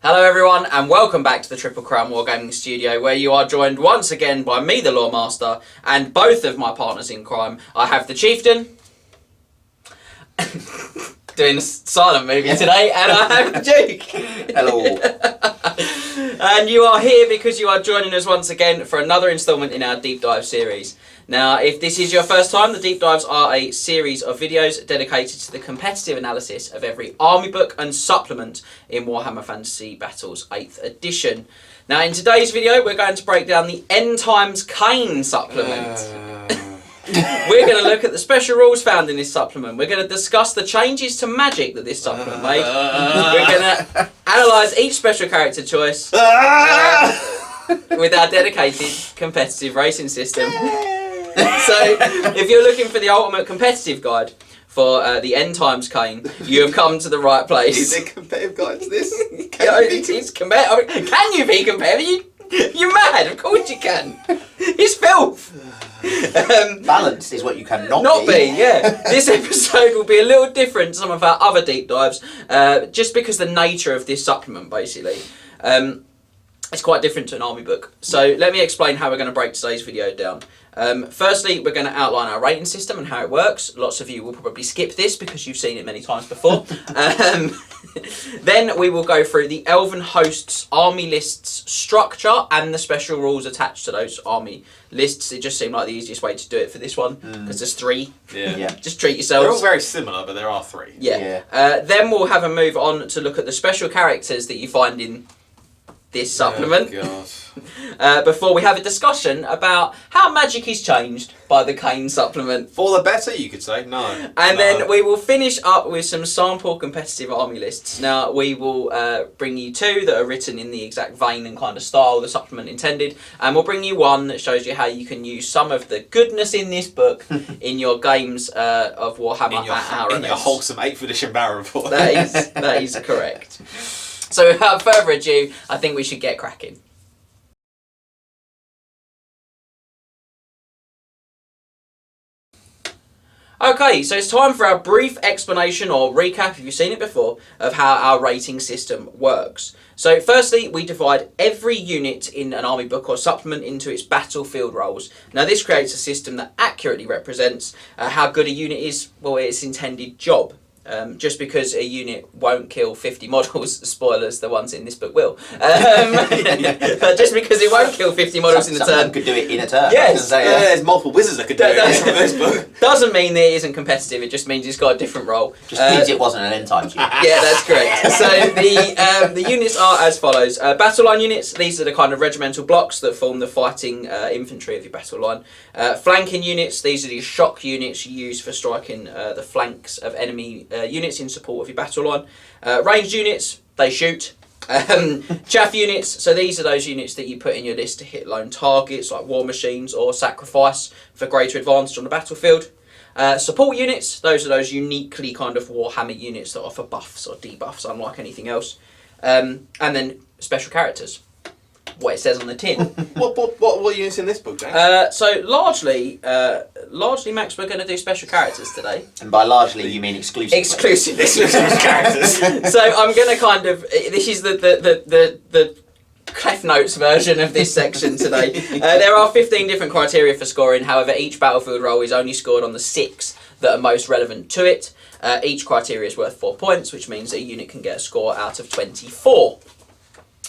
Hello everyone and welcome back to the Triple Crown Wargaming Studio, where you are joined once again by me, the Lawmaster, and both of my partners in crime. I have the Chieftain, doing a silent movie today, and I have the Duke. Hello. And you are here because you are joining us once again for another instalment in our Deep Dive series. Now, if this is your first time, the Deep Dives are a series of videos dedicated to the competitive analysis of every army book and supplement in Warhammer Fantasy Battles 8th edition. Now, in today's video, we're going to break down the End Times Khaine supplement. We're going to look at the special rules found in this supplement. We're going to discuss the changes to magic that this supplement made. We're going to analyse each special character choice with our dedicated competitive racing system. So, if you're looking for the ultimate competitive guide for the End Times Khaine, you have come to the right place. Is it a competitive guide to this? It's competitive. I mean, can you be competitive? You're mad. Of course you can. It's filth. Balance is what you cannot be. Yeah. This episode will be a little different to some of our other deep dives, just because the nature of this supplement, basically. It's quite different to an army book. So let me explain how we're going to break today's video down. Firstly, we're going to outline our rating system and how it works. Lots of you will probably skip this because you've seen it many times before. Then we will go through the Elven hosts army lists structure and the special rules attached to those army lists. It just seemed like the easiest way to do it for this one because there's three. Yeah. Just treat yourselves. They're all very similar, but there are three. Yeah. Then we'll have a move on to look at the special characters that you find in this supplement. Oh, God. Before we have a discussion about how magic is changed by the Khaine supplement. For the better, you could say. No. And then we will finish up with some sample competitive army lists. Now, we will bring you two that are written in the exact vein and kind of style the supplement intended. And we'll bring you one that shows you how you can use some of the goodness in this book in your games of Warhammer in your wholesome 8th edition battle report. That is correct. So without further ado, I think we should get cracking. Okay, so it's time for our brief explanation or recap, if you've seen it before, of how our rating system works. So firstly, we divide every unit in an army book or supplement into its battlefield roles. Now this creates a system that accurately represents how good a unit is, well, its intended job. Just because a unit won't kill 50 models, spoilers, the ones in this book will. But just because it won't kill 50 models in the turn. Could do it in a turn. Yes. There's multiple wizards that could do it in this book. Doesn't mean that it isn't competitive, it just means it's got a different role. Just means it wasn't an end times unit. Yeah, that's correct. So the units are as follows. Battle line units, these are the kind of regimental blocks that form the fighting infantry of your battle line. Flanking units, these are the shock units you use for striking the flanks of enemy units in support of your battle line. Ranged units, they shoot. Chaff units, so these are those units that you put in your list to hit lone targets like war machines or sacrifice for greater advantage on the battlefield. Support units, those are those uniquely kind of Warhammer units that offer buffs or debuffs unlike anything else. And then special characters, what it says on the tin. What units in this book, James? So largely, Max, we're going to do special characters today. And by largely, you mean exclusively? Exclusively. Characters. So I'm going to kind of, this is the Cliff Notes version of this section today. There are 15 different criteria for scoring, however each battlefield role is only scored on the 6 that are most relevant to it. Each criteria is worth 4 points, which means that a unit can get a score out of 24.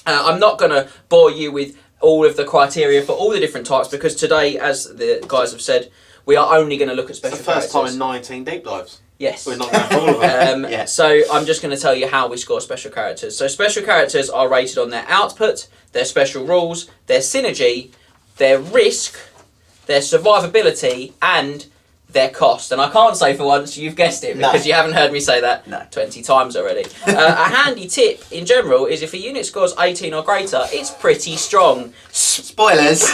I'm not going to bore you with all of the criteria for all the different types because today, as the guys have said, we are only going to look at special characters. It's the first time in 19 deep dives. Yes. We're not going for all of them. Yeah. So I'm just going to tell you how we score special characters. So special characters are rated on their output, their special rules, their synergy, their risk, their survivability, and their cost. And I can't say for once you've guessed it because you haven't heard me say that 20 times already. A handy tip in general is if a unit scores 18 or greater, it's pretty strong. Spoilers,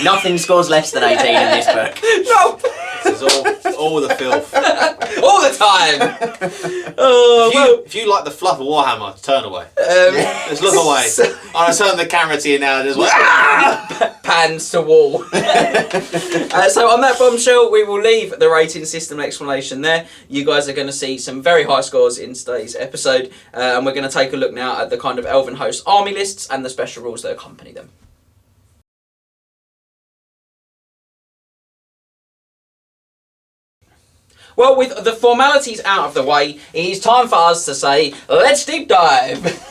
nothing scores less than 18 in this book. No! This is all the filth. All the time! If you like the fluff of Warhammer, turn away. Just look away. I turn the camera to you now and just like, Pans to wall. So on that bombshell, we will leave the rating system explanation there. You guys are going to see some very high scores in today's episode, and we're going to take a look now at the kind of Elven host army lists and the special rules that accompany them. Well, with the formalities out of the way, it is time for us to say, let's deep dive.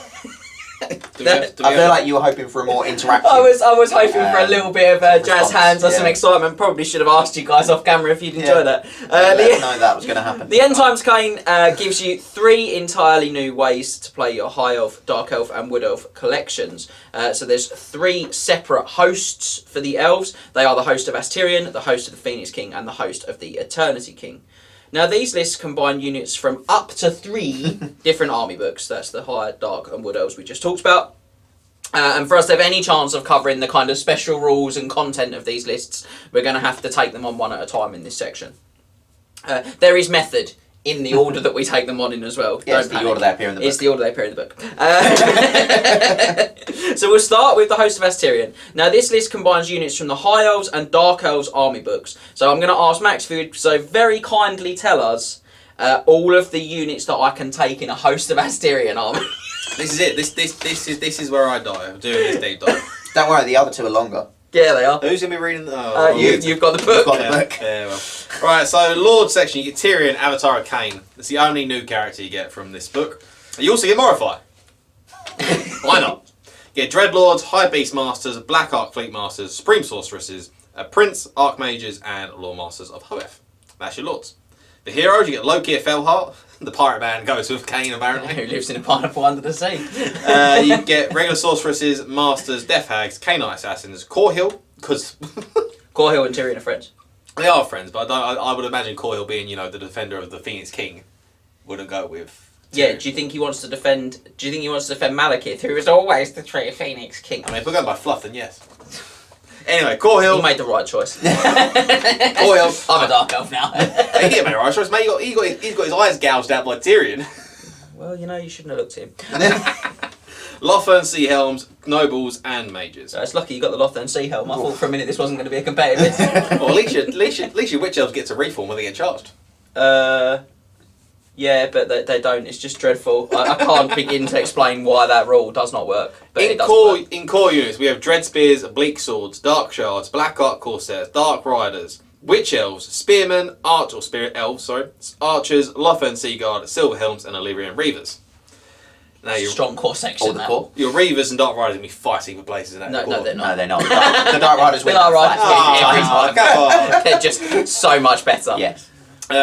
I feel like you were hoping for a more interactive. I was hoping for a little bit of jazz response, hands or some yeah. excitement. Probably should have asked you guys off camera if you'd enjoy that. Let us know that was going to happen. The End Times Khaine gives you 3 entirely new ways to play your High Elf, Dark Elf and Wood Elf collections. So there's 3 separate hosts for the elves. They are the host of Astarion, the host of the Phoenix King and the host of the Eternity King. Now these lists combine units from up to 3 different army books. That's the High, Dark and Wood Elves we just talked about. And for us to have any chance of covering the kind of special rules and content of these lists, we're going to have to take them on one at a time in this section. There is method in the order that we take them on in as well. Yeah, it's the order they appear in the book. It's the order they appear in the book. So we'll start with the Host of Astarion. Now this list combines units from the High Elves and Dark Elves army books. So I'm going to ask Max if you would so very kindly tell us all of the units that I can take in a Host of Astarion army. This is it. This is where I die. I'm doing this deep dive. Don't worry, the other 2 are longer. Yeah, they are. Who's gonna be reading? You've got the book. You've got the book. Yeah, well. Right, so Lord section, you get Tyrion, Avatar of Khaine. That's the only new character you get from this book. You also get Morify. Why not? You get Dreadlords, High Beast Masters, Black Ark Fleet Masters, Supreme Sorceresses, Prince, Archmages, and Lore Masters of Hoeth. That's your lords. The heroes, you get Loki of Fellheart. The pirate man goes with Khaine, apparently. Who lives in a pineapple under the sea. You get regular sorceresses, masters, death hags, canine assassins, Corhill, because Corhill and Tyrion are friends. they are friends, but I would imagine Corhill being, the defender of the Phoenix King, wouldn't go with Tyrion. Yeah, do you think he wants to defend Malekith, who is always the true Phoenix King? I mean, if we're going by fluff, then yes. Anyway, Corhill. He made the right choice. Corhill. I'm a Dark Elf now. He didn't make the right choice, mate. He's got his eyes gouged out by Tyrion. Well, you shouldn't have looked at him. Lothern, Sea Helms, Nobles, and Mages. It's lucky you got the Lothern Sea Helm. I thought for a minute this wasn't going to be a competitive. Well, at least your Witch Elves get to reform when they get charged. Yeah, but they don't. It's just dreadful. I can't begin to explain why that rule does not work. But it doesn't work. In core units, we have Dread Spears, Bleak Swords, Dark Shards, Black Ark Corsairs, Dark Riders, Witch Elves, Spearmen, Spirit Elves, Archers, Lothern Sea Guard, Silver Helms, and Illyrian Reavers. Now Strong core section. All the core. Your Reavers and Dark Riders are going to be fighting for places in that core. No, they're not. No, they're not. The Dark Riders win. Dark Riders Oh, come on. They're just so much better. Yes.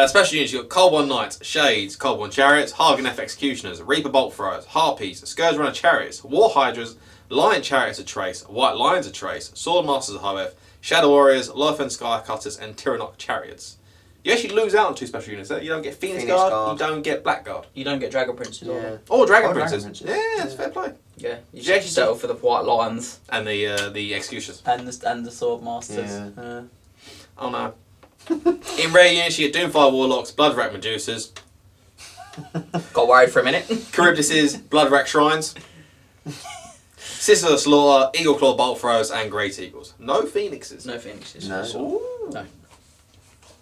Special units, you've got Cold Knights, Shades, Cold Chariots, Harganeth Executioners, Reaper Bolt Throwers, Harpies, Scourge Runner Chariots, War Hydras, Lion Chariots of Trace, White Lions of Trace, Sword Masters of Hoeth, Shadow Warriors, Lothern Sky Cutters, and Tyrannok Chariots. You actually lose out on 2 special units there. You don't get Phoenix Guard, you don't get Blackguard. You don't get Dragon Princes either. Or Dragon Princes. Yeah, that's fair play. Yeah, you should actually settle for the White Lions. And the Executioners. And the Sword Masters. Yeah. Oh no. In rare units, you get Doomfire Warlocks, Bloodwrack Medusas, Got worried for a minute. Charybdises, Bloodwrack Shrines, Sisters of Slaughter, Eagle Claw Bolt Throws, and Great Eagles. No Phoenixes. No Phoenixes. No. Ooh. No.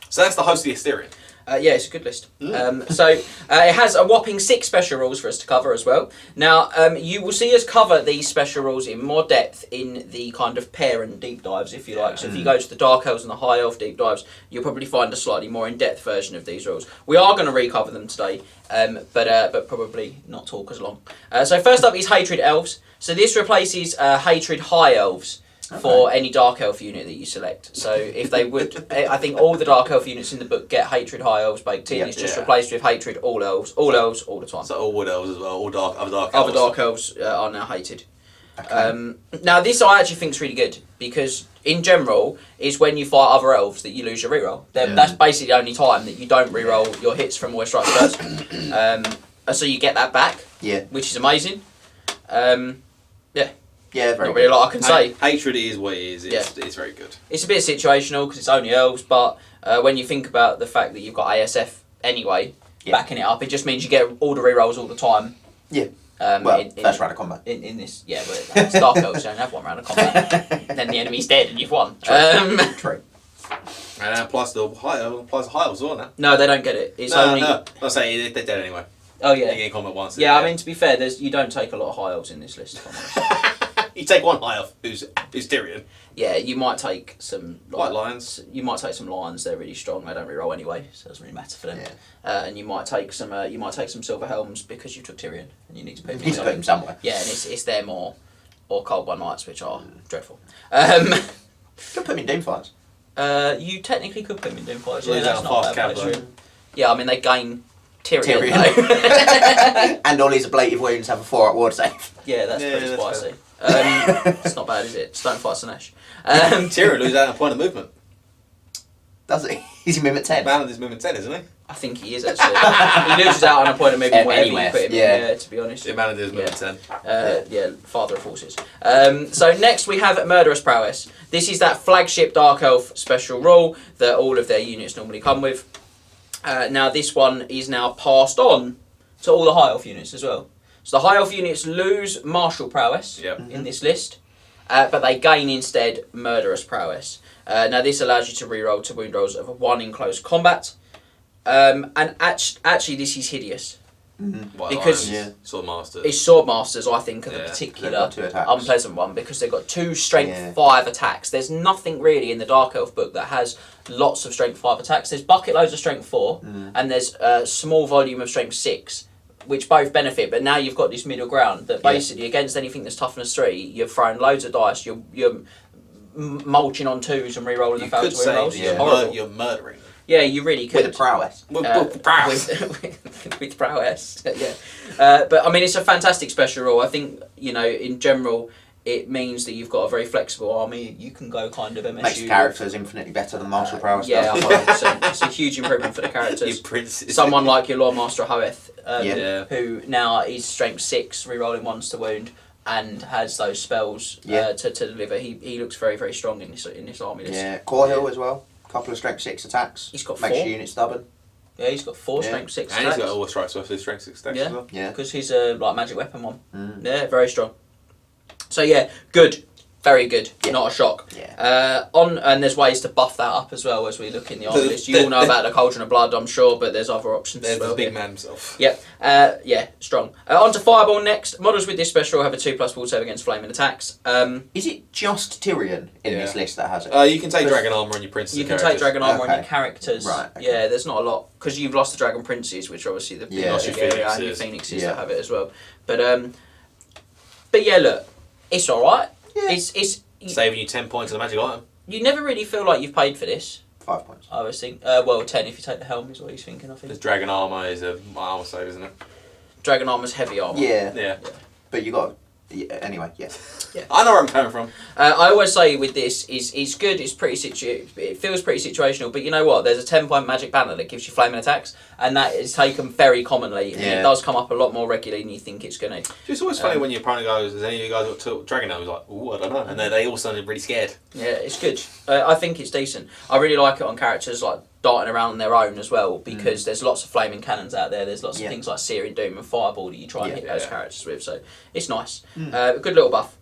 So that's the host of the Astarion. Yeah, it's a good list. So it has a whopping 6 special rules for us to cover as well. Now, you will see us cover these special rules in more depth in the kind of parent deep dives, if you like. So if you go to the Dark Elves and the High Elf deep dives, you'll probably find a slightly more in-depth version of these rules. We are going to recover them today, but probably not talk as long. So first up is Hatred Elves. So this replaces Hatred High Elves. For any Dark Elf unit that you select. So if they would, I think all the Dark Elf units in the book get Hatred High Elves baked in. It's just replaced with Hatred all Elves all the time. So all Wood Elves as well, all other Dark Elves. Other Dark Elves are now hated. Okay. Now this I actually think is really good because in general is when you fight other elves that you lose your reroll. That's basically the only time that you don't reroll your hits from West Strike first. So you get that back, which is amazing. Yeah, very Not really a lot I can say. Hatred is what it is. It's very good. It's a bit situational because it's only elves, but when you think about the fact that you've got ASF anyway, backing it up, it just means you get all the rerolls all the time. Yeah. First round of combat. In this, yeah, but it's Dark Elves, you don't have one round of combat. Then the enemy's dead and you've won. True. And that applies to high elves as well now. No, they don't get it. It's only. No. I'll say they're dead anyway. Oh yeah. They get in combat once. Yeah, I mean, to be fair, you don't take a lot of high elves in this list. If I'm honest. You take one high elf who's Tyrion. Yeah, you might take some White lions. You might take some lions. They're really strong. They don't reroll anyway, so it doesn't really matter for them. Yeah. And you might take some. You might take some silver helms because you took Tyrion, and you need to put You need to put him somewhere. Yeah, and it's them or Cold One Knights, which are dreadful. Could put him in Doomfires. You technically could put him in Doomfires. Lose out on fast cap. Yeah, I mean they gain Tyrion. And all his ablative wounds have a 4 at ward save. Yeah, that's pretty spicy. It's not bad, is it? Don't fight Sinesh. Tyrion loses out on a point of movement. Does he? He's in movement 10. Man is movement 10, isn't he? I think he is actually. He loses out on a point of movement wherever you put him in, to be honest. Yeah, man is movement 10. Yeah, father of horses. So next we have Murderous Prowess. This is that flagship Dark Elf special rule that all of their units normally come with. Now this one is now passed on to all the High Elf units as well. So the High Elf units lose Martial Prowess in this list, but they gain instead Murderous Prowess. Now this allows you to reroll to wound rolls of a 1 in close combat. And actually this is hideous. Because Swordmasters. it's Swordmasters, I think, are the They've particular got 2 attacks. unpleasant one because they've got 2 strength 5 attacks. There's nothing really in the Dark Elf book that has lots of strength 5 attacks. There's bucket loads of strength 4 and there's a small volume of strength 6, which both benefit. But now you've got this middle ground that basically against anything that's toughness 3, you're throwing loads of dice. You're mulching on 2s and re-rolling the failed win rolls. You're murdering them. Yeah, you really could. With a prowess. With prowess. With prowess, yeah. But I mean, it's a fantastic special rule. I think, in general, it means that you've got a very flexible army. You can go kind of MSU. Makes the characters infinitely better than Martial Prowess. Yeah, 100%. It's a huge improvement for the characters. Someone like your Lord Master Hoeth, who now is strength 6, re-rolling 1s to wound, and has those spells to deliver. He looks very, very strong in this army list. Yeah, Corhill as well. Couple of strength 6 attacks. He's got Makes 4. your unit stubborn. Yeah, he's got 4 strength 6 and attacks. he's got all strikes with his strength 6 attacks as well. Yeah. Because he's a magic weapon one. Yeah, very strong. So yeah, good. Very good. Not a shock. Yeah. And there's ways to buff that up as well as we look in the army list. You all know about the Cauldron of Blood, I'm sure, but there's other options There's as well. the big man himself. Yep. Yeah, strong. On to Fireball next. Models with this special have a 2+ wall save against flaming attacks. Is it just Tyrion in this list that has it? You can take Dragon Armour on your princes. You can take Dragon Armour on your characters. Right. Okay. Yeah, there's not a lot because you've lost the Dragon Princes, which are obviously the lost your area, and your Phoenixes. Phoenixes that have it as well. But yeah, look, it's all right. Yeah. It's saving you 10 points on a magic item. you never really feel like you've paid for this. 5 points. I was thinking, 10 if you take the helm is what he's thinking. I think Because Dragon Armour is a armour save, isn't it? Dragon Armour's heavy armour. Yeah. But you got. Anyway, yeah. I know where I'm coming from. I always say with this is good. It's pretty it feels pretty situational. But you know what? There's a 10-point magic banner that gives you flaming attacks, and that is taken very commonly. And it does come up a lot more regularly than you think it's going to. It's always funny when your opponent goes, "Has any of you guys got Dragon Armour?" Like, "Ooh, I don't know," and they all sounded really scared. Yeah, it's good. I think it's decent. I really like it on characters like darting around on their own as well, because there's lots of flaming cannons out there. There's lots of things like Searing Doom and Fireball that you try and hit those characters with. So it's nice. Good little buff.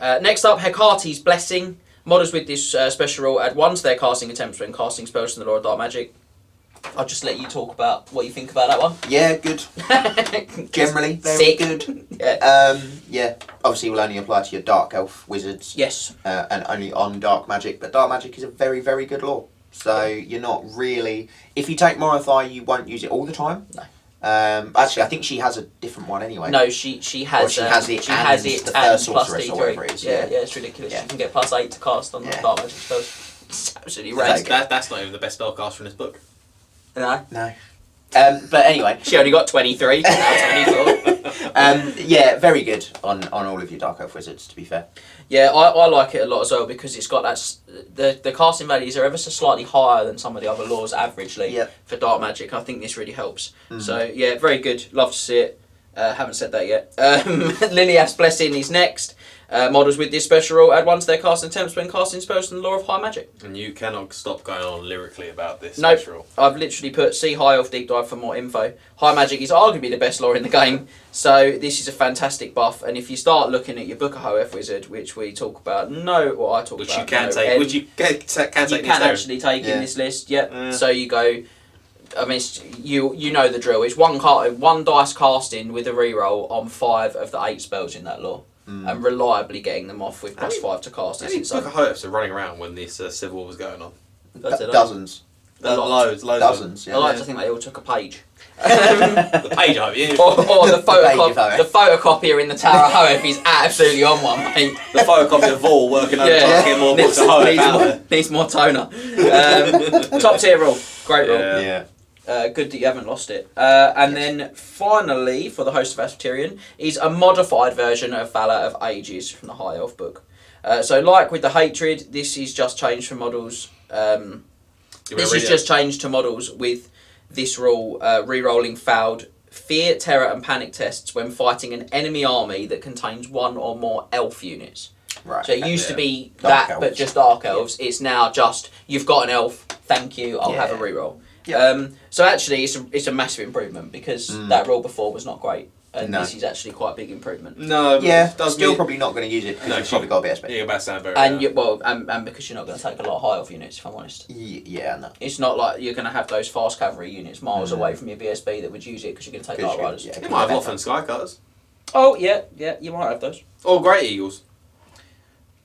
Next up, Hecate's Blessing. Models with this special rule add 1 to their casting attempts when casting spells from the Lord of Dark Magic. I'll just let you talk about what you think about that one. Yeah, good. Generally, very Sick. good. Yeah. Obviously, will only apply to your Dark Elf wizards. Yes. And only on Dark Magic. But Dark Magic is a very, very good law. So you're not really. If you take Morathai, you won't use it all the time. No. Actually, I think she has a different one anyway. No, she has. Or she has it. She has it the and first plus sorceress D3. or whatever it is. Yeah, it's ridiculous. Yeah. You can get +8 to cast on the Dark Magic spells. It's absolutely right. That's not even the best spellcaster in this book. No. No. But anyway. She only got 23. Now 24. Yeah, very good on all of your Dark Elf wizards, to be fair. Yeah, I like it a lot as well because it's got that the casting values are ever so slightly higher than some of the other laws averagely for Dark Magic. I think this really helps. So yeah, very good. Love to see it. Haven't said that yet. Liliath's Blessing is next. Models with this special rule add 1 to their casting attempts when casting spells in the lore of High Magic. And you cannot stop going on lyrically about this Nope. special rule. I've literally put see High Elf Deep Dive for more info. High Magic is arguably the best lore in the game, so this is a fantastic buff. And if you start looking at your Book of High Elf Wizard, which we talk about, I talk Which about, you can no, take. Which you can take. you can actually take in this list. Yep. So you go. I mean, you know the drill. It's one dice casting with a reroll on 5 of the 8 spells in that lore. And reliably getting them off with +5 to cast. How many Book of Hopes are running around when this Civil War was going on? Dozens. Loads. Dozens, I like to think they all took a page. The page of you. Or the The photocopier in the Tower of Hoeth is absolutely on one, mate. The photocopy of Vol working over trying to get more books of Hoeth out there. Needs more toner. Top tier rule. Great rule. Yeah. Good that you haven't lost it. And then finally, for the Host of Aspterion, is a modified version of Valor of Ages from the High Elf book. So like with the Hatred, this is just changed from models. This is just changed to models with this rule, re-rolling failed fear, terror and panic tests when fighting an enemy army that contains 1 or more elf units. Right. So it used to be Dark that, elves. but just Dark Elves. It's now just, you've got an elf, thank you, I'll have a reroll. So actually, it's a massive improvement because that rule before was not great, and this is actually quite a big improvement. No, Yeah, does still mean- probably not going to use it because No, you've probably got a bit of space. Yeah, about Sandberg. And and because you're not going to take a lot of high elf units, if I'm honest. Yeah, no. It's not like you're going to have those fast cavalry units miles away from your BSB that would use it because you're going to take Dark Riders. Yeah, You might have Lothern Skycutters. Oh yeah, you might have those. Or Great Eagles.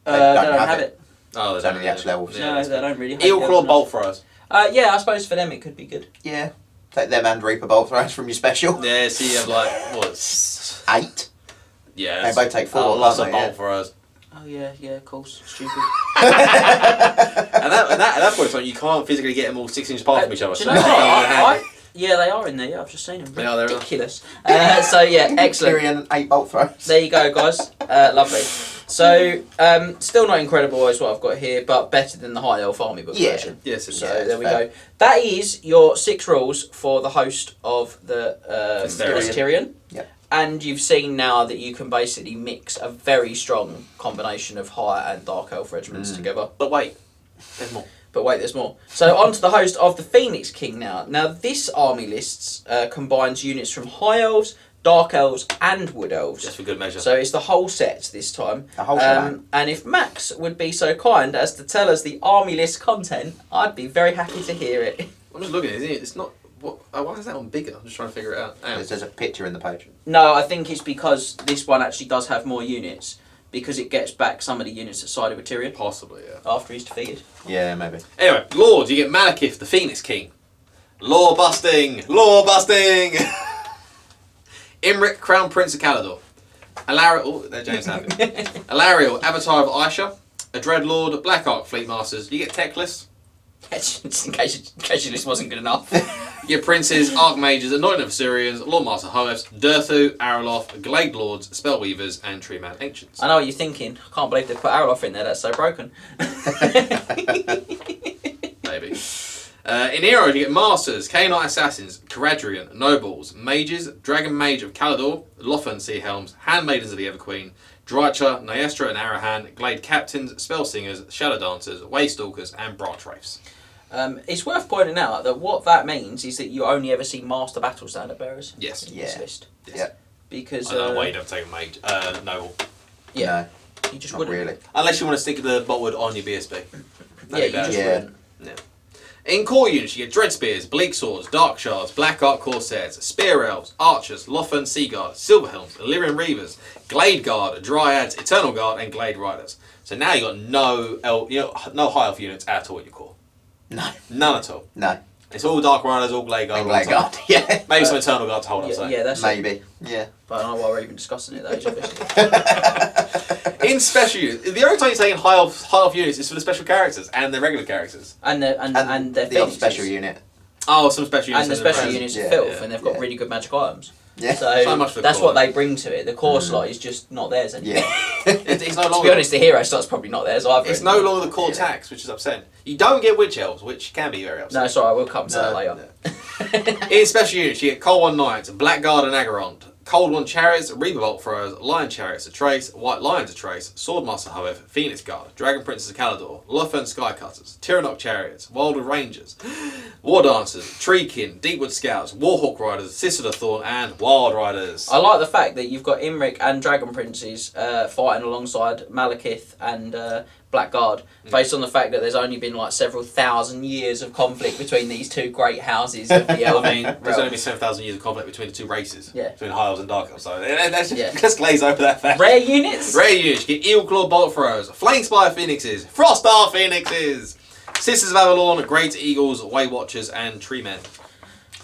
They don't have it. Oh, It's only the actual elves. No, they don't really have Eel the Claw elves. Bolt Throwers. Yeah, I suppose for them it could be good. Yeah. Take them and Reaper Bolt Throws from your special. Yeah, so you have like, what? 8. Yeah. They both take 4. Lots can't of they? Bolt Throwers. Oh yeah, of course. Stupid. And at that point, so you can't physically get them all 6 inches apart from each other. Do So you know it's what? not gonna happen. Yeah, they are in there. Yeah, I've just seen them. They are there, Ridiculous. So yeah, excellent. Tyrion 8 Bolt Throws. There you go, guys. Lovely. So still not incredible is what I've got here, but better than the High Elf Army book version. Yes, it's So Yeah, there we fair. go. That is your 6 rules for the host of the Asterion. Asterion. Yep. And you've seen now that you can basically mix a very strong combination of High and Dark Elf regiments together. But wait, there's more. But wait, there's more. So on to the host of the Phoenix King now. Now this army list combines units from High Elves, Dark Elves and Wood Elves. Just for good measure. So it's the whole set this time. The whole shebang. And if Max would be so kind as to tell us the army list content, I'd be very happy to hear it. I'm just looking at it. It's not. What? Why is that one bigger? I'm just trying to figure it out. Hang on. There's a picture in the page. No, I think it's because this one actually does have more units, because it gets back some of the units that sided with Tyrion Possibly, yeah. after he's defeated. Yeah, maybe. Anyway, Lord, you get Malekith, the Phoenix King. Law busting! Law busting! Imric, Crown Prince of Calador. Alariel, oh, there's James Happy. Alariel, Avatar of Aisha. A Dreadlord, Black Ark Fleet Masters. You get Tech List. Just in case your list wasn't good enough. You get Princes, Archmages, Anointed of Syrians, Lord Master Hoeths, Durthu, Araloth, Glade Lords, Spellweavers, and Treeman Ancients. I know what you're thinking. I can't believe they put Arlof in there. That's so broken. Maybe. In Heroes, you get Masters, Khainite Assassins, Caradrian, Nobles, Mages, Dragon Mage of Calador, Lothern Sea Helms, Handmaidens of the Everqueen, Drycha, Nyestra and Arahan, Glade Captains, Spell Singers, Shadow Dancers, Waystalkers, and Branch Wraiths. It's worth pointing out that what that means is that you only ever see Master Battle Standard Bearers Yes. in this Yeah. list. Yes. Yeah. Because I don't know why you don't take a Mage, Noble. yeah, No, you just not wouldn't. really. Unless you want to stick the boltwood on your BSB. Yeah, you just Yeah. wouldn't. In core units, you get Dread Spears, Bleak Swords, Dark Shards, Black Ark Corsairs, Spear Elves, Archers, Lothern Seaguard, Silverhelms, Illyrian Reavers, Glade Guard, Dryads, Eternal Guard, and Glade Riders. So now you got no high elf units at all in your core. No. None at all. No. It's all Dark Riders, all Glade Guard. And all the Blackguard. time. Yeah. Maybe some Eternal Guard to hold up. Yeah, So. yeah, that's it. Maybe. Yeah. But I don't know why we're even discussing it. That is obviously. In special units, the only time you're taking high elf units is for the special characters and the regular characters. and their the odd Phoenixes. special unit. Oh, some special units. And the in special present. units Yeah, of filth, yeah, and they've got yeah. really good magic items. Yeah. So much for That's core. what they bring to it. The core slot is just not theirs anymore. Yeah. It's no To longer. be honest, the hero slot's probably not theirs either. It's no longer the core tax, which is upsetting. You don't get witch elves, which can be very upsetting. No, sorry, we'll come to that later. In special units, you get Cold One Knight, Blackguard and Agarond, Cold One Chariots, Reaper Bolt Throwers, Lion Chariots, a trace, White Lions, a trace, Swordmaster, however, Phoenix Guard, Dragon Princess of Calador, Lothan Skycutters, Tyrannok Chariots, Wildwood Rangers, War Dancers, Treekin, Deepwood Scouts, Warhawk Riders, Sister of Thorn, and Wild Riders. I like the fact that you've got Imric and Dragon Princes fighting alongside Malekith and Blackguard, based on the fact that there's only been like several thousand years of conflict between these two great houses of the Elven. There's only been 7,000 years of conflict between the two races. Yeah. Between High Elves and Dark Elves. So let's glaze over that fact. Rare units? Rare units. You get Eel Claw Bolt Throwers, Flame Spire Phoenixes, Frost Star Phoenixes, Sisters of Avalon, Great Eagles, Way Watchers, and Tree Men.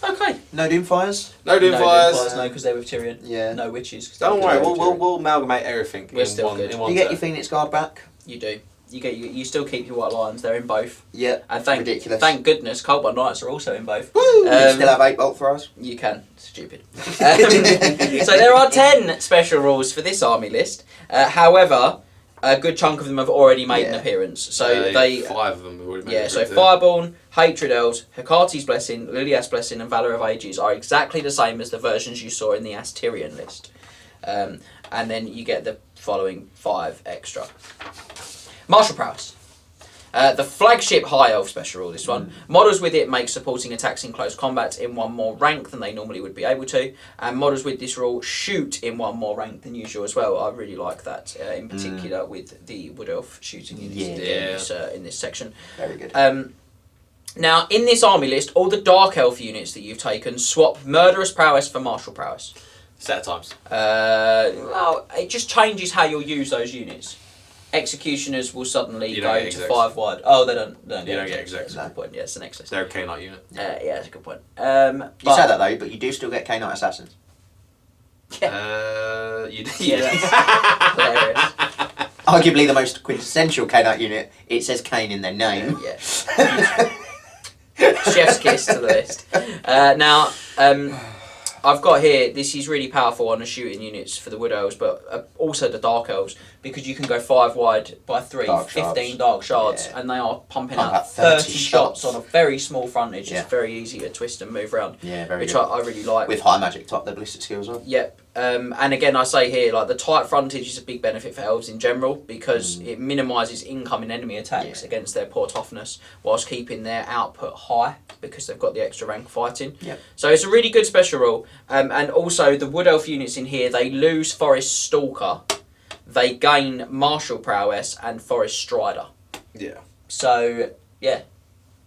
Okay. No Doomfires? No Doomfires. No, because they're with Tyrion. Yeah. No witches. 'cause Don't they're worry, with Tyrion. we'll amalgamate everything We're in still one, good. in one You get turn. your Phoenix Guard back? You do. You still keep your White Lions. They're in both. Yeah. And ridiculous. Thank goodness, Cold One Knights are also in both. Woo! You still have 8 Bolt Throwers? You can. Stupid. So there are 10 special rules for this army list. However, a good chunk of them have already made an appearance. So they 5 of them have already made yeah. it So through. Fireborn, Hatred Elves, Hecate's Blessing, Liliath's Blessing, and Valor of Ages are exactly the same as the versions you saw in the Asterion list. And then you get the following 5 extra. Martial Prowess. The flagship High Elf special rule, this one. Models with it make supporting attacks in close combat in 1 more rank than they normally would be able to. And models with this rule shoot in 1 more rank than usual as well. I really like that, in particular with the Wood Elf shooting units in this section. Very good. Now, in this army list, all the Dark Elf units that you've taken swap Murderous Prowess for Martial Prowess. Set of times. Well, it just changes how you'll use those units. Executioners will suddenly You don't go get to execs. 5 wide. Oh, they don't. You don't get execs. That's a good point. Yeah, it's the next list. They're a K-Knight unit. Yeah, that's a good point. You say that though, but you do still get Khaine Assassins. You do. Yeah, that's hilarious. Arguably the most quintessential Khaine unit. It says Khaine in their name. Yeah. Chef's kiss to the list. Now, I've got here, this is really powerful on the shooting units for the Wood Elves, but also the Dark Elves, because you can go 5 wide by 3, Dark 15 shards. dark shards, Yeah. and they are pumping Pump out out 30 30 shots shots. on a very small frontage. Yeah. It's very easy to twist and move around, Yeah, very which good. I really like. With high magic top, their ballistic skill as well. Yep. And again, I say here, like the tight frontage is a big benefit for elves in general because it minimises incoming enemy attacks against their poor toughness, whilst keeping their output high because they've got the extra rank fighting. Yep. So it's a really good special rule. And also the Wood Elf units in here, they lose Forest Stalker, they gain Martial Prowess and Forest Strider. Yeah. So yeah,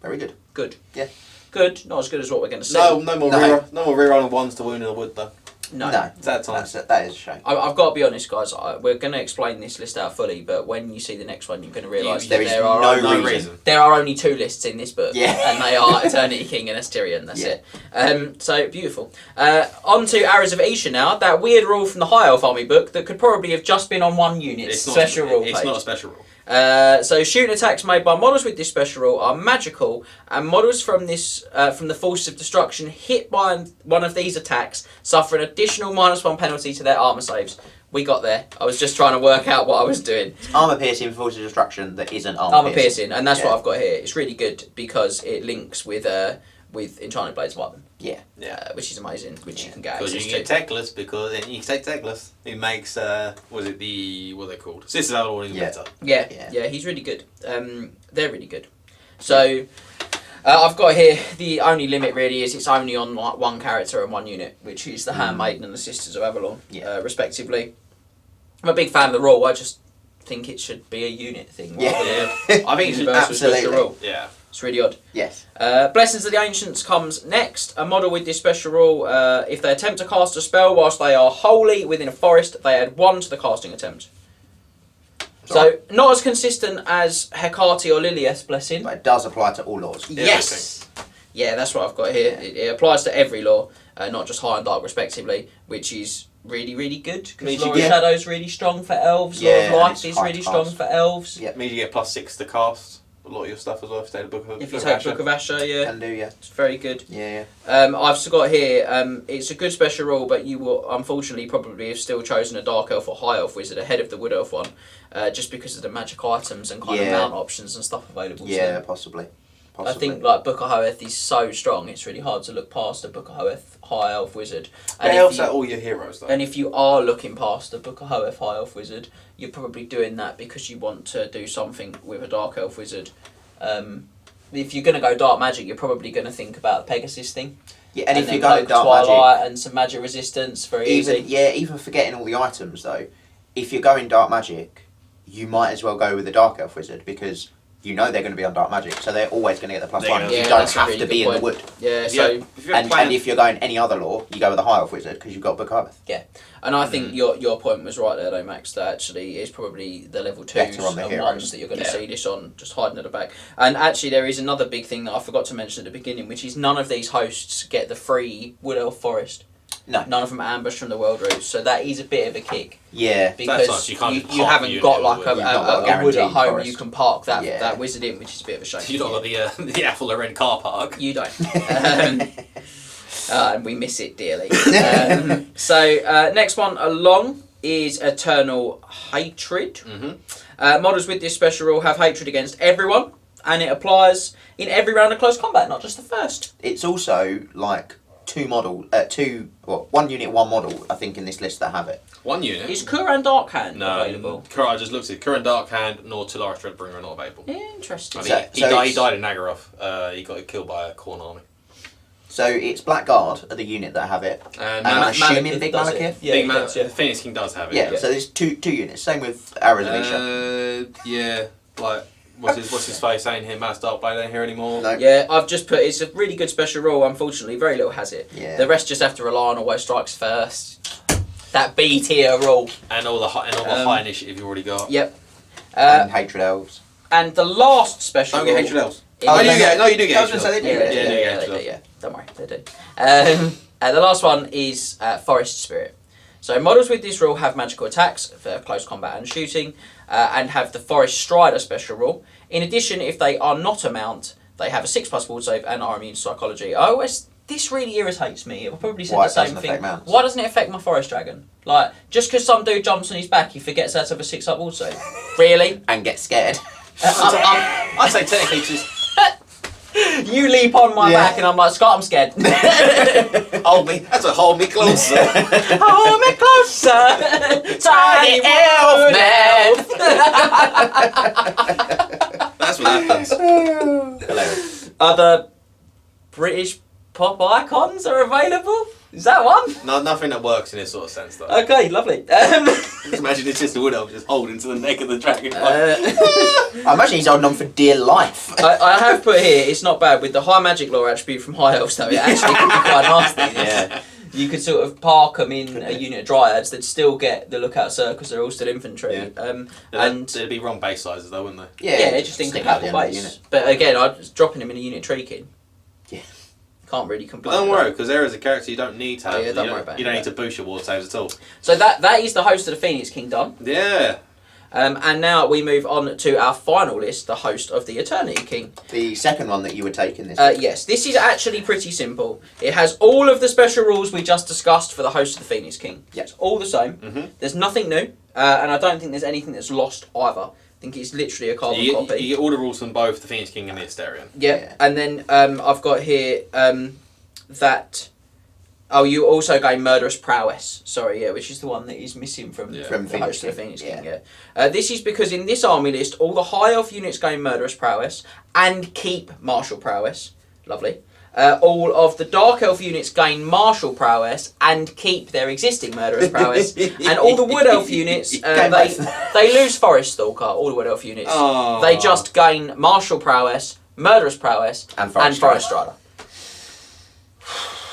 Very good. good. Yeah. Good. Not as good as what we're going to see. No more No. no more rerolling 1s to wound in the wood though. No. Sad times. That is a shame. I've got to be honest, guys. We're going to explain this list out fully, but when you see the next one, you're going to realise There that is there are no only, reason. there are only 2 lists in this book, Yeah. and they are Eternity King and Asterion. That's Yeah. it. So beautiful. On to Arrows of Isha now. That weird rule from the High Elf Army book that could probably have just been on 1 unit. It's Special rule. It's page. not a special rule. So shooting attacks made by models with this special rule are magical, and models from this from the Forces of Destruction hit by one of these attacks suffer an additional -1 penalty to their armor saves. We got there. I was just trying to work out what I was doing. Armor piercing for Forces of Destruction that isn't Armor piercing, and that's Yeah. what I've got here. It's really good because it links with Enchanted Blades Weapon. Yeah. Which is amazing, which you can get Because access you to. can get Techless, because then you can take Techless. It makes, what are they called? Sisters of Avalon even better. Yeah, he's really good. They're really good. So, I've got here, the only limit really is it's only on like 1 character and 1 unit, which is the Handmaiden and the Sisters of Avalon, respectively. I'm a big fan of the rule, I just think it should be a unit thing. Yeah. I think it should Universal special absolutely. rule. Yeah. It's really odd. Yes. Blessings of the Ancients comes next. A model with this special rule, if they attempt to cast a spell whilst they are wholly within a forest, they add 1 to the casting attempt. So, not as consistent as Hecate or Liliath's Blessing. But it does apply to all laws. Yes! Yeah, that's what I've got here. It applies to every law, not just High and Dark respectively, which is really, really good. Because Means Law you of get- Shadow's really strong for elves. Yeah, Law and of Light it's is hard really to strong cast. for elves. Yeah. It means you get +6 to cast a lot of your stuff as well if you take the Book of If you Book take Asher. Book of Asher, yeah, Can do, yeah. it's very good. Yeah. I've still got here, it's a good special rule, but you will unfortunately probably have still chosen a Dark Elf or High Elf Wizard ahead of the Wood Elf one, just because of the magic items and kind of Yeah. mount options and stuff available to Yeah, them. possibly. Possibly. I think like Book of Hoeth is so strong, it's really hard to look past a Book of Hoeth High Elf Wizard. It helps out all your heroes though. And if you are looking past a Book of Hoeth High Elf Wizard, you're probably doing that because you want to do something with a Dark Elf Wizard. If you're going to go Dark Magic, you're probably going to think about the Pegasus thing. Yeah, and if then you go poke Dark Twilight Magic, and some magic resistance, very easy. even forgetting all the items though, if you're going Dark Magic, you might as well go with the Dark Elf Wizard because you know they're going to be on Dark Magic, so they're always going to get the +1. Yeah, You don't that's a have really to be good in the point. wood. Yeah, so And if you're going any other lore, you go with the High Elf Wizard because you've got Book of Hoeth. and I think your point was right there though, Max, that actually is probably the level 2s Better on the and heroes. 1s that you're going to see this on, just hiding at the back. And actually there is another big thing that I forgot to mention at the beginning, which is none of these hosts get the free Wood Elf Forest. No. None of them ambush from the World Roots, so that is a bit of a kick. Yeah. Because nice. You can't just you park haven't the got unit like in the wood. You've not got a a wood at guaranteed home forest. you can park that, Yeah. that wizard in, which is a bit of a shame. You don't got the Athelaren car park. You don't. And we miss it dearly. So next one along is Eternal Hatred. Models with this special rule have hatred against everyone, and it applies in every round of close combat, not just the first. It's also like one unit, one model, I think, in this list that have it. One unit. Is Kuran Darkhand No, available? I just looked at it. Current Darkhand nor Talaris Dreadbringer are not available. Interesting. I mean, So he died in Nagaroth. He got killed by a Khorne army. So it's Blackguard are the unit that have it. And I'm assuming Malekith Big does it. Malekith? Yeah, Big he Man, does, yeah. the Phoenix King does have it. Yeah, so there's two units. Same with Arizalisha. Yeah, like what's his face saying here? Matt's Darkblade ain't here anymore. No. Yeah, I've just put it's a really good special rule. Unfortunately, very little has it. Yeah. The rest just have to rely on always strikes first. That B tier rule. And all the high initiative you already got. Yep. And Hatred Elves. And the last special Don't rule. get Hatred Elves. in Oh, the- you do get I was Hatred gonna say they Elves. do. Yeah, Hatred they Elves. do, yeah. Don't worry, they do. The last one is Forest Spirit. So models with this rule have magical attacks for close combat and shooting, and have the Forest Strider special rule. In addition, if they are not a mount, they have a 6+ ward save and are immune to psychology. This really irritates me. I'll probably say Why the it same doesn't thing. affect mounts? Why doesn't it affect my Forest Dragon? Like, just because some dude jumps on his back, he forgets how to have a 6+ ward save. Really? And get scared. I'd say technically just You leap on my back and I'm like, Scott, I'm scared. hold me. That's a hold me closer. Hold me closer, tiny elf man. That's what happens. Hilarious. Other British pop icons are available? Is that one? No, nothing that works in this sort of sense though. Okay, lovely. Just imagine it's just a wood elf just holding to the neck of the dragon. I imagine he's holding on for dear life. I have put here, it's not bad, with the high magic lore attribute from High Elves though, it actually could be quite nasty. Yeah. You could sort of park them in a unit of Dryads that still get the lookout circles, they're all still infantry. Yeah. And they'd be wrong base sizes though, wouldn't they? yeah, just stick out the incompatible end of the base. unit. But again, I was dropping him in a unit Treekin. Yeah. Can't really But complain. don't with worry, that. because there is a character you don't need to have. Oh, yeah, don't worry about you don't it. need to boost your ward saves at all. So that is the host of the Phoenix King done. Yeah. And now we move on to our final list, the host of the Eternity King. The second one that you would take in this. Yes, this is actually pretty simple. It has all of the special rules we just discussed for the host of the Phoenix King. Yep. It's all the same. Mhm. There's nothing new, and I don't think there's anything that's lost either. I think it's literally a carbon You copy. get all the rules from both the Phoenix King and the Asterion. Yeah, Yeah. and then I've got here that... Oh, you also gain Murderous Prowess. Sorry, yeah, which is the one that is missing from the From host of the Phoenix Phoenix King, King, yeah. This is because in this army list, all the High Elf units gain Murderous Prowess and keep Martial Prowess. Lovely. All of the Dark Elf units gain Martial Prowess and keep their existing Murderous Prowess. And all the Wood Elf units, Gain both. they lose Forest Stalker, all the Wood Elf units. Oh. They just gain Martial Prowess, Murderous Prowess, And Forest Strider.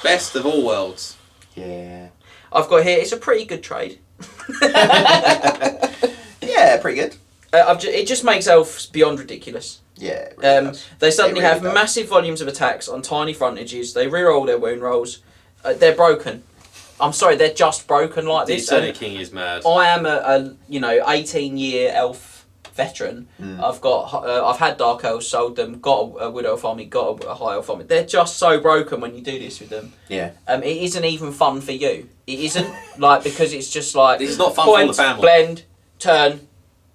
Best of all worlds. Yeah. I've got here, it's a pretty good trade. Yeah, pretty good. It just makes elves beyond ridiculous. Yeah. It really does. They suddenly It really have does. massive volumes of attacks on tiny frontages. They reroll their wound rolls. They're broken. I'm sorry, they're just broken like The this. Eternity And King is mad. I am a 18-year elf veteran. I've had Dark Elves, sold them, got a Wood Elf army, got a High Elf army. They're just so broken when you do this with them. Yeah. It isn't even fun for you. It isn't because it's just like It's not fun for the family. Blend, turn,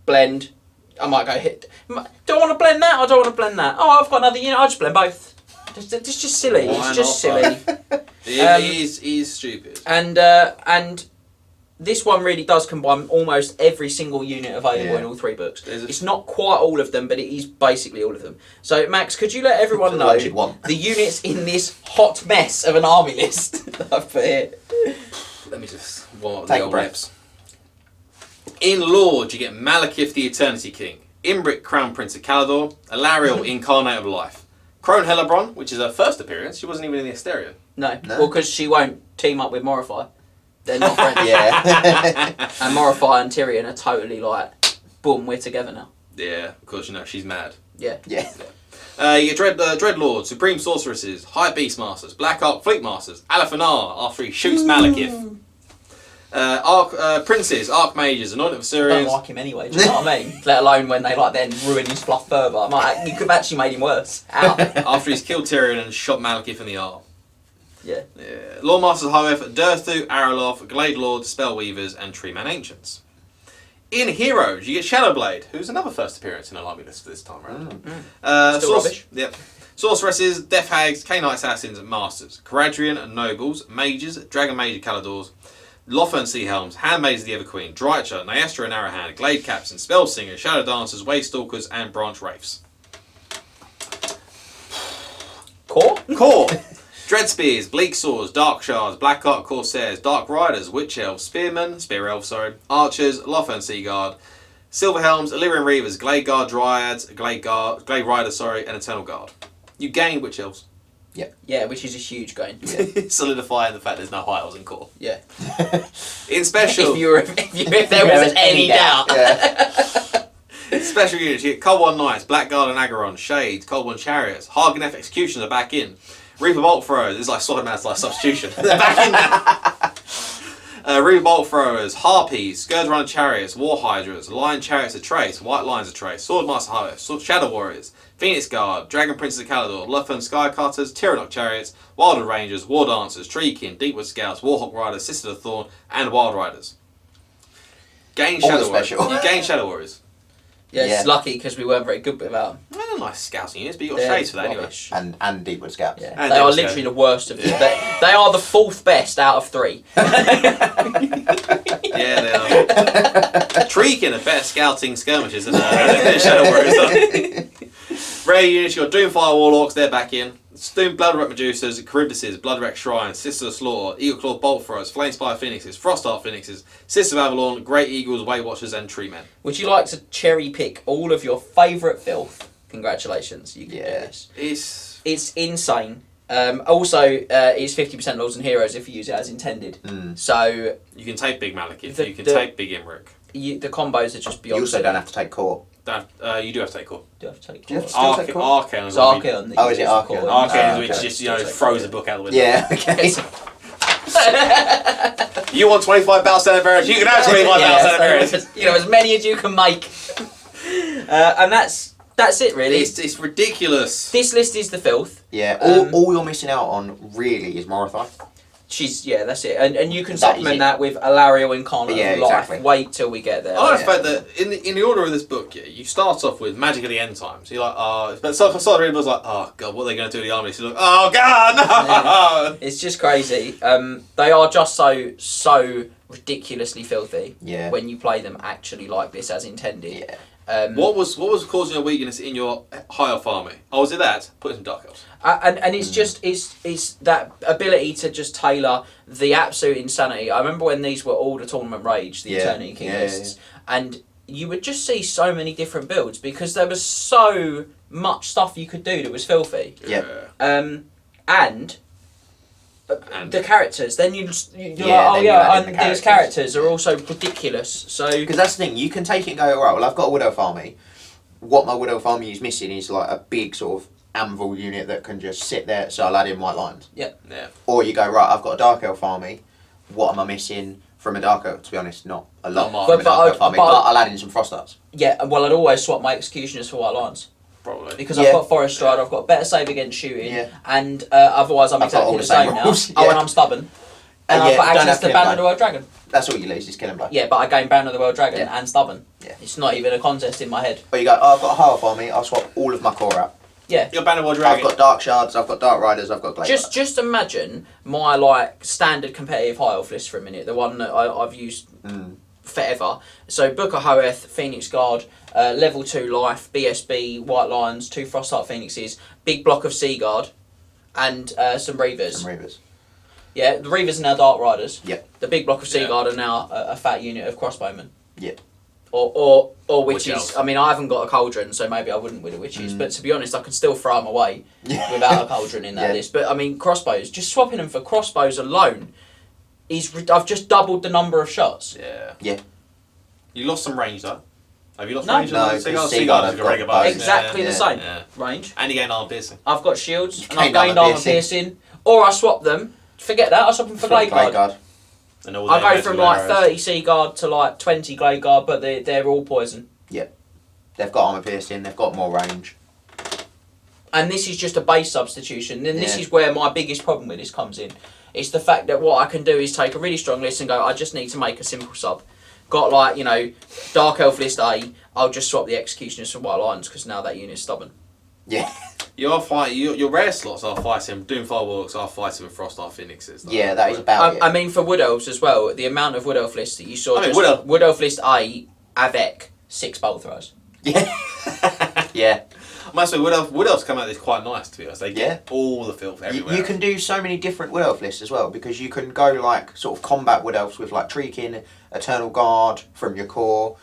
blend, I might go hit. Don't want to blend that. I don't want to blend that. Oh, I've got another unit. I'll just blend both. It's just silly. Why It's just not, silly. It is stupid. And this one really does combine almost every single unit available in all 3 books. It's not quite all of them, but it is basically all of them. So, Max, could you let everyone know the units in this hot mess of an army list that I've put here? Let me just warm up Take the a old breath. lips. In Lord, you get Malekith the Eternity King, Imbric Crown Prince of Calador, Alariel Incarnate of Life, Crone Hellebron, which is her first appearance. She wasn't even in the Asterion. No. Well, because she won't team up with Morify. They're not friends. Yeah. And Morify and Tyrion are totally like, boom, we're together now. Yeah, of course, she's mad. Yeah. Yeah. You get Dreadlord, Supreme Sorceresses, High Beastmasters, Black Ark Fleetmasters, Alafanar after he shoots Malekith. Princes, Archmages, Anointed of I don't Syrians. like him anyway, do you know what I mean? Let alone when they like then ruin his fluff further. I'm like, you could have actually made him worse. Ow. After he's killed Tyrion and shot Malekith in the arm. Yeah. Lawmasters, however, Durthu, Araloth, Glade Lord, Spellweavers, and Treeman Ancients. In Heroes, you get Shadowblade, who's another first appearance in a army list this time around. Still rubbish. Yep. Sorceresses, Death Hags, Khainite Assassins, and Masters, Caradrian, Nobles, Mages, Dragon Mage Caladors, Lothern Sea Helms, Handmaids of the Everqueen, Drycha, Naestra and Arrowhand, Glade Captains, Spell Singers, Shadow Dancers, Waystalkers, and Branch Wraiths. Core. Dread Spears, Bleak Swords, Dark Shards, Black Ark Corsairs, Dark Riders, Witch Elves, Spear Elves, Archers, Lothern Sea Guard, Silver Helms, Illyrian Reavers, Glade Guard Dryads, Glade Riders, and Eternal Guard. You gain Witch Elves. Yeah, which is a huge gain. Solidifying the fact there's no high elves in core. Yeah. In special, if there was any doubt. Yeah. Special units, you get Cold One Knights, Blackguard and Agaron, Shades, Cold One Chariots, Harganeth Executions are back in. Reaper Bolt Throwers, this is like Sword Man's like substitution. They're back in now. Reaper Bolt Throwers, Harpies, Scourge Runner Chariots, War Hydras, Lion Chariots of Trace, White Lions of Trace, Swordmaster Hosts, Shadow Warriors, Phoenix Guard, Dragon Princes of Calador, Lothern Sky Cutters, Tyrannok Chariots, Wildwood Rangers, War Dancers, Treekin, Deepwood Scouts, Warhawk Riders, Sisters of Thorn, and Wild Riders. Gain All Shadow special. Warriors. You gain Shadow Warriors. Yeah, Yeah. it's lucky because we weren't very good without them. They're nice scouting units, but you got They're Shades for that rubbish. And Deepwood Scouts. Yeah. And They are Deepwood literally Scouts. the worst of them. They are the 4th best out of 3. Yeah, they are. Treekin are better scouting skirmishes than Shadow Warriors. Rare units, you got Doomfire Warlocks, they're back in. Doom Bloodwreck Medusas, Charybdises, Bloodwreck Shrines, Sisters of Slaughter, Eagle Claw Bolt Throwers, Flamespire Phoenixes, Frostheart Phoenixes, Sisters of Avalon, Great Eagles, Weight Watchers, and Treemen. Would you like to cherry pick all of your favourite filth? Congratulations, you can do this. It's insane. Also, it's 50% Lords and Heroes if you use it as intended. So You can take Big Malekith, you can the- take Big Imric. the combos are just beyond. You also don't have to take core. You do have to take core. Do you have to take Do you have to core? still take core? Archaon. It's Archaon. that Oh, you is it use for Archaon? core. Archaon, okay. which just Still take throws core. the book out the window. Yeah, okay. You want 25 battle standard barracks? You can have 25 battle standard barracks. You know, as many as you can make. And that's it, really. It's ridiculous. This list is the filth. Yeah, all you're missing out on really is Morithai. That's it. And you can That is supplement it. that with Alariel Incarnate Yeah, of Life. exactly. Wait till we get there. I like Yeah. the fact that in the order of this book, you start off with Magic of the End Times. You're like, but so reading was like, oh god, what are they going to do to the army? So you're like, oh god, no! It's just crazy. They are just so ridiculously filthy. Yeah. When you play them actually like this as intended. Yeah. What was causing a weakness in your High Elf army? Oh, was it that? Put in some Dark Elves. And it's just it's that ability to just tailor the absolute insanity. I remember when these were all the Tournament Rage, the Eternity King lists, and you would just see so many different builds because there was so much stuff you could do that was filthy. Yeah. And the characters, then you're Yeah, like, then you add in and the these characters. characters are also ridiculous. So Because that's the thing, you can take it and go, right, well, I've got a Wood Elf army. What my Wood Elf army is missing is like a big sort of anvil unit that can just sit there, so I'll add in White Lions. Yeah. Or you go, right, I've got a Dark Elf army. What am I missing from a Dark Elf? To be honest, not a lot Not from much. a Dark Elf army, but- but I'll add in some Frost Darts. yeah, well, I'd always swap my Executioners for White Lions. Probably. Because Yeah. I've got Forest Stride, I've got better save against shooting, Yeah. and otherwise I'm I've got all exactly the the same same now. rules, Oh, yeah. and I'm stubborn. And Yeah, I've got don't access have to Killing Band of Blow. the World Dragon. That's all you lose is Killing Blow. Yeah, but I gain Band of the World Dragon Yeah. and Stubborn. Yeah. It's not even a contest in my head. But you go, oh, I've got a half army, I'll swap all of my core out. Yeah. Your Banner War I've Dragon. got Dark Shards, I've got Dark Riders, I've got Glade Just imagine my like standard competitive high elf list for a minute. The one that I've used forever. So Book of Hoeth, Phoenix Guard, level 2 life, BSB, White Lions, 2 Frostheart Phoenixes, big block of Sea Guard, and some Reavers. Some Reavers. Yeah, the Reavers are now Dark Riders. Yep. The big block of Sea Yeah. Guard are now a fat unit of crossbowmen. Yep. Or Witch witches. elf. I mean, I haven't got a cauldron, so maybe I wouldn't with the witches. But to be honest, I could still throw them away without a cauldron in that Yeah. list. But I mean, crossbows. Just swapping them for crossbows alone I've just doubled the number of shots. Yeah. Yeah. You lost some range though. Have you lost No. range? No, on the because Seagull? Seagull Seagull have is a got regular bows. bows. Exactly Yeah. the same Yeah. range. And you gain arm piercing. I've got shields and I've gained armor gained armor piercing. piercing. Or I swap them. Forget that. I swap them for Glade Guard. And all I their go from magical like arrows. 30 Sea Guard to like 20 Glade Guard, but they're all poison. They've got armor piercing. They've got more range. And this is just a base substitution. Then this Yeah. is where my biggest problem with this comes in. It's the fact that what I can do is take a really strong list and go, I just need to make a simple sub. Got like, Dark Elf list A, I'll just swap the Executioners for White Lions because now that unit's stubborn. Yeah. Your rare slots are fighting. Doomfire Warlocks are fighting with Frostheart Phoenixes. Though. Yeah, that is about it. I mean, for Wood Elves as well, the amount of Wood Elf lists that you saw, I mean, just Wood Elf list A, avec, 6 bolt throws. Yeah. Yeah. I must say, Wood Elves come out this quite nice to be honest. They get Yeah. all the filth everywhere. You can do so many different Wood Elf lists as well because you can go like sort of combat Wood Elves with like Treekin, Eternal Guard from your core.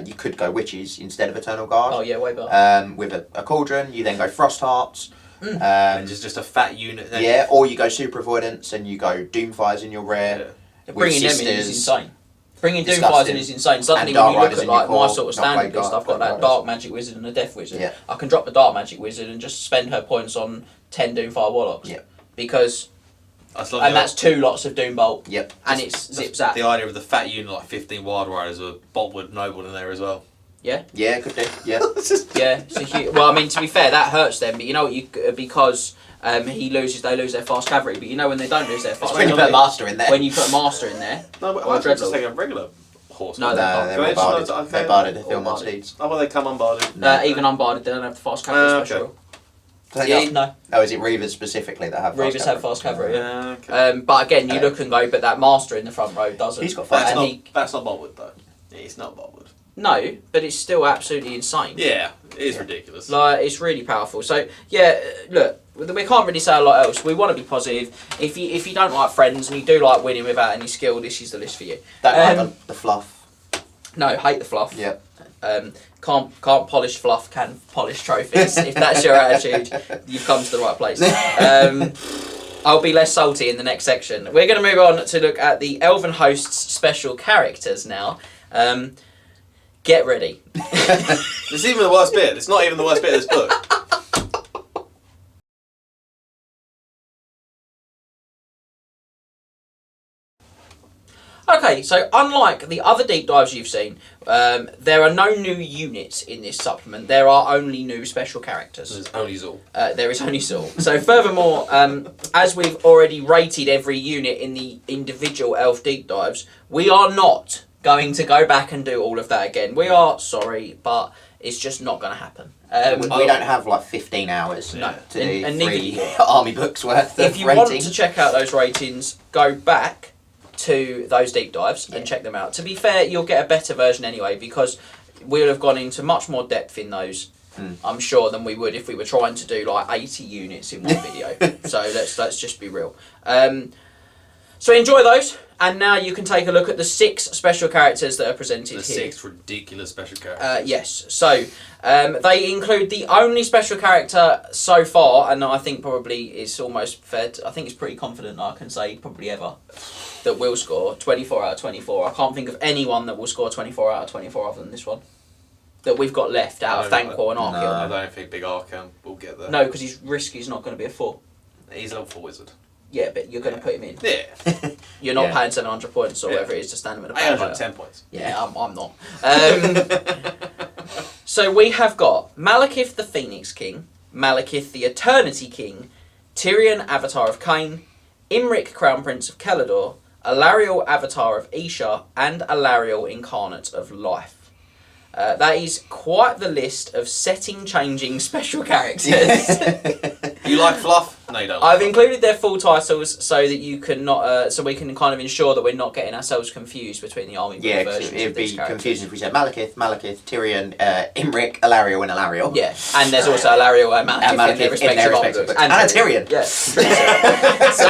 You could go Witches instead of Eternal Guard. Oh yeah, way better. With a Cauldron, you then go Frost Hearts. and just a fat unit. Then Yeah, or you go Super Avoidance and you go Doomfires in your rare. Yeah. Bringing them in is Sisters. insane. Bringing Doomfires Disgusting. in is insane. Suddenly, And Dark when you look Riders at in your like my core, sort of not standard Blade list, Guard, I've got Blade that Riders. Dark Magic Wizard and a Death Wizard. Yeah. I can drop the Dark Magic Wizard and just spend her points on 10 Doomfire Warlocks. Yeah. Because, and that's 2 lots of Doombolt. Yep. And it's zip zap. The idea of the fat unit, like 15 Wild Riders with Boltwood Noble in there as well. Yeah, could do. Yeah. Yeah. It's a well, I mean, to be fair, that hurts them. But you know what? Because they lose their fast cavalry. But you know when they don't lose their fast When you cavalry? put a Master in there. When you put a master in there. No, but Or I just Dreadlord. take a regular horse. No, No, they can't. they're Can I all just barded. not- okay. They're barded to All fill my barded. steeds. Oh, well, they come unbarded. Even unbarded, they don't have the fast cavalry Okay. special. Yeah. No. Oh, is it Reavers specifically that have fast Reavers have cavalry? fast cavalry. Yeah. Okay. But again, you look and go, but that master in the front row doesn't. He's got fast. And That's not Boltwood though. It's not Boltwood. no, but it's still absolutely insane. Yeah, it is ridiculous. Like, it's really powerful. So, yeah, look, we can't really say a lot else. We want to be positive. If you don't like friends and you do like winning without any skill, this is the list for you. Don't like the fluff. No, hate the fluff. Yeah. Can't polish fluff, can polish trophies. If that's your attitude, you've come to the right place. I'll be less salty in the next section. We're going to move on to look at the Elven Hosts special characters now. Get ready. This is even the worst bit. It's not even the worst bit of this book. Okay, so unlike the other deep dives you've seen, there are no new units in this supplement. There are only new special characters. There's only Zul. There is only Saul. So furthermore, as we've already rated every unit in the individual elf deep dives, we are not going to go back and do all of that again. We are sorry, but it's just not going to happen. We don't have like 15 hours No. to do And neither 3 do you. army books worth If of you rating. want to check out those ratings, go back to those deep dives and check them out. To be fair, you'll get a better version anyway because we'll have gone into much more depth in those, I'm sure, than we would if we were trying to do like 80 units in one video. So let's just be real. So enjoy those, and now you can take a look at the 6 special characters that are presented The here. 6 ridiculous special characters. Yes, so they include the only special character so far, and I think probably is almost fair. I think it's pretty confident I can say probably ever that will score 24 out of 24. I can't think of anyone that will score 24 out of 24 other than this one that we've got left out of Thanquil and Arkil. I don't think Big Arkham will get there. No, because his risk is not going to be a 4. He's level 4 wizard. Yeah, but you're going to put him in. Yeah. You're not Yeah. paying 700 points or Yeah. whatever it is to stand him in a battle. 810 points. Yeah, I'm not. So we have got Malekith the Phoenix King, Malekith the Eternity King, Tyrion Avatar of Khaine, Imric, Crown Prince of Kelador, Alariel, Avatar of Isha, and Alariel, Incarnate of Life. That is quite the list of setting-changing special characters. You like fluff? No, you don't. I've included their full titles so that you can not, so we can kind of ensure that we're not getting ourselves confused between the army Yeah, versions because it'd of these be characters. confusing if we said Malekith, Tyrion, Imric, Alariel, and Alariel. Yeah, and there's also Alariel and Malekith in their respective books. books. And a Tyrion. Yeah. So,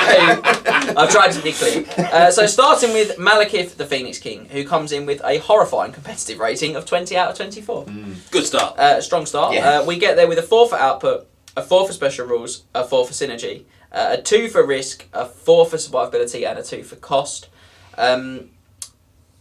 I've tried to be clear. So starting with Malekith, the Phoenix King, who comes in with a horrifying competitive rating of 20 out of 24. Good start. Strong start. Yeah. We get there with a 4 for output, a 4 for special rules, a 4 for synergy, a 2 for risk, a 4 for survivability, and a 2 for cost.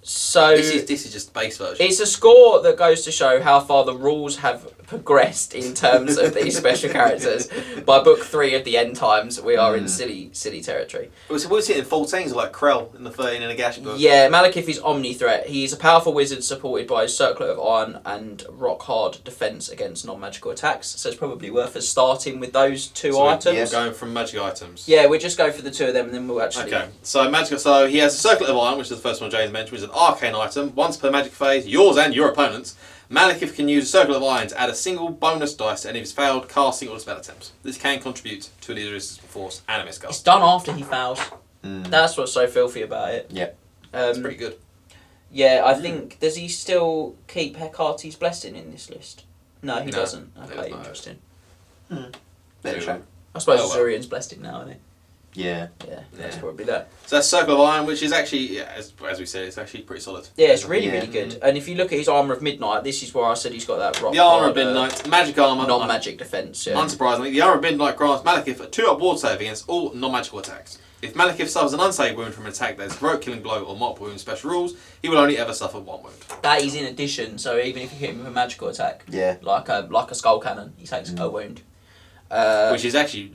So this is just the base version. it's a score that goes to show how far the rules have progressed in terms of these special characters. By book 3 of the End Times, we are in silly territory. We're sitting in 14s like Krell in the 13 in a Gash book. Yeah, Malekith is Omni-Threat. He is a powerful wizard supported by his Circlet of Iron and rock-hard defense against non-magical attacks. So it's probably worth us starting with those two items. We're going from magic items. Yeah, we'll just go for the two of them and then we'll actually... Okay, so magic. So he has a Circlet of Iron, which is the first one James mentioned, which is an arcane item. Once per magic phase, yours and your opponent's, Malekith can use a Circle of Iron to add a single bonus dice to any of his failed casting or spell attempts. This can contribute to an irresistible force and a It's miscast. done after he fails. That's what's so filthy about it. Yeah. It's pretty good. Yeah, I think... Does he still keep Hecate's Blessing in this list? No, he doesn't. Okay, no. interesting. Bit of a shame. I suppose Oh, well. Azurian's blessed now, isn't Yeah. he? Yeah, that's Yeah. probably that. So that's Circle of Iron, which is actually, yeah, as we said, it's actually pretty solid. Yeah, it's really, Yeah. really good. And if you look at his Armour of Midnight, this is where I said he's got that rock The Armour of hard, Midnight, magic armour. non-magic defence. Yeah. Unsurprisingly, the Armour of Midnight grants Malekith a 2-up ward save against all non-magical attacks. If Malekith suffers an unsaved wound from an attack that is heroic killing blow or multiple wound special rules, he will only ever suffer 1 wound. That is in addition, so even if you hit him with a magical attack, Yeah. like a skull cannon, he takes a wound. Which is actually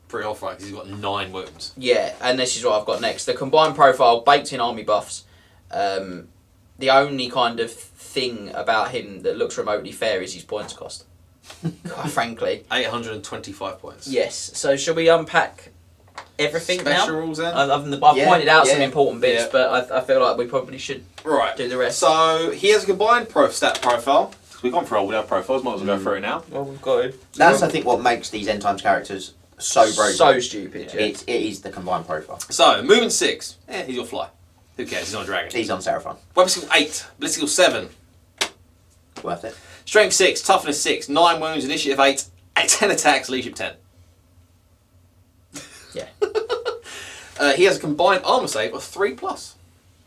pretty off right because he's got 9 wounds. Yeah, and this is what I've got next. The combined profile, baked in army buffs. The only kind of thing about him that looks remotely fair is his points cost. Quite frankly. 825 points. Yes, so shall we unpack everything Special now? rules then? I've Yeah, pointed out some yeah. important bits, Yeah. but I feel like we probably should Right. do the rest. So he has a combined stat profile. We've gone through all our profiles, might as well go through it now. Well, we've got to. That's, I think, what makes these End Times characters so broken. So stupid, yeah. It is the combined profile. So, movement 6. He's your fly. Who cares? He's not a dragon. He's on Seraphon. Weapon skill 8. Ballistic skill 7. Worth it. Strength 6. Toughness 6. 9 wounds. Initiative 8. 10 attacks. Leadership 10. Yeah. He has a combined armor save of 3+.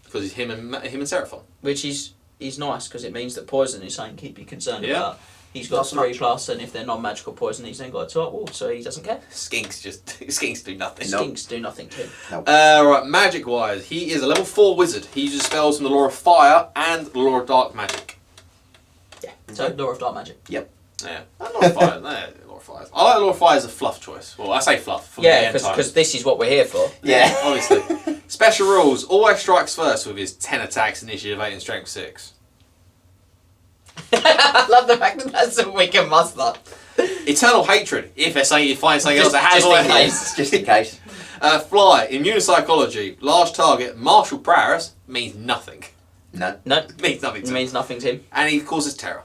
Because he's him and Seraphon. Which is nice because it means that poison is something to keep you concerned Yeah. about. He's got Not so 3+, and if they're non-magical poison, he's then got a 2-up wall, so he doesn't care. Skinks do nothing. Nope. Skinks do nothing to him. Right, magic wise, he is a level 4 wizard. He uses spells from the Law of Fire and the Law of Dark Magic. Yeah. So Law of Dark Magic. Yeah. Law of Fire. Law of Fire. I like Law of Fire as a fluff choice. Well, I say fluff. From Yeah, the end because this is what we're here for. Yeah. Obviously. Special rules. Always strikes first with his 10 attacks, initiative 8 and strength 6. I love the fact that that's a wicked muster. Eternal hatred. If they're saying you find something else that has just all in that- case. Just in case. Fly. Immune psychology. Large target. Martial prowess means nothing. No. No, Means nothing to it him. means nothing to him. And he causes terror.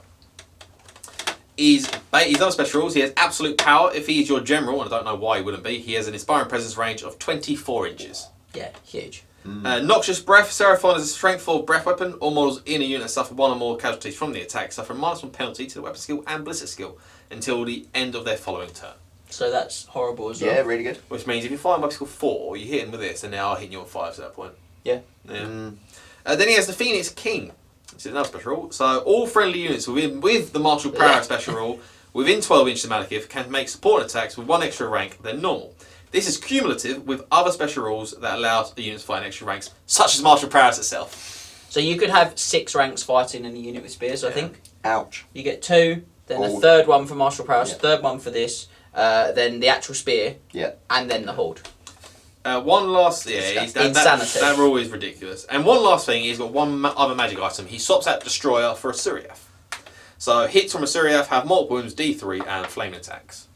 He's on special rules. He has absolute power. If he is your general, and I don't know why he wouldn't be, he has an inspiring presence range of 24 inches. Yeah, huge. Noxious breath. Seraphon is a strength 4 breath weapon. All models in a unit that suffer 1 or more casualties from the attack suffer a -1 penalty to the weapon skill and ballistic skill until the end of their following turn. So that's horrible as well. Yeah, really good. Which means if you fire weapon skill 4, you hit him with this, and they are hitting you on 5s at that point. Yeah. Then he has the Phoenix King. This is another special rule. So all friendly units with the Martial Power special rule within 12 inches of Malekith can make support attacks with 1 extra rank than normal. This is cumulative with other special rules that allow the units to fight in extra ranks, such as Martial Prowess itself. So you could have 6 ranks fighting in a unit with spears, I think. Ouch. You get 2, then a Horde. 3rd one for martial prowess, Yeah. 3rd one for this, then the actual spear, Yeah. and then the horde. One last... Insanity. That rule is ridiculous. And one last thing, he's got one other magic item. He swaps out Destroyer for a Suriath. So hits from a Suriath have multiple wounds, D3, and flame attacks.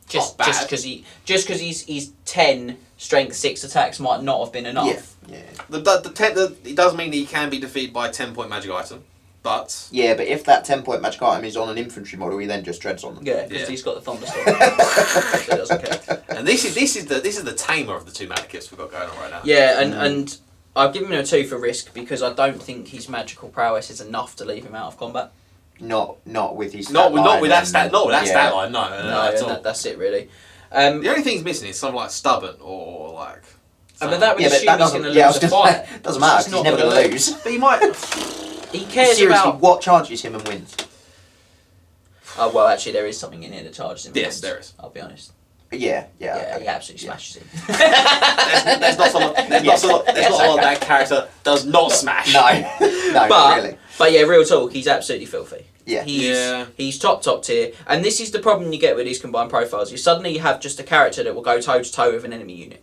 Just bad. just because he's 10 strength 6 attacks might not have been enough. Yeah. It does mean that he can be defeated by a 10-point magic item, but Yeah, but if that 10-point magic item is on an infantry model, he then just treads on them. Yeah, because Yeah. he's got the thunderstorm. So he doesn't care. and this is the tamer of the two Malekiths we've got going on right now. Yeah, and I've given him a 2 for risk because I don't think his magical prowess is enough to leave him out of combat. Not with his Not with that and- stat. Not with that yeah. stat line. No, No, at all. that's it really. The only thing he's missing is something like stubborn or like. But that would Yeah, but assume that he's going doesn't. to Yeah, I lose was a gonna fight. say, doesn't matter. 'cause He's never going to lose. But he might. He cares Seriously, about. what charges him and wins? Oh well, actually, there is something in here that charges him. Yes, once, there is. I'll be honest. Yeah. Yeah, Okay. he absolutely smashes him. There's not a lot. There's not a lot that character does not smash. No, But really. but yeah, real talk, he's absolutely filthy. Yeah. He's top tier, and this is the problem you get with these combined profiles. You suddenly have just a character that will go toe to toe with an enemy unit.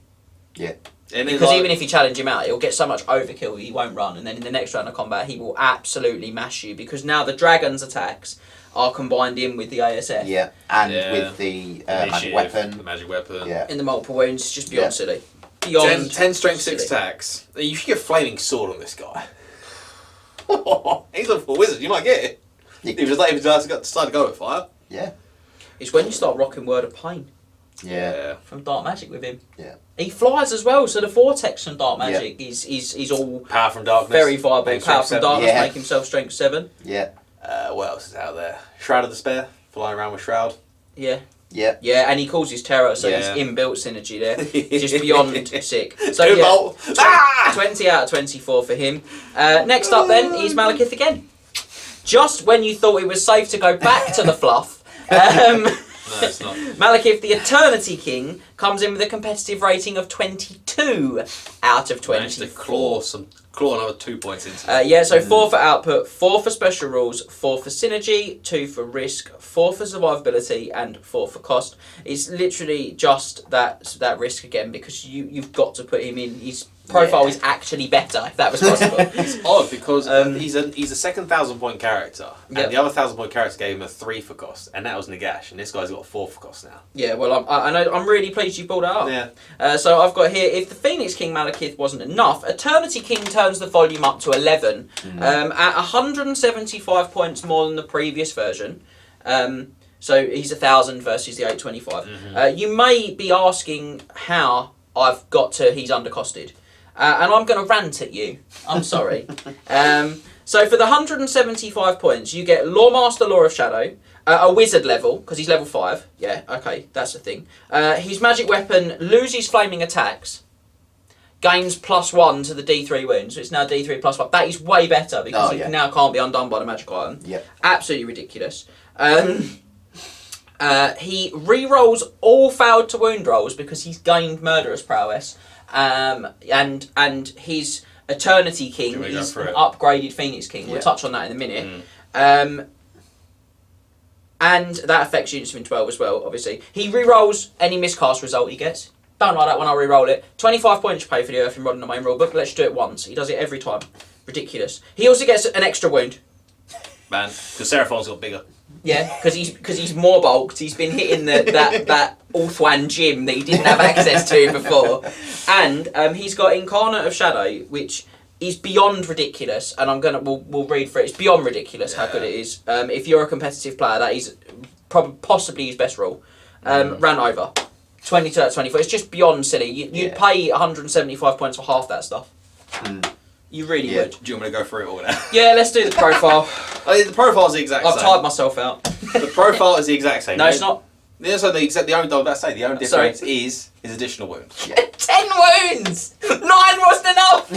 Yeah. And Because even if you challenge him out, he'll get so much overkill he won't run, and then in the next round of combat he will absolutely mash you because now the dragon's attacks are combined in with the ASF. Yeah, and Yeah. with the magic the weapon. magic weapon. Yeah. In the multiple wounds, it's just beyond Yeah. silly. Beyond 10 strength silly. 6 attacks. You should get flaming sword on this guy. He's a full wizard. You might get it. Yeah. If he decide to go with fire. Yeah. It's when you start rocking Word of Pain Yeah. from Dark Magic with him. Yeah. He flies as well, so the vortex from Dark Magic is all Power from darkness. very viable. Make Power strength from 7. Darkness Yeah. make himself strength 7. Yeah. What else is out there? Shroud of Despair. Flying around with Shroud. Yeah. Yeah. Yeah, and he calls his terror, so Yeah. there's inbuilt synergy there. Just beyond sick. So Good yeah, bolt. Ah! 20 out of 24 for him. Next up then is Malekith again. Just when you thought it was safe to go back to the fluff, No, it's not. Malekith, the Eternity King, comes in with a competitive rating of 22 out of Managed to 24. claw another 2 points into. Yeah, so 4 for output, 4 for special rules, 4 for synergy, 2 for risk, 4 for survivability, and 4 for cost. It's literally just that risk again because you've got to put him in. His profile is actually better if that was possible. It's odd because he's a second 1,000-point character, and Yep. the other 1,000-point character gave him a 3 for cost, and that was Nagash, and this guy's got a 4 for cost now. Yeah, well, I'm really pleased you brought that up. Yeah. So I've got here, if the Phoenix King Malekith wasn't enough, Eternity King turns the volume up to 11, at 175 points more than the previous version. So he's 1,000 versus the 825. You may be asking how I've got to he's undercosted. And I'm going to rant at you. I'm sorry. So for the 175 points, you get Lawmaster, Law of Shadow, a wizard level, because he's level 5. Yeah, okay, that's the thing. His magic weapon loses flaming attacks, gains +1 to the D3 wounds, so it's now D3 +1. That is way better, because it now can't be undone by the magic item. Yep. Absolutely ridiculous. He re-rolls all failed to wound rolls because he's gained murderous prowess. And his Eternity King Should we go is for an it? upgraded Phoenix King. We'll Yeah. touch on that in a minute. And that affects units within 12 as well, obviously. He re-rolls any miscast result he gets. Don't like that when I re-roll it. 25 points you pay for the Earth in Rod in the main rulebook. Let's do it once. He does it every time. Ridiculous. He also gets an extra wound. Man, because Seraphon's got bigger. Yeah, because he's more bulked. He's been hitting that Ulthwan gym that he didn't have access to before, and he's got Incarnate of Shadow, which is beyond ridiculous. And we'll read through it. It's beyond ridiculous how good it is. If you're a competitive player, that is possibly his best rule. Ran over 22 out of 24. It's just beyond silly. You'd pay 175 points for half that stuff. You really would. Do you want me to go through it all now? Yeah, let's do the profile. The profile is the exact I've same. tired myself out. The profile is the exact same. No, it's not. Yeah, so the only Sorry. difference is his additional wounds. 10 wounds! 9 wasn't enough!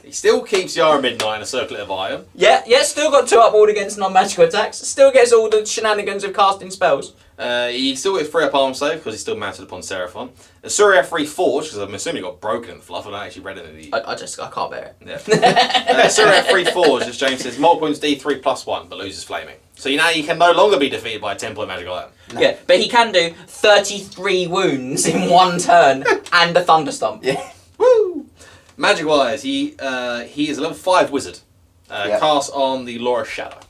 He still keeps Yara Midnight in a circlet of iron. Yeah, still got 2 up ward against non-magical attacks. Still gets all the shenanigans of casting spells. He still gets 3 up arm save because he's still mounted upon Seraphon. A Surya 3 Forge, because I'm assuming he got broken in the fluff. I don't actually read it in the... I can't bear it. Yeah. Surya 3 Forge, as James says, multiple points D3 +1, but loses flaming. So you can no longer be defeated by a 10-point magic item. No. Yeah, but he can do 33 wounds in 1 turn and a thunderstomp. Yeah. Woo! Magic-wise, he is a level 5 wizard. Cast on the Law of Shadow.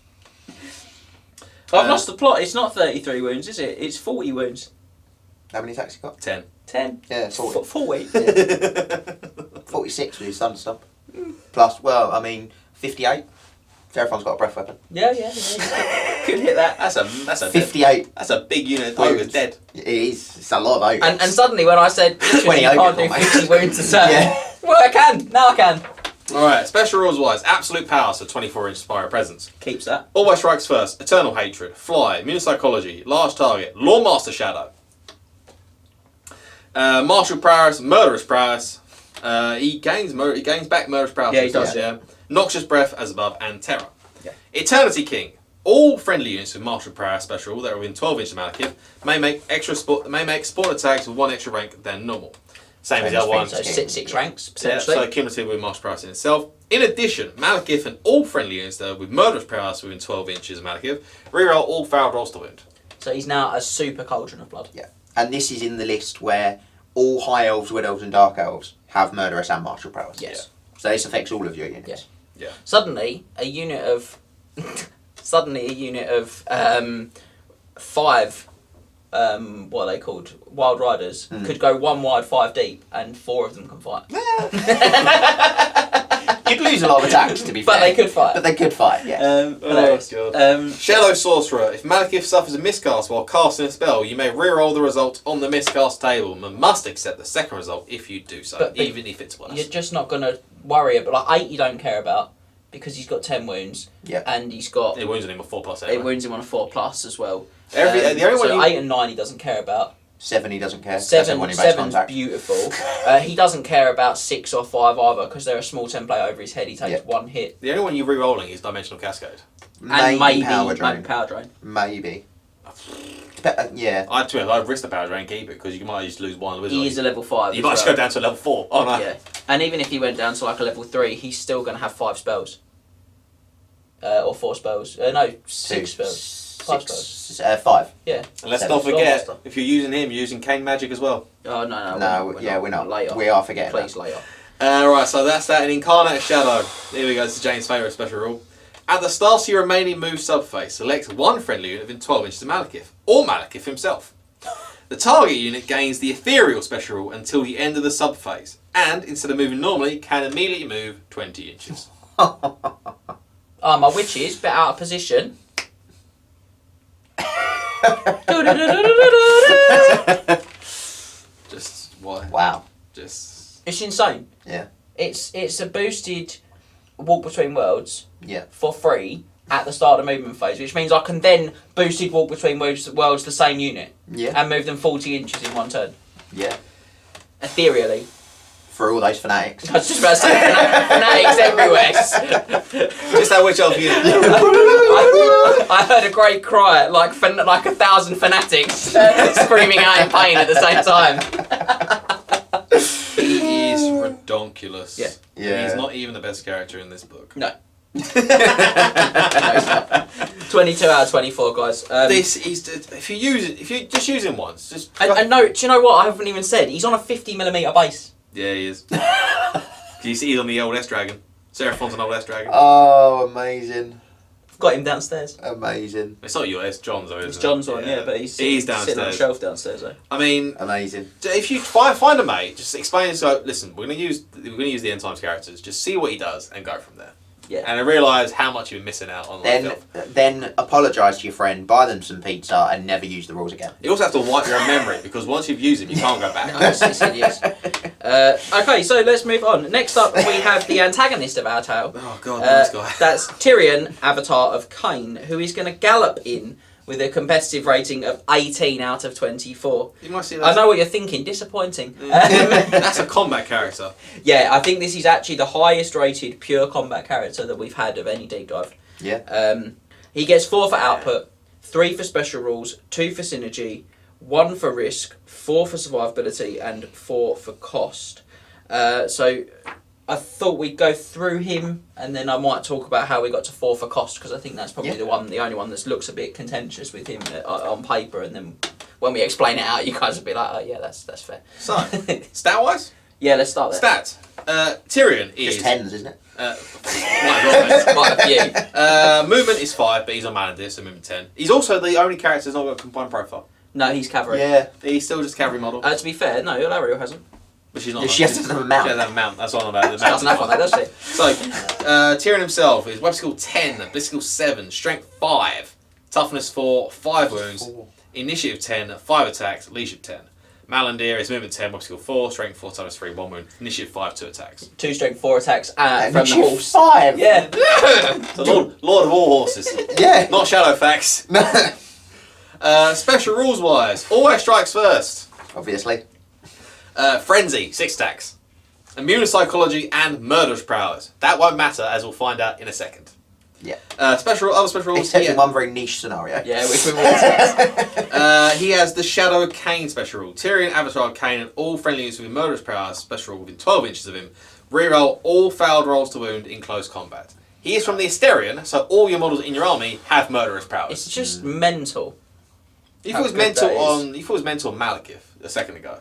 I've lost the plot. It's not 33 wounds, is it? It's 40 wounds. How many attacks he got? 10. 10. Yeah, 40. 40. 46 with his thunder stomp. Plus, well, I mean, 58. Seraphon's got a breath weapon. Yeah. Could hit that. That's a 58. That's a big unit. Ogre's dead. It is. It's a lot of ogres. And suddenly when I said, 20 you can't ogres, do mate. 50 wounds a turn. Yeah. Well, I can. Now I can. Alright, special rules wise. Absolute power, so 24-inch Spire Presence. Keeps that. Always strikes first. Eternal Hatred. Fly. Immune Psychology. Large Target. Lawmaster Shadow. Martial Prowess. Murderous Prowess. He gains back Murderous Prowess. Yeah, he does, Yeah. Noxious Breath as above and Terror. Yeah. Eternity King. All friendly units with Martial Prowess special that are within 12 inches of Malekith may make spawn attacks with 1 extra rank than normal. Same as the other one. So 6 ranks, Yeah, potentially. so cumulative with Martial Prowess in itself. In addition, Malekith and all friendly units that are with Murderous Prowess within 12 inches of Malekith reroll all foul rolls to wound. So he's now a super Cauldron of Blood. Yeah. And this is in the list where all High Elves, Wood Elves and Dark Elves have Murderous and Martial Prowess. Yes. So this affects all of your units. Yes. Yeah. Suddenly, a unit of 5 what are they called? Wild Riders could go 1 wide, 5 deep, and 4 of them can fight. You'd lose a lot of attacks, to be fair. But they could fight. But they could fight, yeah. Hilarious. Shadow Sorcerer. If Malekith suffers a miscast while casting a spell, you may reroll the result on the miscast table and must accept the second result if you do so, But even if it's worse. You're just not going to worry about, like, 8 you don't care about, because he's got 10 wounds, Yeah. and he's got... It wounds on him a 4+ It anyway. wounds him on a 4+ as well. The only one so you- 8 and 9 he doesn't care about. 7 he doesn't care. That's the 7, one he makes 7's contact. beautiful. He doesn't care about 6 or 5 either, because they're a small template over his head. He takes 1 hit. The only one you're rerolling is Dimensional Cascade. And maybe Power Drain. Power Drain. Maybe. Yeah. I'd risk the Power Drain and keep it, because you might just lose 1 wizard. He is a level 5. You as might just well. go down to a level 4. Oh no. Yeah. And even if he went down to like a level 3, he's still going to have 5 spells. Or 4 spells. No, 6 spells. 5 spells. 5. Yeah. And let's 7 not forget, Spellmaster. if you're using him, you're using Khaine Magic as well. Oh, no. No, we're not. Later. We are forgetting Please, that. later. Right, so that's that. An Incarnate Shadow. Here we go. This is Jane's favourite special rule. At the start of your remaining move subphase, select 1 friendly unit within 12 inches of Malekith, or Malekith himself. The target unit gains the Ethereal special rule until the end of the subphase, and instead of moving normally, can immediately move 20 inches. My witch is a bit out of position. Just why? Wow. Just It's insane. Yeah. It's a boosted walk between worlds Yeah. for free at the start of the movement phase, which means I can then boosted walk between worlds the same unit Yeah. and move them 40 inches in 1 turn. Yeah. Ethereally. For all those fanatics. I was just about to say fanatics everywhere. just how which elf you. I heard a great cry, like 1,000 fanatics screaming out in pain at the same time. He is redonkulous. Yeah. Yeah. He's not even the best character in this book. No. 22 out of 24, guys. This is if you just use him once, just And no, do you know what? I haven't even said. He's on a 50mm base. yeah, he is. You see, he's on the old S dragon. Seraphon's an old S dragon. Oh, amazing. I've got him downstairs. Amazing. It's not yours, it's John's though, isn't It's it? John's one, yeah, but he's sitting on a downstairs. shelf downstairs, though. I mean, Amazing. if you find a mate, just explain it. So listen, we're gonna use the end times characters. Just see what he does and go from there. Yeah. And I realise how much you've been missing out on life elf. Then apologise to your friend, buy them some pizza, and never use the rules again. You also have to wipe your own memory because once you've used him, you can't go back. No, it's hideous. Okay, so let's move on. Next up, we have the antagonist of our tale. Oh god, this guy. That's Tyrion, Avatar of Khaine, who is going to gallop in with a competitive rating of 18 out of 24. You might see I that. know what you're thinking, disappointing. That's a combat character. Yeah, I think this is actually the highest rated pure combat character that we've had of any deep dive. Yeah. He gets 4 for output, 3 for special rules, 2 for synergy, 1 for risk, 4 for survivability, and 4 for cost. So I thought we'd go through him, and then I might talk about how we got to 4 for cost, because I think that's probably the only one that looks a bit contentious with him on paper, and then when we explain it out, you guys will be like, oh yeah, that's fair. So, stat-wise? Yeah, let's start there. Stats. Tyrion is... Just tens, isn't it? Quite Quite a few. Movement is 5, but he's on Malandir, so movement 10. He's also the only character that's not got a combined profile. No, he's cavalry. Yeah. He's still just cavalry model. To be fair, no, Alariel hasn't. But she's not. She has to have a mount. She has to have a mount. That's what I'm about. The She doesn't have one, though, does she? So, Tyrion himself is web skill 10, bliss skill 7, strength 5, toughness 4, 5 wounds, initiative 10, 5 attacks, leadership 10. Malandir is movement 10, web skill 4, strength 4, toughness 3, 1 wound, initiative 5, 2 attacks. 2 strength, 4 attacks from the Initiative horse. 5. Yeah. So Lord of all horses. Yeah. Not Shadowfax. Special rules wise, always strikes first. Obviously. Frenzy, 6 attacks. Immune to psychology and murderous prowess. That won't matter, as we'll find out in a second. Yeah. Other special rules. Except in one very niche scenario. Yeah, which we will. He has the Shadow of Khaine special rule. Tyrion, Avatar of Khaine, and all friendly units with murderous prowess special rule within 12 inches of him. Reroll all failed rolls to wound in close combat. He is from the Asterion, so all your models in your army have murderous prowess. It's just mental. You how thought it was good mental that is. on. You thought it was mental on Malekith a second ago.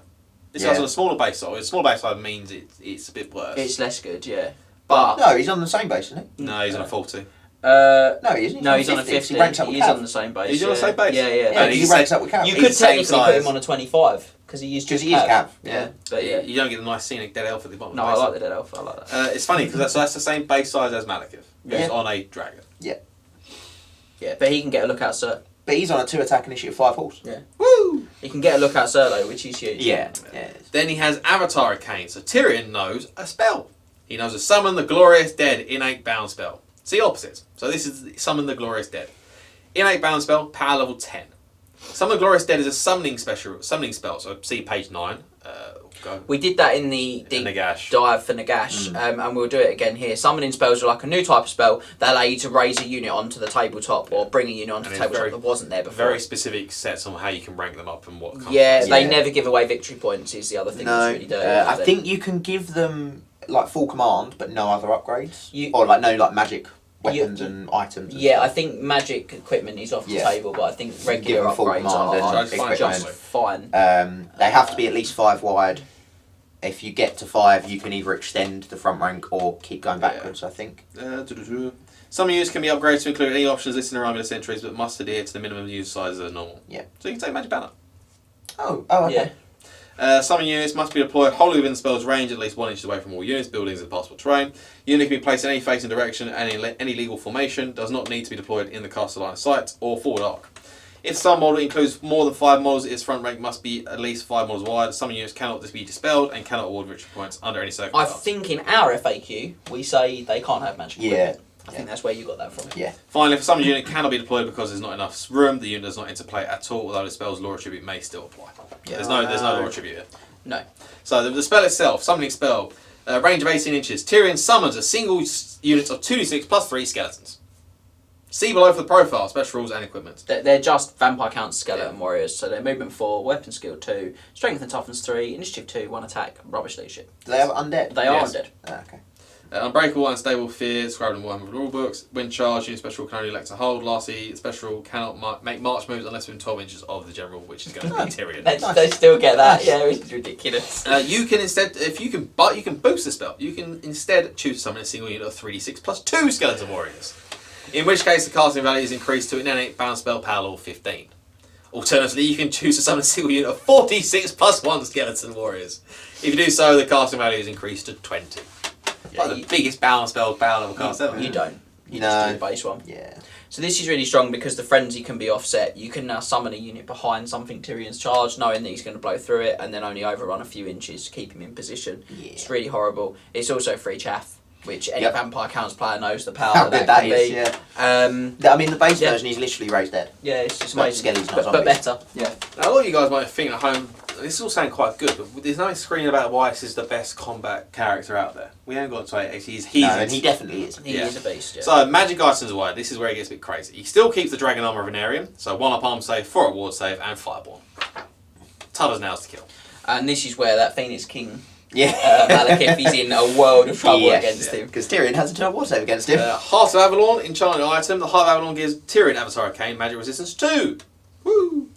This guy's on a smaller base side. A smaller base side means it's a bit worse. It's less good, yeah. But No, he's on the same base, isn't no, he's on a 40. No, he isn't. no, he's on a 50. 50. He ranks up with He's Cav. on the same base. He's on the same base? Yeah, yeah. Yeah, And he he's ranks same- up with Cav. You He's could same technically put size. him on a 25 because he used Because just he is Cav. Cav. Yeah, but yeah. You don't get the nice scenic dead elf at the bottom. No, of I the like base. the dead elf. I like that. It's funny because that's the same base size as Malekith, who's Yeah. on a dragon. Yeah, but he can get a lookout cert. But he's on a 2 attack initiative 5 horse. Yeah. Woo! He can get a lookout cert though, which is huge. Yeah. Then he has Avatar of Khaine, so Tyrion knows a spell. He knows to summon the glorious dead innate bound spell. It's the opposite. So this is summon the glorious dead. Innate bound spell, power level 10. Summon the glorious dead is a summoning spell. So see page 9. Go. We did that in the deep Nagash. dive for Nagash, and we'll do it again here. Summoning spells are like a new type of spell that allow you to raise a unit onto the tabletop or bring a unit onto And the it's tabletop that wasn't there before. Very specific sets on how you can rank them up and what comes. Yeah, first. they Yeah. never give away victory points is the other thing No, that's really dirty. I think you can give them like full command, but no other upgrades, You- or like no like magic weapons and items. And Yeah, I stuff. think magic equipment is off the Yeah. table, but I think give regular them full upgrades command are and just equipment. fine. They have to be at least 5 wide. If you get to 5, you can either extend the front rank or keep going backwards. I think. Some units can be upgraded to include any options listed in the Army of Centuries, but must adhere to the minimum user size as normal. Yeah. So you can take Magic Banner. Oh, okay. Yeah. Some units must be deployed wholly within the spell's range, at least 1 inch away from all units, buildings, and possible terrain. Unit can be placed in any facing direction and in any legal formation. Does not need to be deployed in the castle line of sight or forward arc. If some model includes more than 5 models, its front rank must be at least 5 models wide. Some units cannot be dispelled and cannot award victory points under any I circumstance. think in our FAQ we say they can't have magic Yeah. equipment. I think that's where you got that from. Yeah. Finally, if some unit cannot be deployed because there's not enough room, the unit does not interplay at all, although the spell's law attribute may still apply. Yeah. There's no law attribute here. No. So the spell itself, summoning spell, range of 18 inches. Tyrion summons a single unit of 2d6 plus 3 skeletons. See below for the profile, special rules and equipment. They're just vampire count skeleton warriors, so they're movement 4, weapon skill 2, strength and toughness 3, initiative 2, 1 attack, rubbish leadership. Do they have undead? They are Yes. undead. Okay. Unbreakable, unstable, fear, described in Warhammer rule books. When charged, unit special can only elect to hold. Lastly, special cannot make march moves unless within 12 inches of the general, which is going to be Tyrion. They still get that, yeah, it's ridiculous. You can instead, you can boost the spell. You can instead choose to summon a single unit of 3d6 plus 2 skeleton warriors. In which case, the casting value is increased to an innate bound spell power level 15. Alternatively, you can choose to summon a single unit of 46 plus 1 skeleton warriors. If you do so, the casting value is increased to 20. Yeah, Like the biggest bound spell power level cast ever. You don't. You No. just do the base one. Yeah. So this is really strong because the frenzy can be offset. You can now summon a unit behind something Tyrion's charged, knowing that he's going to blow through it, and then only overrun a few inches to keep him in position. Yeah. It's really horrible. It's also free chaff, which any Yep. vampire counts player knows the power How that good that can is, be. yeah. I mean, the base Yeah. version is literally raised dead. Yeah, it's just But amazing. Skelly's not But zombies. better. Yeah. Now, a lot of you guys might think at home, this is all sounding quite good, but there's no screen about why this is the best combat character out there. We haven't got to it. He's No, and he definitely is. He Yeah. is a beast, yeah. So, magic items wide, this is where it gets a bit crazy. He still keeps the dragon armor of Venarium, so 1 up arm save, 4 up ward save, and fireborn. Tough as nails to kill. And this is where that Phoenix King, Yeah. Malekith, is in a world of trouble Yes, against yeah. him. Because Tyrion has a 2 war save against him. Heart of Avalon, enchanted item. The Heart of Avalon gives Tyrion Avatar of Khaine magic resistance 2. Woo!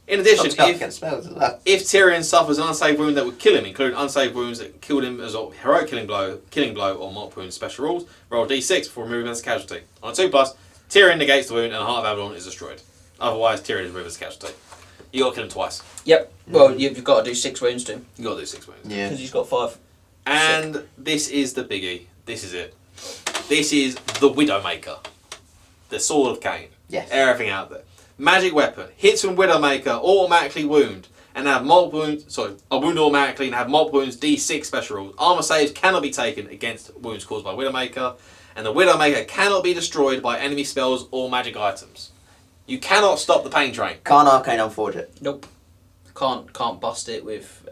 In addition, It's got if against spells as well. Tyrion suffers an unsaved wound that would kill him, including unsaved wounds that killed him as a heroic killing blow, or multiple wounds special rules, roll d6 before removing as a casualty. On a 2+, Tyrion negates the wound and the Heart of Avalon is destroyed. Otherwise, Tyrion is removed as a casualty. You got to kill him twice. Yep. Well, you've got to do 6 wounds to him You got to do 6 wounds. Yeah. because he's got 5. And this is the biggie. This is it. This is the Widowmaker. The Sword of Khaine. Yes. Everything out there. Magic weapon. Hits from Widowmaker, automatically wound. And have multiple wounds. Sorry, a wound automatically and have multiple wounds. D6 special rules. Armor saves cannot be taken against wounds caused by Widowmaker. And the Widowmaker cannot be destroyed by enemy spells or magic items. You cannot stop the pain train. Can't Arcane Unforge it. Nope. Can't bust it with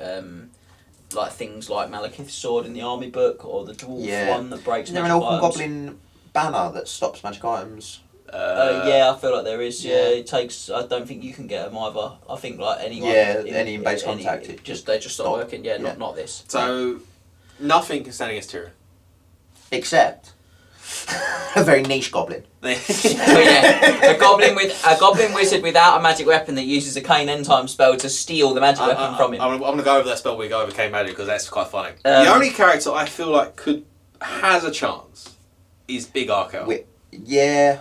like things like Malekith's sword in the army book or the dwarf one that breaks Is there an magic Orphan items. Goblin banner that stops magic items? Yeah, I feel like there is. Yeah, Yeah. it takes. I don't think you can get them either. I think like anyone. Any in base contact, They it just stop stop. working. Yeah, Yeah. not this. So, nothing can stand against Tyrion. Except a very niche goblin. But yeah, a goblin wizard without a magic weapon that uses a Khaine end time spell to steal the magic weapon from him. I'm going to go over that spell we go over Khaine Magic because that's quite funny. Um, the only character I feel like has a chance is Big Arkel. Yeah.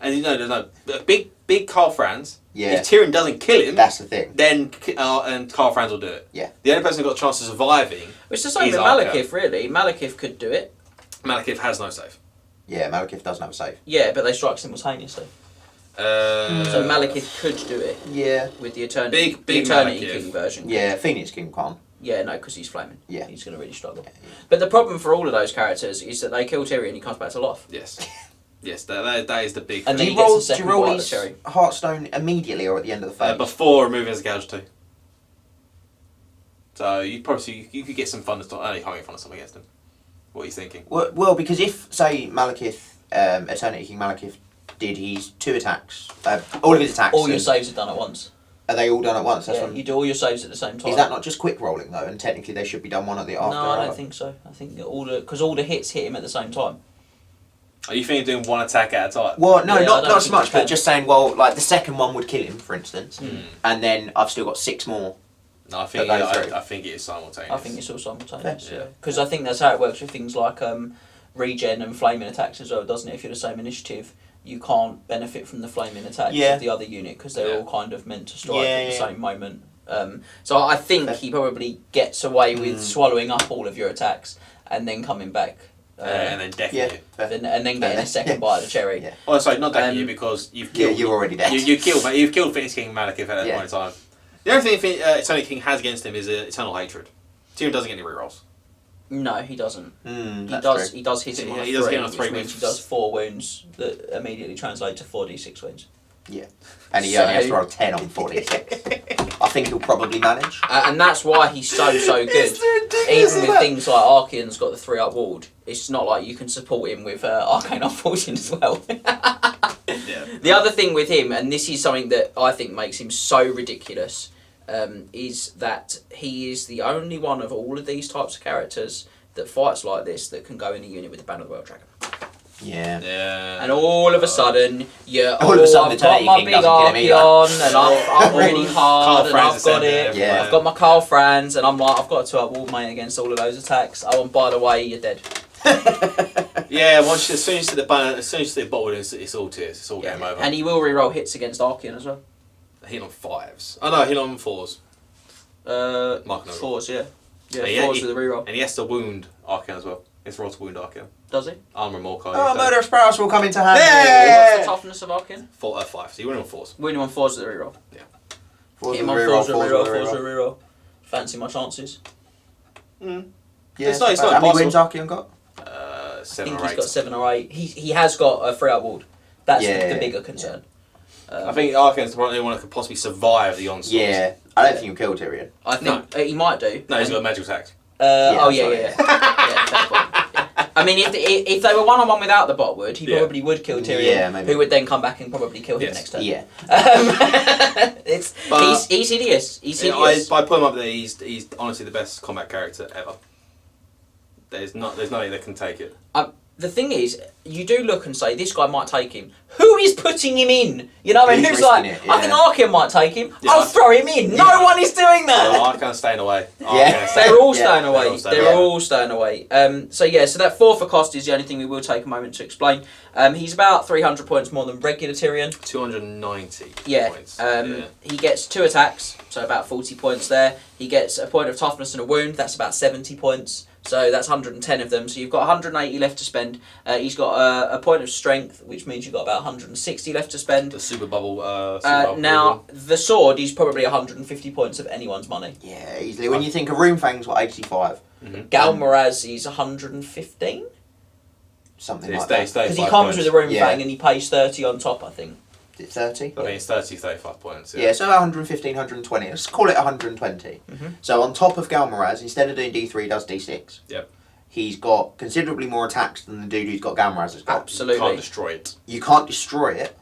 And you know, there's no big Carl Franz. Yeah. If Tyrion doesn't kill him, That's the thing. then and Carl Franz will do it. Yeah. The only person who got a chance of surviving. It's the same is with Arkel. Malekith, really. Malekith could do it. Malekith has no save. Yeah, Malekith doesn't have a save. Yeah, but they strike simultaneously. So Malekith could do it Yeah. with the Eternity, Big the Eternity Malekith. King version. Yeah, Phoenix King can't. Yeah, no, because he's flaming. Yeah. He's going to really struggle. Yeah. But the problem for all of those characters is that they kill Tyrion, he comes back to life. Yes. Yes, that is the big And thing. then Do he you gets the roll, do second you roll bite of his the cherry. Heartstone immediately or at the end of the phase? Before removing as a casualty. So you probably you could get some fun stuff. Only hungry fun stuff against him. What are you thinking? Well, because if, say, Malekith, Eternity King Malekith did his 2 attacks, all of his attacks, All your saves are done at once. are they all done at once? That's Yeah, when, you do all your saves at the same time. is that not just quick rolling though? And technically they should be done one at the after. No, I don't think so. I think that because all the hits hit him at the same time. Are you thinking of doing one attack at a time? Well, no, Yeah, I not don't so think much, you but can. just saying, well, like the second one would kill him, for instance, Hmm. and then I've still got 6 more. No, I think That goes through. I think it is simultaneous. I think it's all simultaneous. Yeah. Yeah, because I think that's how it works with things like regen and flaming attacks as well, doesn't it? If you're the same initiative, you can't benefit from the flaming attacks Yeah. of the other unit because they're Yeah. all kind of meant to strike Yeah, at the yeah. same moment. So I think he probably gets away with swallowing up all of your attacks and then coming back. and then decking Yeah, you. fair. And then getting a second Yeah. bite of the cherry. Yeah. Oh, sorry, not decking Um, you because you've Yeah, killed. you're already dead. You've killed Phoenix King Malekith at that Yeah. point in time. The only thing Eternal King has against him is eternal hatred. Tyrion doesn't get any rerolls. No, he doesn't. Mm, He that's does. true. He does hit him Yeah, on he a does 3, hit on a 3 which means he wounds. does 4 wounds that immediately translate to 4d6 wounds. And he So- only has to roll 10 on 46. I think he'll probably manage. And that's why he's so good. ridiculous, Even isn't with it? things like Archeon's got the 3-up ward, it's not like you can support him with Arcane Unfortune as well. Yeah. The other thing with him, and this is something that I think makes him so ridiculous, is that he is the only one of all of these types of characters that fights like this that can go in a unit with the Banner of the World Dragon. Yeah. Yeah. And all of a sudden, All of a sudden I've the got Eternity my King big doesn't kill him either. Archeon, and I'm really hard, Carl and Franz I've is got sent it. there. Yeah. I've got my Carl Franz, and I'm like, I've got a 2-up ward, mate, against all of those attacks. Oh, and by the way, you're dead. Yeah, as soon as you see the banner, as soon as you see the bottle, it's all tears. It's all game over. And he will reroll hits against Archeon as well. Hit on 5s. Oh no, hit on 4s. Mark no 4s, yeah. Yeah, Yeah, 4s he- with a reroll. And he has to wound Archeon as well. He has to roll to wound Archeon. Does he? Armor and Morkai. Oh, Murderous Prowess will come into hand. Yeah! What's the toughness of Archeon? 5. So you win on 4s. Win him on 4s with a reroll. Fours Hit him with on a reroll, 4s with a fours reroll, with a 4s with a reroll. reroll. Fancy my chances. Yeah, It's not How many impossible. wins Archeon got? I 7 think or he's 8. got 7 or 8. He has got a 3-up ward. That's Yeah, the bigger concern. I think Archeon's the only one that could possibly survive the onslaught. Yeah. I don't think he'll kill Tyrion. I think he might do. No, he's got a magic attack. Oh yeah, sorry. yeah. Yeah, fair point. Yeah. I mean, if they were 1-on-1 without the bot wood, he Yeah. probably would kill Tyrion. Yeah, maybe. Who would then come back and probably kill him Yes. next turn. Yeah. He's hideous. He's Yeah, hideous. by putting him up there, he's honestly the best combat character ever. There's nothing that can take it. the thing is, you do look and say, this guy might take him. Who is putting him in? You know, and Who's who's like, risking it, I think Archeon might take him. Yeah, I'll throw him in. No one is doing that. No, Arcan's staying away. They're all staying away. They're all staying away. So that 4 for cost is the only thing we will take a moment to explain. He's about 300 points more than regular Tyrion. 290 Yeah. points. He gets 2 attacks, so about 40 points there. He gets a point of toughness and a wound, that's about 70 points. So that's 110 of them. So you've got 180 left to spend. He's got a point of strength, which means you've got about 160 left to spend. The super bubble. Now, the sword is probably 150 points of anyone's money. Yeah, easily. When you think of Runefang's, 85? Galmaraz is 115? Something It's like that. Because he comes with a Runefang Yeah. and he pays 30 on top, I think. Is it 30? I think it's 30, 35 points. Yeah, so 115, 120. Let's call it 120. So on top of Galmaraz, instead of doing D3, he does D6. Yep. He's got considerably more attacks than the dude who's got Galmaraz has got. Absolutely. You can't destroy it. You can't destroy it.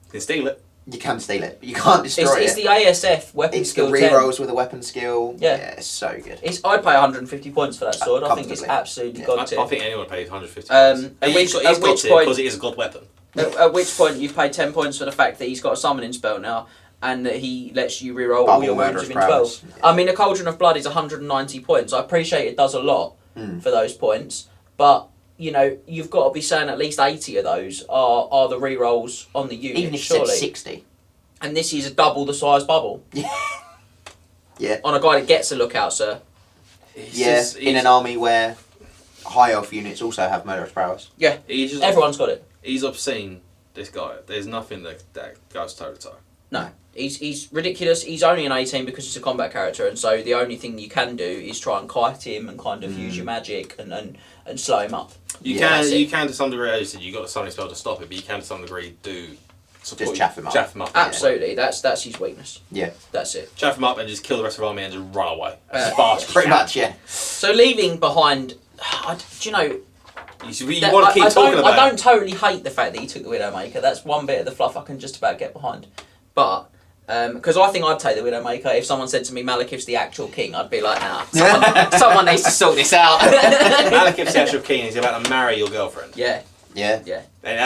You can steal it. You can steal it, but you can't destroy It's it. the ASF weapon It's the skill 10. rerolls with a weapon skill. Yeah. It's so good. I'd pay 150 points for that sword. I think it's Comfortably. absolutely Yeah. god I tier. think anyone pays 150 Um, points. at He's which got tier point- because it is a god weapon. At which point you've paid 10 points for the fact that he's got a summoning spell now and that he lets you reroll all Bubble your wounds murderous within 12. prowess. I mean, a Cauldron of Blood is 190 points. I appreciate it does a lot for those points, but you know, you've got to be saying at least 80 of those are the rerolls on the unit, Even if you surely. said 60. And this is a double the size bubble. Yeah. On a guy that gets a lookout, sir. In an army where high elf units also have murderous prowess. Yeah, He's just, everyone's got it. He's obscene, this guy. There's nothing that goes toe to toe. No, he's ridiculous. He's only an 18 because he's a combat character, and so the only thing you can do is try and kite him and kind of use your magic and slow him up. You Yeah, can to some degree, as you said, you got a summoning spell to stop it, but you can to some degree do support Just chaff him up. Chaff him up. Absolutely, that's his weakness. Yeah. That's it. Chaff him up and just kill the rest of the army and just run away as fast as Pretty you can. much, yeah. So leaving behind, do you know? You want to keep talking about I it. don't totally hate the fact that he took the Widowmaker. That's one bit of the fluff I can just about get behind. But because I think I'd take the Widowmaker if someone said to me Malekith's the actual king, I'd be like, nah, someone needs to sort this out. Malekith's the actual king. He's about to marry your girlfriend. Yeah. Yeah. Yeah. And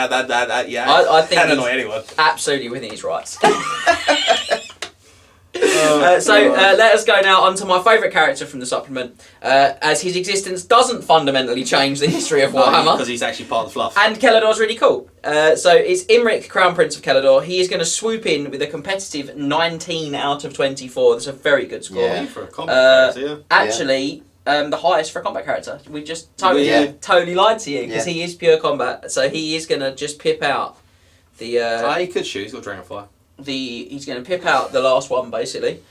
yeah. I think That'd he's annoy anyone. absolutely within his rights. Let us go now on to my favourite character from the supplement, as his existence doesn't fundamentally change the history of Warhammer. Because he's actually part of the fluff. And Kelador's really cool. So it's Imric, Crown Prince of Kelador. He is going to swoop in with a competitive 19 out of 24. That's a very good score. Yeah. For a combat character, Actually, the highest for a combat character. We just totally lied to you because Yeah. he is pure combat. So he is going to just pip out the... he could shoot. He's got Dragonfly. He's going to pip out the last one basically.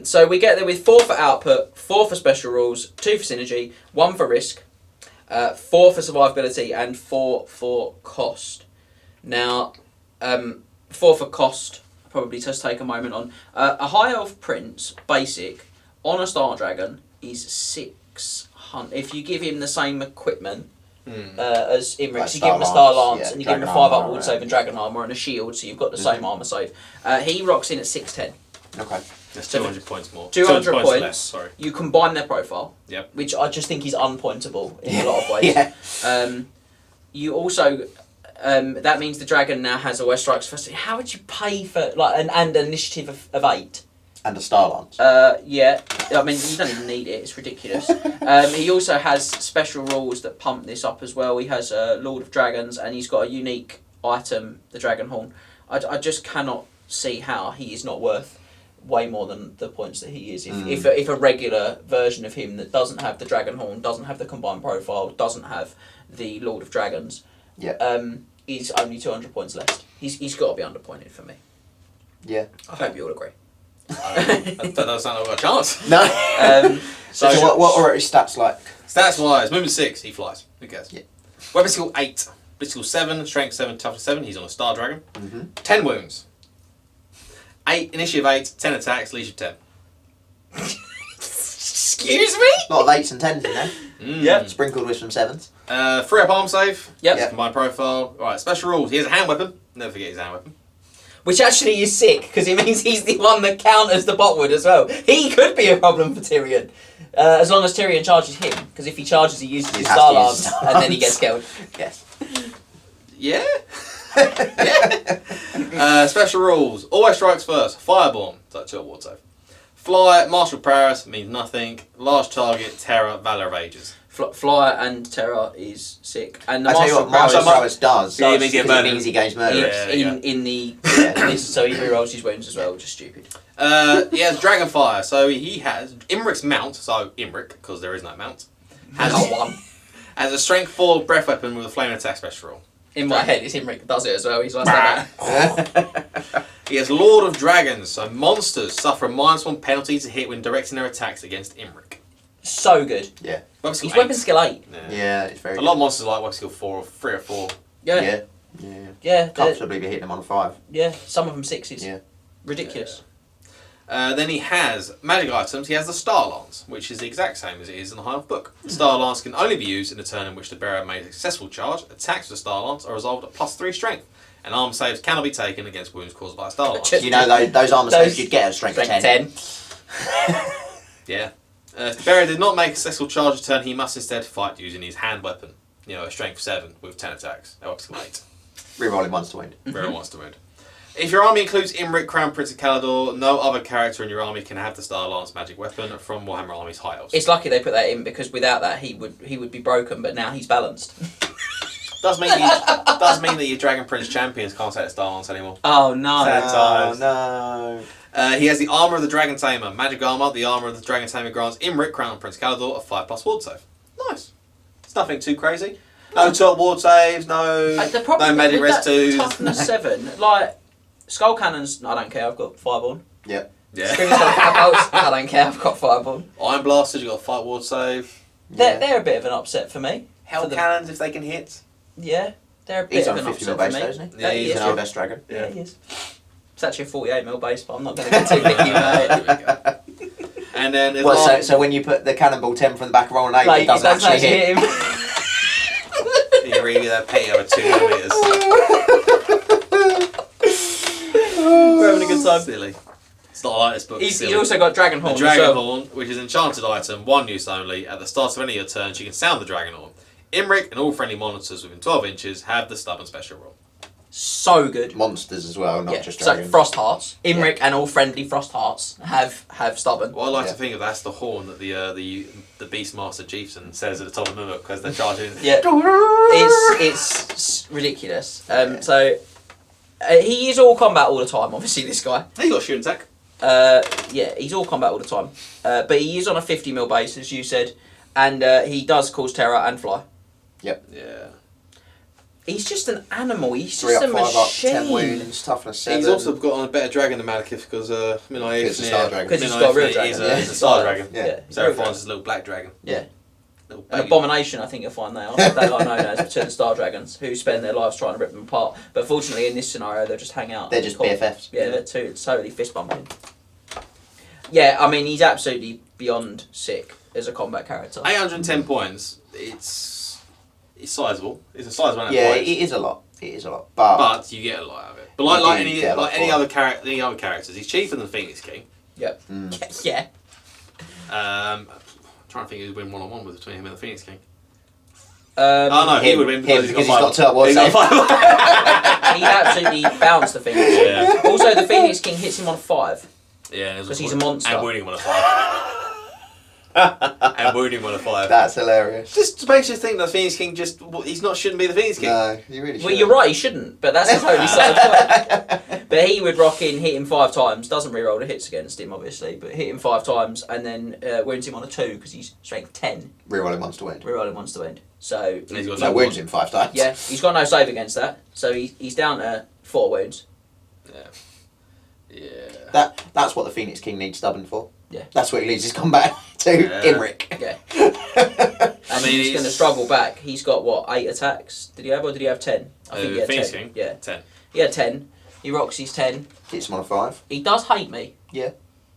So we get there with 4 for output, 4 for special rules, 2 for synergy, 1 for risk, 4 for survivability, and 4 for cost. Now, 4 for cost, probably just take a moment on. A high elf prince basic on a star dragon is 600. If you give him the same equipment as Imric, Like so you give him a Star Star Lance, Lance yeah, and you give him a Dragon 5 armor, upward right. save and dragon armor and a shield, so you've got the same armor save. He rocks in at 610. Okay. That's So 200 points more. 200 points. less, sorry. You combine their profile, Yep. which I just think is unpointable in a lot of ways. Yeah. You also that means the dragon now has a West Strikes first. How would you pay for and an initiative of 8? And a Star Lance. Yeah, I mean you don't even need it. It's ridiculous. He also has special rules that pump this up as well. He has Lord of Dragons, and he's got a unique item, the Dragon Horn. I just cannot see how he is not worth way more than the points that he is. If a regular version of him that doesn't have the Dragon Horn, doesn't have the combined profile, doesn't have the Lord of Dragons, is only 200 points less. He's got to be underpointed for me. Yeah. I hope you all agree. That doesn't sound like I've got a chance. No. So what are his stats like? Stats wise, movement 6, he flies. Who cares? Yeah. Weapon skill 8, blitz skill 7, strength 7, toughness 7. He's on a star dragon. Mm-hmm. 10 wounds. 8 initiative 8, 10 attacks, leash of 10. excuse me? A lot of 8s and 10s in there. Yep. Sprinkled with some 7s. 3 up arm save. Yep. Yeah. Combined profile. Alright, special rules. He has a hand weapon. Never forget his hand weapon. which actually is sick because it means he's the one that counters the botwood as well. He could be a problem for Tyrion, as long as Tyrion charges him. Because if he charges, he uses his Star Lance, and then he gets killed. Yes. Yeah. Yeah. Special rules. Always strikes first. Fireborn. That's your ward save. Fly, martial prowess means nothing. Large target, terror, valor of ages. Fly and terror is sick. And the I tell you what, martial prowess does. Yeah, it means he gains murder. in the so he rerolls his wounds as well, which is stupid. He has Dragonfire, so he has Imric's mount. So Imric, because there is no mount, has one. Has a strength 4 breath weapon with a flame attack special roll. In my head, it's Imric that does it as well. He's like that. He has Lord of Dragons, so monsters suffer a -1 penalty to hit when directing their attacks against Imric. So good. Yeah. He's weapon skill 8. Yeah, it's very a good. lot of monsters are like weapon skill 4 or 3 or 4. Yeah. Yeah. Comfortably be hitting him on 5. Yeah, some of them 6s. Yeah. Ridiculous. Then he has magic items. He has the Star Lance, which is the exact same as it is in the High Elf book. The Star Lance can only be used in a turn in which the bearer made a successful charge. Attacks with the Star Lance are resolved at +3 strength, and arm saves cannot be taken against wounds caused by a Star Lance. You know those armor saves you'd get at strength 10. Yeah. If the bearer did not make a successful charge return, he must instead fight using his hand weapon. You know, a strength 7 with 10 attacks. That works 8. Rerolling once to win. Bearer wants to win. If your army includes Imric, Crown Prince of Calador, no other character in your army can have the Star Lance magic weapon from Warhammer Army's High Elves. It's lucky they put that in because without that he would be broken, but now he's balanced. Does mean that your Dragon Prince champions can't take the Star Lance anymore. Oh no. Sad times. No. He has the Armour of the Dragon Tamer. Magic Armour, the Armour of the Dragon Tamer grants Imric, Crown Prince Calador a 5+ ward save. Nice. It's nothing too crazy. No top ward saves, no magic res 2s. Toughness 7, like Skull Cannons, I don't care, I've got Fireborn. Yeah. Screaming Catapults, I don't care, I've got Fireborn. Iron Blasters, you've got a 5 ward save. They're a bit of an upset for me. Hell Cannons, if they can hit. Yeah, they're a bit He's of on an 50 upset mil for base me. though, isn't he? Yeah, he's an an best dragon. Yeah, he is. It's actually a 48 mil base, but I'm not going to get too picky about it. And then there's so when you put the cannonball 10 from the back of roll and 8, Like, it doesn't actually hit. him. you really that petty over 2 millimeters. We're having a good time. Silly. It's not like this book. He's also got Dragon Horn. The Dragon Horn, which is an enchanted item, 1 use only. At the start of any of your turns, you can sound the Dragon Horn. Imric and all friendly monsters within 12 inches have the stubborn special roll. So good. Monsters as well, not just so dragons. Frost Hearts. Imric and all friendly Frost Hearts have stubborn. Well, I like to think of that's the horn that the Beastmaster Chieftain says at the top of the book because they're charging. Yeah, it's ridiculous. So he is all combat all the time. Obviously, this guy. He got shoot attack. Yeah, he's all combat all the time. But he is on a 50 mil base, as you said, and he does cause terror and fly. Yep. Yeah. He's just an animal. He's 3 just up, a 5 up, machine. 10 wounds, toughness 7. He's also got on a better dragon than Malekith because Minai It's a star dragon. Because he's got a real dragon. He's a star dragon. Yeah. Seraphon's is a little black dragon. Yeah. Little An baby. abomination, I think you'll find they are. They are known as between the Star Dragons, who spend their lives trying to rip them apart. But fortunately, in this scenario, they'll just hang out. They're just BFFs. Yeah, they're totally fist bumping. Yeah, I mean, he's absolutely beyond sick as a combat character. 810 points. It's sizable. It's a sizable amount of Yeah, points. it is a lot. It is a lot. But you get a lot out of it. But like You do any get a lot any for other characters, he's cheaper than the Phoenix King. Yep. Mm. Yeah. I'm trying to think who'd win 1-on-1 with between him and the Phoenix King. Oh no, he would win because he's got 2 up ward He's save. got 5. He absolutely bounced the Phoenix King. Yeah. Also, the Phoenix King hits him on 5. Yeah, Because he's a monster. And wounding him on a 5. And wounding him on a 5. That's hilarious. Just makes you think that the Phoenix King shouldn't be the Phoenix King. No, you really should. Well, you're right, he shouldn't, but that's a totally side point. But he would rock in, hit him 5 times, doesn't reroll the hits against him, obviously, but hit him 5 times, and then wounds him on a 2 because he's strength 10. Rerolling once to end. Rerolling once to end. So, And he's got So wounds him 5 times. yeah, he's got no save against that, so he's down to 4 wounds. Yeah. Yeah. That's what the Phoenix King needs stubborn for. Yeah. That's what he leads his combat to. Yeah. Imric. Yeah. I And mean, he's going to struggle back. He's got, what, 8 attacks? Did he have, or did he have 10? I think he had Phoenix 10. King? Yeah. 10. He had 10. He rocks his 10. Hits him on a 5. He does hate me. Yeah.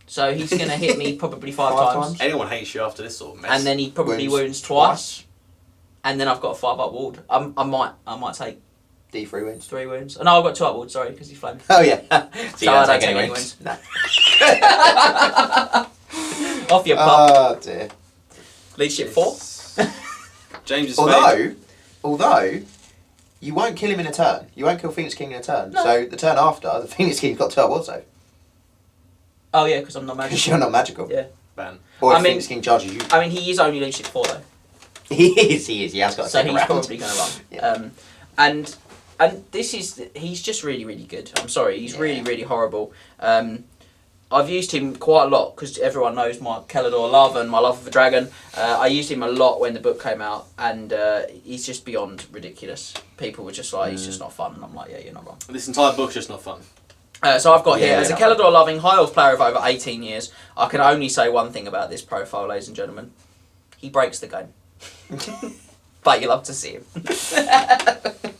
So he's going to hit me probably 5 5 times. times. Anyone hates you after this sort of mess. And then he probably Wounds wounds twice. And then I've got a 5 up ward. I might take D3 wounds. 3 wounds. Oh, no, I've got 2 upwards, sorry, because he's flamed. Oh, yeah. So I don't take any wounds. No. Off your pop. Oh, dear. Leadership 4. James' Although, you won't kill him in a turn. You won't kill Phoenix King in a turn. No. So the turn after, the Phoenix King's got 2 up ward save. Oh, yeah, because I'm not Because magical. you're not magical. Yeah. ban. Or if I mean- Phoenix King charges you. I mean, he is only leadership 4, though. He is. He has got to So take he's a round. probably going to run. Yeah. And this is, he's just really, really good. I'm sorry, he's really, really horrible. I've used him quite a lot because everyone knows my Kelador love and my love of a dragon. I used him a lot when the book came out, and he's just beyond ridiculous. People were just like, he's just not fun, and I'm like, yeah, you're not wrong. This entire book's just not fun. So I've got here, Yeah, as a no. Kelador loving high elf player of over 18 years, I can only say one thing about this profile, ladies and gentlemen. He breaks the game. But you love to see him.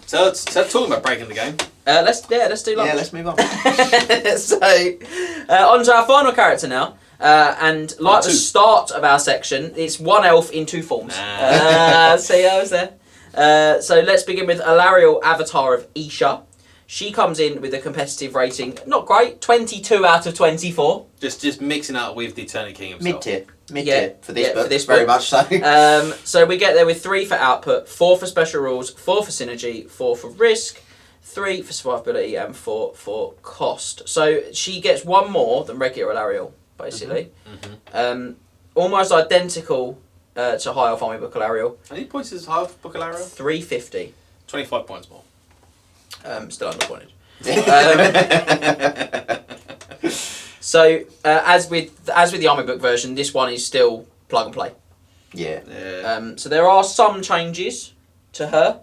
So talking about breaking the game. Let's do lunch. Yeah, let's move on. So, on to our final character now. And like the 2. start of our section, it's 1 elf in 2 forms. Ah. See, I was there. So let's begin with Alariel, Avatar of Isha. She comes in with a competitive rating, not great, 22 out of 24. Just mixing up with the Eternity King himself. Mid-tier for this book. for this very book. much so. So we get there with 3 for output, 4 for special rules, 4 for synergy, 4 for risk, 3 for survivability, and 4 for cost. So she gets 1 more than regular Alariel, basically. Almost identical to High Elf Army Book Alariel. How many points is half Book Alario? 350. 25 points more. Still underpointed. So as with the Army Book version, this one is still plug and play. Yeah. So there are some changes to her.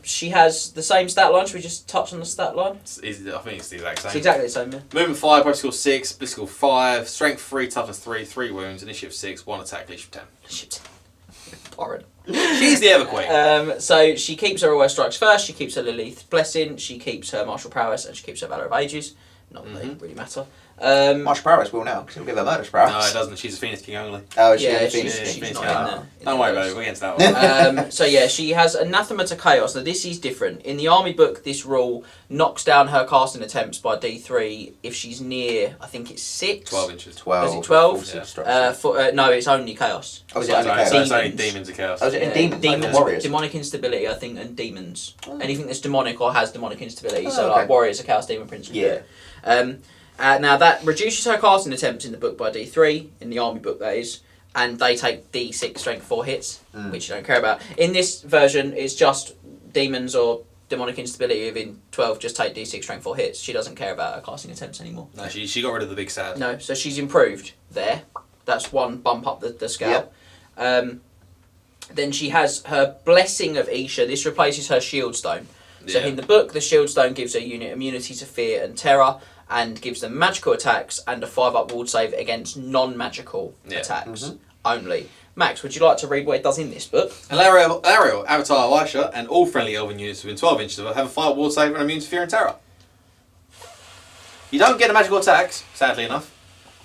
She has the same stat line. Should we just touch on the stat line? I think it's the exact same. It's exactly the same, yeah. Movement 5, Power Skill 6, Bliss Skill 5, Strength 3, Toughness 3, 3 wounds, Initiative 6, 1 attack, Leadership 10. Shit. Foreign. She's the Ever Queen. So she keeps her Always Strikes first, she keeps her Lilith Blessing, she keeps her Martial Prowess, and she keeps her Valor of Ages. Not that they really matter. Martial Prowess will now, because it'll give her Murder's Prowess. No, it doesn't. She's a Phoenix King only. Oh, is she Yeah, in the she's- Phoenix she's King? not Yeah. in the Don't worry about it. We're against that one. So yeah, she has Anathema to Chaos. Now this is different. In the Army Book, this rule knocks down her casting attempts by D3 if she's near, I think it's 6? 12 inches. 12. Is it 12? Full Yeah. destruction. No, it's only Chaos. Oh, is it only Sorry, Chaos? so it's only Demons. Demons of Chaos. Oh, is it in Demons? Like Demons, Warriors? demonic instability, I think, and demons. Oh. Anything that's demonic or has demonic instability. Oh, So okay. like Warriors, a Chaos Demon Prince. Yeah. Now that reduces her casting attempts in the book by D3, in the Army Book that is, and they take D6 strength 4 hits, which you don't care about. In this version, it's just demons or demonic instability within 12 just take D6 strength 4 hits. She doesn't care about her casting attempts anymore. No, she got rid of the big sad. No, so she's improved there. That's 1 bump up the scale. Yep. Then she has her Blessing of Isha. This replaces her Shield Stone. So Yeah. in the book, the Shield Stone gives a unit immunity to fear and terror, and gives them magical attacks and a 5-up ward save against non-magical attacks only. Max, would you like to read what it does in this book? Alariel, Avatar of Aisha, and all friendly Elven units within 12 inches of her have a 5 ward save and immune to fear and terror. You don't get the magical attacks, sadly enough,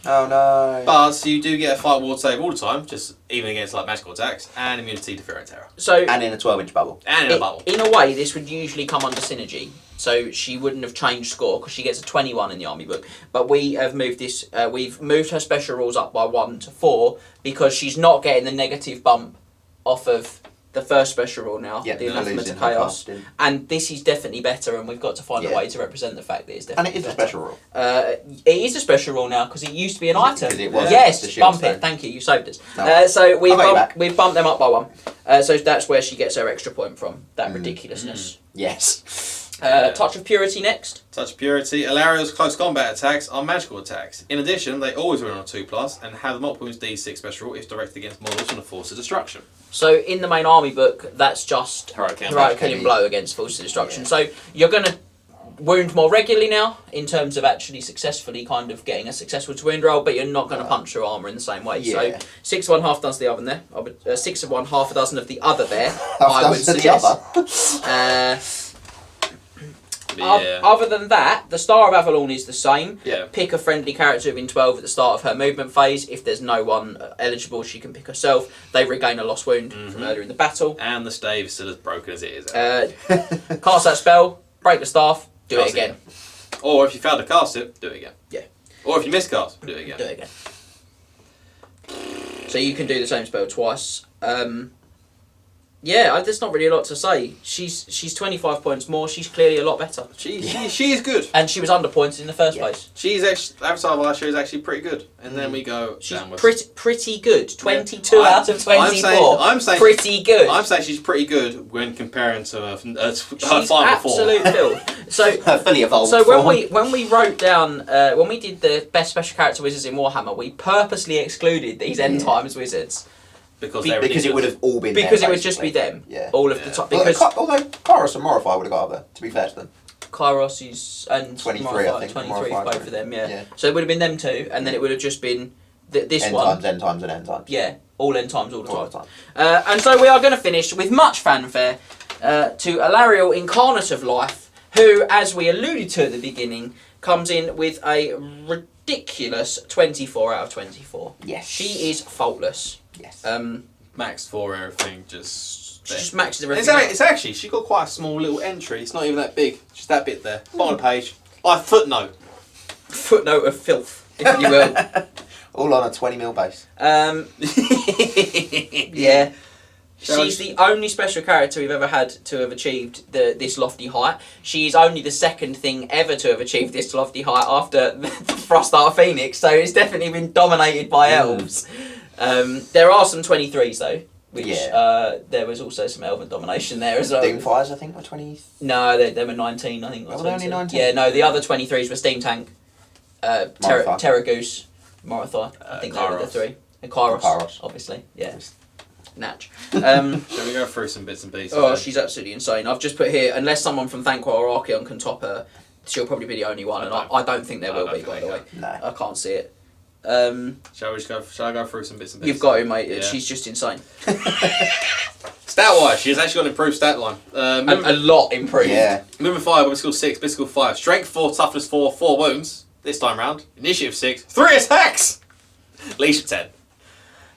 Oh no. but you do get a 5 ward save all the time, just even against like magical attacks, and immunity to fear and terror. So, And in a 12-inch bubble. And in a bubble. in a way, this would usually come under synergy. So she wouldn't have changed score because she gets a 21 in the Army Book. But we have moved this. We've moved her special rules up by 1 to 4 because she's not getting the negative bump off of the first special rule now, Yeah, the no, Anathema to losing her Chaos. casting. And this is definitely better, and we've got to find a Yeah. way to represent the fact that it's And definitely it is a better. special rule. It is a special rule now because it used to be an item. Because it was Yes, the shield bump stone. it. Thank you. You saved us. No. So we've I'll get you back. we've bumped them up by 1. So that's where she gets her extra point from. That ridiculousness. Yes. Touch of Purity next. Touch of Purity. Alariel's close combat attacks are magical attacks. In addition, they always run on 2+ and have the multiple wounds D6 special if directed against models on a force of destruction. So in the main Army Book, that's just Heroic Killing. Heroic Killing Blow against Forces of Destruction. Yeah. So you're going to wound more regularly now in terms of actually successfully kind of getting a successful to wound roll, but you're not going to punch your armour in the same way. Yeah. So 6 of 1, half dozen of the other there. I would, 6 of 1, half a dozen of the other there. Half I would dozen of the suggest. other. be, yeah. Other than that, the Star of Avalon is the same. Yeah. Pick a friendly character within 12 at the start of her movement phase. If there's no one eligible, she can pick herself. They regain a lost wound from earlier in the battle. And the stave is still as broken as it is. Cast that spell, break the staff, do it Cast it again. Or if you fail to cast it, do it again. Yeah. Or if you miscast, do it again. Do it again. So you can do the same spell twice. Yeah, there's not really a lot to say. She's 25 points more. She's clearly a lot better. She is good. And she was underpointed in the first place. She's actually, Avatar of Alasha is actually pretty good. And then we go She's downwards. pretty good. 22 out of 24. I'm saying pretty good. I'm saying she's pretty good when comparing to her final She's form. absolute filth. So fully evolved. So form. when we wrote down when we did the best special character wizards in Warhammer, we purposely excluded these end times wizards because it would have all been because them, it would just be basically. them. Yeah. All of the time. Well, Because although Kairos and Morify would have got up there, to be fair to them. Kairos is and 23, Morify, I think, 23 Morify, both of them. Yeah. Yeah. So it would have been them two, and then it would have just been this End one. times, end times, and end times. Yeah, all end times, all the All time. the time. And so we are going to finish with much fanfare to Alariel, Incarnate of Life, who, as we alluded to at the beginning, comes in with a ridiculous 24 out of 24. Yes. She is faultless. Yes. max for everything. Just She there. just maxes everything out. It's actually she got quite a small little entry. It's not even that big. Just that bit there. Bottom of the page. Like footnote. Footnote of filth, if you will. All on a 20mm base. Yeah. She's the only special character we've ever had to have achieved this lofty height. She is only the second thing ever to have achieved this lofty height after the Frostart Phoenix, so it's definitely been dominated by elves. There are some 23s though, which there was also some elven domination there as well. Doomfires, I think, were 20. No, there were 19, I think. Or Oh, were there only 19? Yeah, no, the other 23s were Steam Tank, Morithar. Terra Goose, Morithar. I think they were the Kairos. three. And Kairos, Kairos. obviously. Yeah. Natch. Shall we go through some bits and pieces? Oh, then? she's absolutely insane. I've just put here, unless someone from Thanquo or Archeon can top her, she'll probably be the only one, and I don't think there will be, by the way. No. I can't see it. Shall I go through some bits and pieces? You've got it, mate. Yeah. She's just insane. Stat wise, she's actually got an improved stat line. A lot improved. Yeah. Movement 5, Skill 6, Physical 5, Strength 4, Toughness 4, 4 wounds. This time round. Initiative 6, 3 attacks! Leash 10.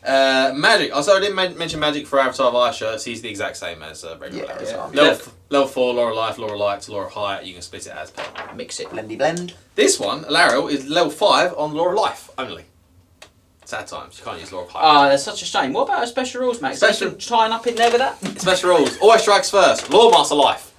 Magic. Also, I didn't mention magic for Avatar of Aisha. He's the exact same as regular Yeah, Avatar. yeah. Level 4, Law of Life, Law of Light, Law of Height. You can split it as per. Mix it. Blendy blend. This one, Alariel, is level 5 on Law of Life only. Sad times. You can't use Law of Height. Ah, that's such a shame. What about her special rules, Max? Special- Tying up in there with that? Special rules. Always strikes first. Law Master Life.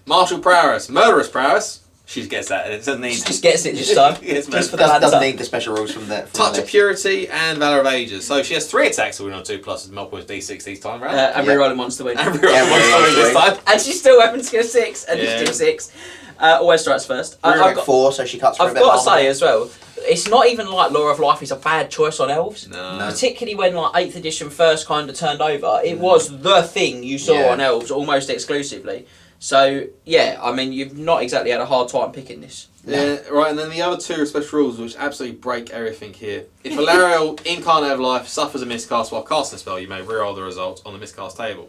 Martial Prowess. Murderous Prowess. She gets that. It doesn't need... She just gets it this time. Yes, Just for the Doesn't Lancer. need the special rules from the Touch of list. Purity and Valor of Ages. So she has 3 attacks that win on 2 pluses, multiple D6 each time, right? And Yeah. rerolling monster win. And we're Yeah, on yeah, this yeah. time. And she's still weapon skill 6 and Yeah. initiative 6. Always strikes first. Reroll 4, so she cuts for a I've bit got to of say armor. as well, it's not even like Law of Life is a bad choice on elves. No. Particularly when like 8th edition first kind of turned over, it was the thing you saw Yeah. on elves almost exclusively. So yeah, I mean you've not exactly had a hard time picking this. Yeah, right, and then the other 2 are special rules which absolutely break everything here. If Alariel, Incarnate of Life, suffers a miscast while casting a spell, you may reroll the result on the miscast table.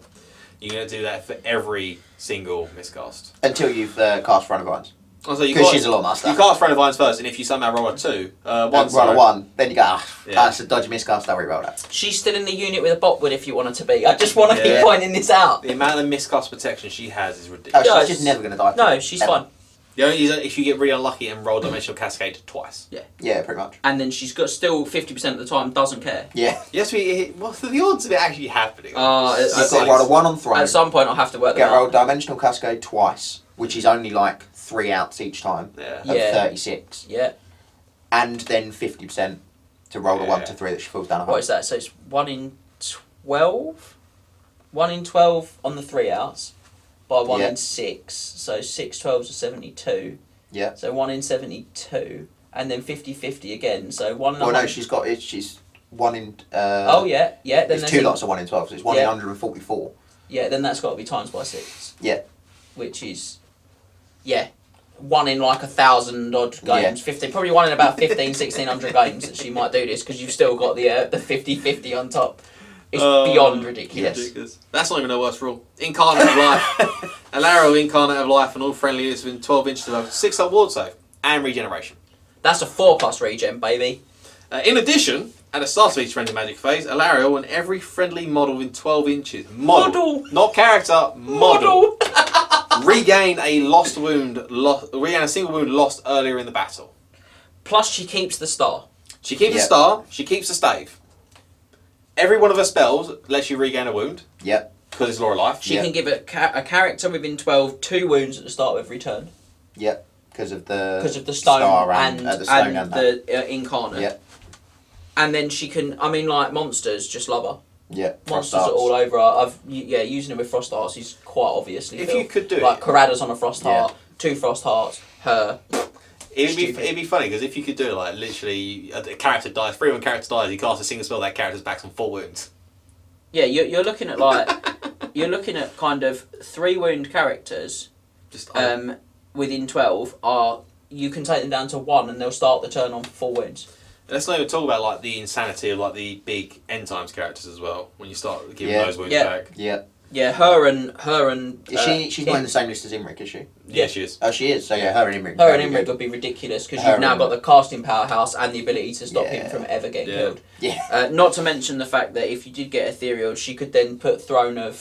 You're going to do that for every single miscast. Until you've cast Front of Vines. Also, you Because got- she's a lot master. You cast Friend of Vines first, and if you somehow roll a 2, one Roll a sorry. 1, then you go, Yeah. that's a dodgy miscast, I'll reroll that. She's still in the unit with a botwood if you want her to be. I just want to Yeah. keep pointing this out. The amount of miscast protection she has is Oh, ridiculous. Yeah, she's just never going to die. No, she's Ever. fine. The only reason if you get really unlucky and roll Dimensional Cascade twice. Yeah, pretty much. And then she's got still 50% of the time doesn't care. Yeah. Yes, what's the odds of it actually happening? You've got to roll a 1 on Throne. At some point I'll have to work Get them rolled out. Dimensional Cascade twice, which is only like 3 outs each time. Yeah. Of Yeah. 36. Yeah. And then 50% to roll a 1 to 3 that she falls down a What is that? So it's 1 in 12? 1 in 12 on the 3 outs. By 1 Yeah. in 6. So 6 12s are 72. Yeah. So 1 in 72. And then 50-50 again. So 1 in Well, no, 100. she's 1 in. Oh, yeah. Yeah. Then There's there's 2 a- lots of 1 in 12, so it's 1 in 144. Yeah, then that's got to be times by 6. Yeah. Which is, yeah, 1 in like 1,000 odd games. Yeah. 15, probably 1 in about 1,500, 1,600 games that she might do this because you've still got the 50-50 on top. It's beyond ridiculous. Ridiculous. That's not even a worse rule. Incarnate of Life. Alaro, Incarnate of Life, and all friendly units within 12 inches of 6-up ward save and regeneration. That's a 4+ regen, baby. In addition, at the start of each friendly magic phase, Alariel and every friendly model within 12 inches. Model. Not character. Model. regain a lost wound. Regain a single wound lost earlier in the battle. Plus, she keeps the star. She keeps the star. She keeps the stave. Every one of her spells lets you regain a wound. Yep. Because it's Law of Life. She can give a character within 12 2 wounds at the start of every turn. Yep. Because of the stone star and the incarnate. Yep. And then she can, I mean, like, monsters just love her. Yeah, monsters are all over her. Using her with Frost Hearts is quite obviously. If you could do like Karada's on a Frost Heart, 2 Frost Hearts, her. It'd be funny because if you could do it, like literally, a character dies. When character dies, you cast a single spell. That character's back on 4 wounds. Yeah, you're looking at like kind of 3 wound characters. Just within 12 you can take them down to 1 and they'll start the turn on 4 wounds. Let's not even talk about like the insanity of like the big end times characters as well. When you start giving those wounds back. Yeah. Yeah, her and she's not in the same list as Imric, is she? Yeah, she is. Oh, she is. So yeah, her and Imric. Her and Imric would be ridiculous because you've now got the casting powerhouse and the ability to stop him from ever getting killed. Yeah. Not to mention the fact that if you did get Ethereal, she could then put Shield of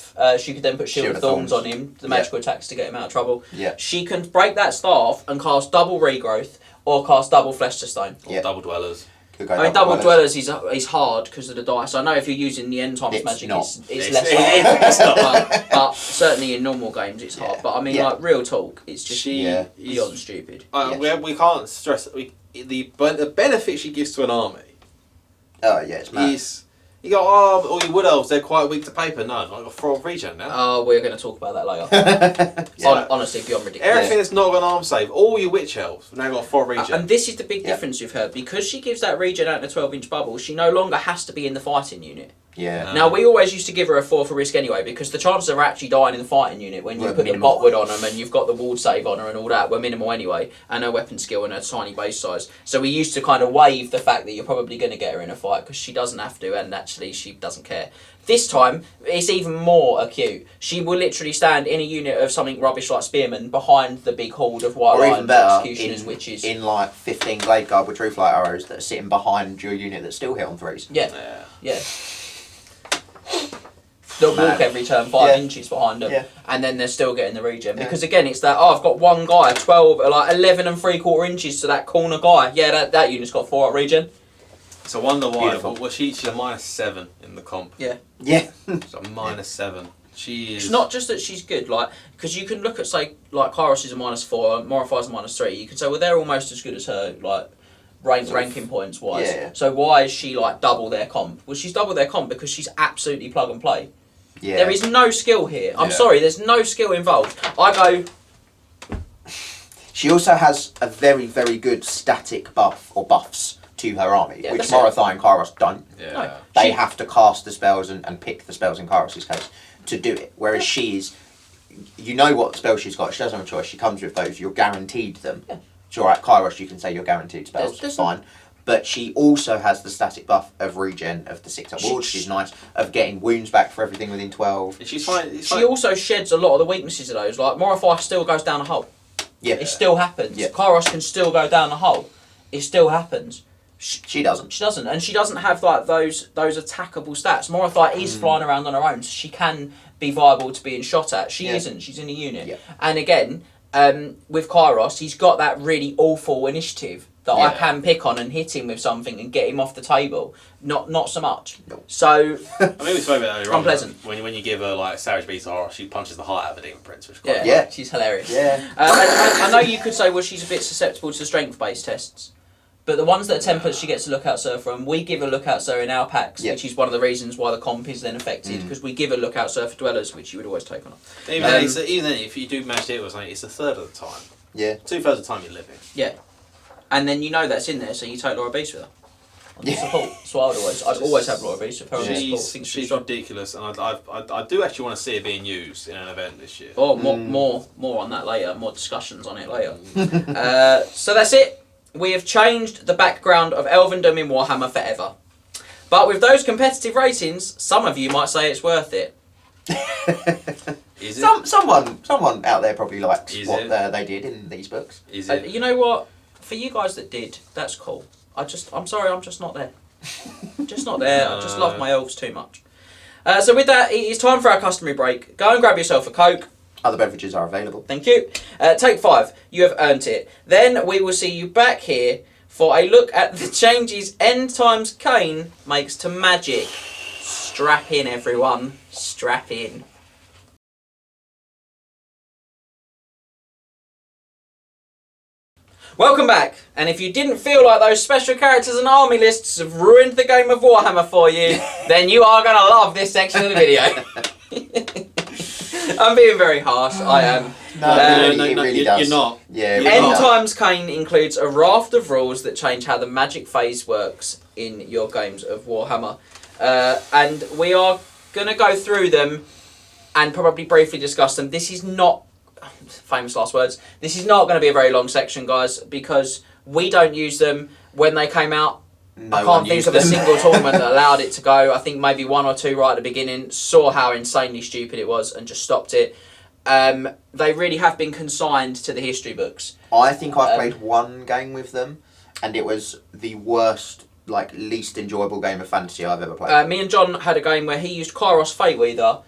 Thorns on him, the magical attacks to get him out of trouble. Yeah. She can break that staff and cast double regrowth or cast double flesh to stone. Or double dwellers. I mean, double dwellers is hard because of the dice. I know if you're using the end times magic, it's less hard. It's not. But certainly in normal games, it's hard. But I mean, like real talk, it's just beyond stupid. We can't stress the benefit she gives to an army. Oh yeah, it's mad. You go, all your wood elves, they're quite weak to paper. No, I've got 4 regen now. Oh, we're going to talk about that later. Honestly, beyond ridiculous. Everything that's not got an arm save, all your witch elves, now got 4 regen. And this is the big difference with her. Because she gives that regen out in a 12-inch bubble, she no longer has to be in the fighting unit. Yeah. Now, we always used to give her a 4 for risk anyway, because the chances of her actually dying in the fighting unit when you put the botwood on them and you've got the ward save on her and all that were minimal anyway, and her weapon skill and her tiny base size. So we used to kind of waive the fact that you're probably going to get her in a fight because she doesn't have to, and actually she doesn't care. This time, it's even more acute. She will literally stand in a unit of something rubbish like spearmen behind the big horde of white lions, executioners, witches. In like 15 Glade Guard with Truth Light arrows that are sitting behind your unit that still hit on 3s. Yeah. They'll walk every turn 5 inches behind them, and then they're still getting the regen. Because again, it's that, I've got one guy, 11 3/4 inches to that corner guy. Yeah, that unit's got 4 regen. So I wonder why. Well, she's a -7 in the comp. Yeah. She's a -7. She is. It's not just that she's good, like, because you can look at, say, like, Kairos is a -4, Morify's a -3. You can say, well, they're almost as good as her, like, ranking points wise. Yeah. So why is she, like, double their comp? Well, she's double their comp because she's absolutely plug and play. Yeah. There is no skill here. I'm sorry, there's no skill involved. She also has a very, very good static buff or buffs to her army, which Morathai and Kairos don't. Yeah. No. They have to cast the spells and pick the spells in Kairos' case to do it. Whereas she's, you know what spells she's got. She doesn't have a choice. She comes with those. You're guaranteed them. Yeah. It's all right. Kairos, you can say you're guaranteed spells. That's fine. But she also has the static buff of regen of the 6-up ward, which is nice, of getting wounds back for everything within 12. She's fine. She also sheds a lot of the weaknesses of those. Like, Morify still goes down a hole. Yeah. It still happens. Yeah. Kairos can still go down a hole. It still happens. She doesn't. She doesn't. And she doesn't have like those attackable stats. Morify is flying around on her own, so she can be viable to being shot at. She isn't. She's in a unit. Yeah. And again, with Kairos, he's got that really awful initiative that I can pick on and hit him with something and get him off the table. Not so much. No. So I mean, we spoke about it earlier on. unpleasant. When you give her like Savage Beast horror, she punches the heart out of a demon prince, which is quite Yeah. she's hilarious. Yeah. I know you could say, well, she's a bit susceptible to strength-based tests. But the ones that are templates she gets a lookout sir from, we give a lookout sir in our packs, which is one of the reasons why the comp is then affected, because we give a lookout sir for dwellers, which you would always take on. Even then, if you do match it with something, it's a third of the time. Yeah. 2/3 of the time you're living. Yeah. And then you know that's in there, so you take Laura Beast with her. On the support. So I'd always have Laura Beast with her on the support. She's ridiculous, and I do actually want to see her being used in an event this year. Oh, more on that later, more discussions on it later. So that's it. We have changed the background of Elvendom in Warhammer forever. But with those competitive ratings, some of you might say it's worth it. Is it? Someone out there probably likes Is what it? They did in these books. Is it? You know what? For you guys that did, that's cool. I'm sorry, I'm just not there. Just not there. I just love my elves too much. So with that, it is time for our customary break. Go and grab yourself a Coke. Other beverages are available. Thank you. Take 5. You have earned it. Then we will see you back here for a look at the changes End Times Khaine makes to magic. Strap in, everyone. Strap in. Welcome back, and if you didn't feel like those special characters and army lists have ruined the game of Warhammer for you, then you are going to love this section of the video. I'm being very harsh, I am. No, it really does. You're not. Yeah, You're End not. Times Khaine includes a raft of rules that change how the magic phase works in your games of Warhammer. And we are going to go through them and probably briefly discuss them. This is not... famous last words. This is not going to be a very long section, guys, because we don't use them. When they came out, I can't think of a single tournament that allowed it to go. I think maybe 1 or 2 right at the beginning, saw how insanely stupid it was and just stopped it. They really have been consigned to the history books. I think I played one game with them, and it was the worst, least enjoyable game of fantasy I've ever played. Me and John had a game where he used Kairos Fateweaver,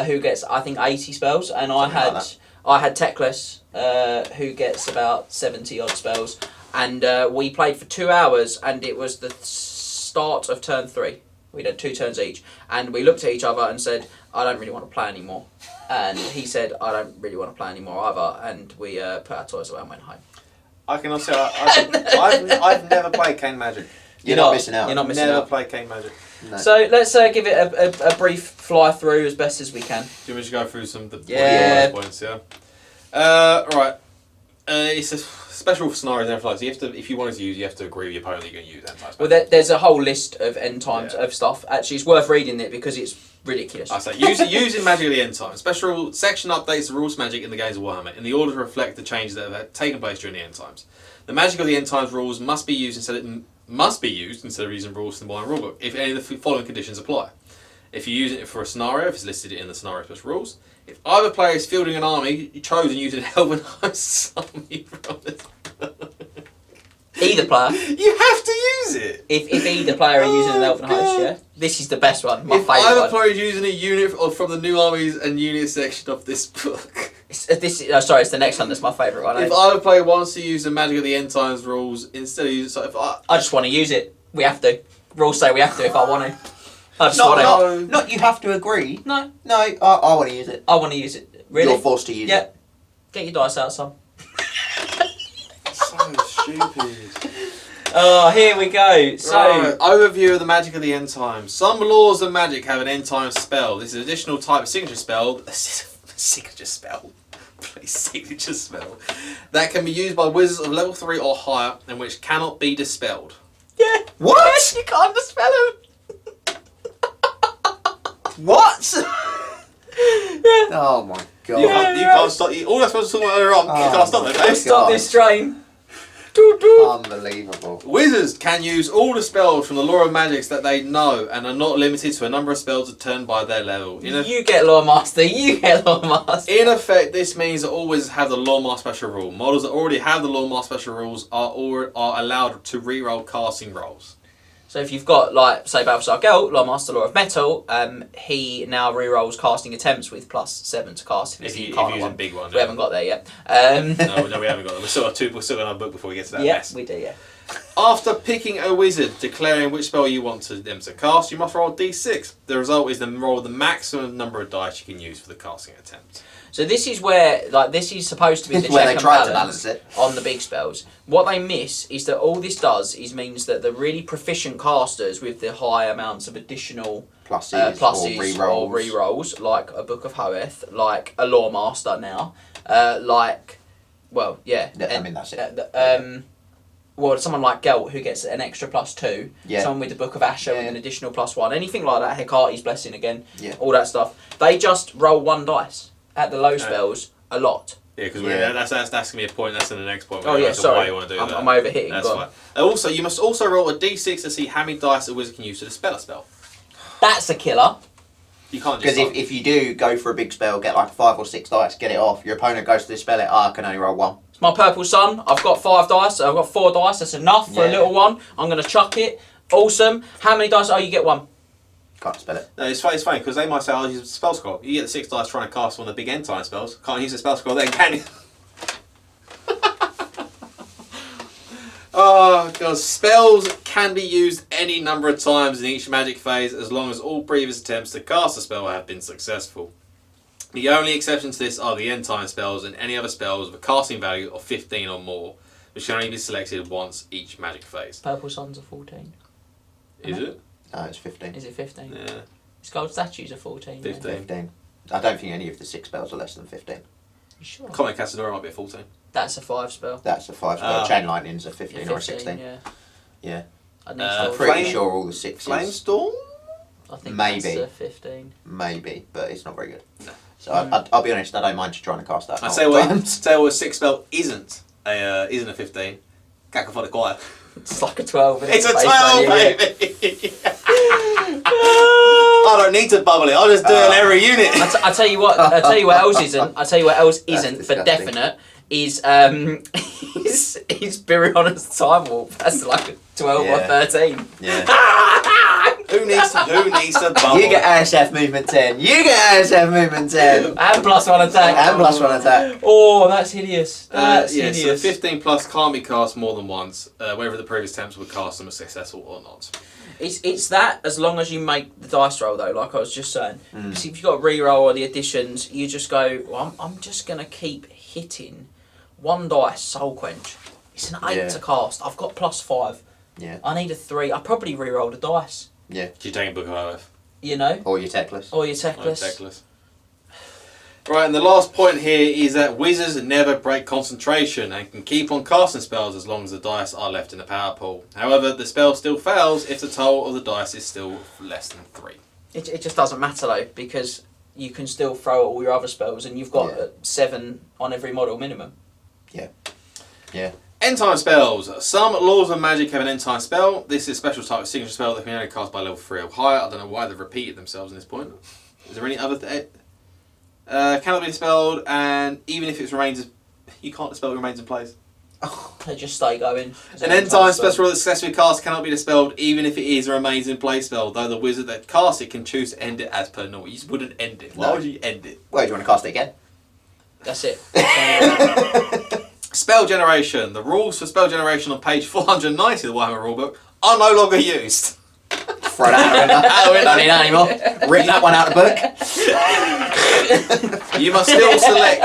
who gets, I think, 80 spells, and I had Teclis, who gets about 70 odd spells, and we played for 2 hours, and it was the start of turn 3. We did 2 turns each, and we looked at each other and said, I don't really want to play anymore. And he said, I don't really want to play anymore either, and we put our toys away and went home. I can also say I've never played Khaine Magic. You're not missing out. You're not missing Never out. played Khaine Magic. No. So let's give it a brief fly through as best as we can. Do you want me to go through some of the points? Yeah. Right. It's a special for scenarios and everything. So you have to, if you wanted to use, you have to agree with your opponent that you're going to use End Times. Well, there's a whole list of End Times of stuff. Actually, it's worth reading it because it's ridiculous. I say using Magic at the End Times. Special section updates the rules of Magic in the games of Warhammer in the order to reflect the changes that have taken place during the End Times. The Magic of the End Times rules must be used instead of using rules from the Warhammer rulebook if any of the following conditions apply. If you use it for a scenario, if it's listed in the scenario plus rules. If either player is fielding an army, chosen using an Elven host army from this. Either player. You have to use it. If either player are using an Elven host, yeah? This is the best one, my If favourite either one. player is using a unit from the new armies and units section of this book. It's the next one that's my favourite one. If either player wants to use the Magic of the End Times rules instead of using... So if I just want to use it. We have to. Rules say we have to if I want to. I just want to. Not you have to agree. No. No, I want to use it. I want to use it. Really? You're forced to use Yeah. it. Get your dice out, son. So stupid. Oh, here we go. So, Right, overview of the Magic of the End Times. Some laws of magic have an End Times spell. This is an additional type of signature spell. Signature spell. Please, signature spell. That can be used by wizards of level 3 or higher and which cannot be dispelled. yeah. What? You can't dispel him. What? Yeah. Oh my god. You can't stop. All that's supposed to talk about earlier on. You can't stop it, mate. Stop this train. Doo doo. Unbelievable. Wizards can use all the spells from the lore of magics that they know and are not limited to a number of spells determined by their level. You get Lore Master. You get Lore Master. In effect, this means that all wizards have the Lore Master Special rule. Models that already have the Lore Master Special rules are allowed to reroll casting rolls. So if you've got, like, say, Balthasar Gelt, Lore Master, Lore of Metal, he now rerolls casting attempts with +7 to cast if If you you can't use a one. big one. We haven't got there yet. No, we haven't got them. We're still in our book before we get to that mess. We do, yeah. After picking a wizard, declaring which spell you want them to cast, you must roll a d6. The result is then roll the maximum number of dice you can use for the casting attempt. So this is where, like, this is supposed to be This the is where check they and try to balance balance it. on the big spells. What they miss is that all this does is means that the really proficient casters with the high amounts of additional Pluses or rerolls, like a Book of Hoeth, like a Lore Master now, like, well, yeah. I mean, that's it. Well, someone like Gelt who gets an extra +2. Yeah. Someone with the Book of Asher with an additional +1. Anything like that. Hecate's Blessing again. Yeah. All that stuff. They just roll 1 dice at the low spells a lot. Yeah, because Yeah. that's going to be a point. That's in the next point. Oh yeah, sorry. Why you want to do that. I'm overhitting. That's Go on. fine. Also, you must also roll a d6 to see how many dice a wizard can use to dispel a spell. That's a killer. You can't just. Because if you do go for a big spell, get like 5 or 6 dice, get it off. Your opponent goes to dispel it. I can only roll 1. It's my purple sun. I've got 5 dice. I've got 4 dice. That's enough for a Yeah. little one. I'm going to chuck it. Awesome. How many dice? Oh, you get 1. Can't spell it. No, it's funny because they might say, "I'll use a spell scroll." You get the 6 dice trying to cast one of the big end time spells. Can't use a spell scroll then, can you? Oh god, spells can be used any number of times in each magic phase as long as all previous attempts to cast a spell have been successful. The only exceptions to this are the end time spells and any other spells with a casting value of 15 or more, which can only be selected once each magic phase. Purple suns are 14. Is it? No, it's 15. Is it 15? Yeah. His gold statues are 14. 15. 15. I don't think any of the 6 spells are less than 15. You sure? Comet Casadora might be a 14. That's a 5 spell. That's a 5 spell. Chain Lightning's a 15 or a 15, 16. Yeah. Yeah. I need Uh, to Pretty Flame- sure all the 6s. Flamestorm? I think maybe. that's a 15. Maybe, but it's not very good. No. So I'll be honest, I don't mind trying to cast that. I say what a 6 spell isn't a 15. Cacophonic Choir. It's like a 12. isn't It's it, a based 12, on you, yeah. baby! I don't need to bubble it. I'll just do it in every unit. I tell you what. I tell you what else isn't. I tell you what else isn't for disgusting. definite is is Biriona's time warp. That's like a 12 or Yeah. 13. Yeah. Who needs to bubble? You get ASF movement 10. You get ASF movement 10. And +1 attack. And +1 attack. Oh, that's hideous. That's yeah, so the hideous. 15 plus can't be cast more than once, whether the previous attempts were cast them are successful or not. It's that as long as you make the dice roll though, like I was just saying. Mm. Because if you've got a reroll or the additions, you just go, well, I'm just going to keep hitting 1 dice, Soul Quench. It's an 8 Yeah. to cast. I've got +5. Yeah. I need a 3. I probably reroll the dice, Yeah. Do you take a book of OF? you know? Or your techless. Or your techless. Right, and the last point here is that wizards never break concentration and can keep on casting spells as long as the dice are left in the power pool. However, the spell still fails if the total of the dice is still less than 3. It just doesn't matter though, because you can still throw all your other spells and you've got Yeah. 7 on every model minimum. End time spells. Some laws of magic have an end time spell. This is a special type of signature spell that can only cast by level 3 or higher. I don't know why they've repeated themselves in this point. Is there any other cannot be dispelled, and even if it remains, you can't dispel it remains in place. They just stay going. An end time special that successfully cast cannot be dispelled, even if it is a remains in place spell. Though the wizard that casts it can choose to end it as per normal. You just wouldn't end it. Why No. would you end it? Well, do you want to cast it again? That's it. Spell generation. The rules for spell generation on page 490 of the Warhammer rulebook are no longer used. Throw that out the window. Don't need that anymore. Rip that one out of the book. You must still select.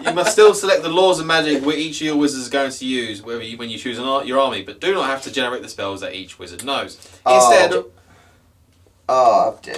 You must still select the laws of magic where each of your wizards is going to use when you choose your army, but do not have to generate the spells that each wizard knows. Instead,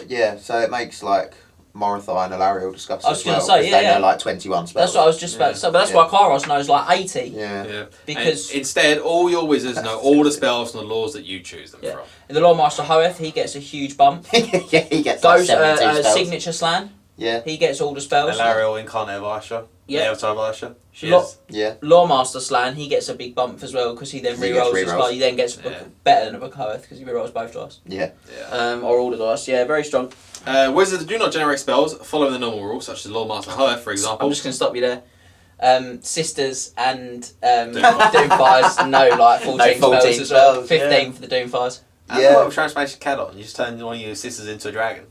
Yeah, so it makes like Morathai and Alariel discuss I was as gonna well. say, 'Cause yeah, they yeah. know like 21 spells. That's what I was just about to say. But that's Yeah. why Kairos knows like 80. Yeah. yeah. Because- And instead, all your wizards know all the spells and the laws that you choose them Yeah. from. The Lawmaster Hoeth, he gets a huge bump. Yeah, he gets like Goes 72 spells. Signature Slan, Yeah, he gets all the spells. Alariel, Incarnate of Aisha. Yeah. Avatar of Aisha. She Lo- is. yeah. Lawmaster Slan, he gets a big bump as well because he then He gets rerolls his rerolls. spell. He then gets Yeah. better than a Book Hoeth because he rerolls both dice. Yeah. Yeah. Or all the dice. Yeah, very strong. Wizards that do not generate spells following the normal rules, such as Lawmaster Hoeth, for example. I'm just going to stop you there. Sisters and Doomfires, no, like 14, 14 spells as well. spells, 15 yeah. for the Doomfires. And Yeah. what with Transformation Cadon? You just turn one of your sisters into a dragon.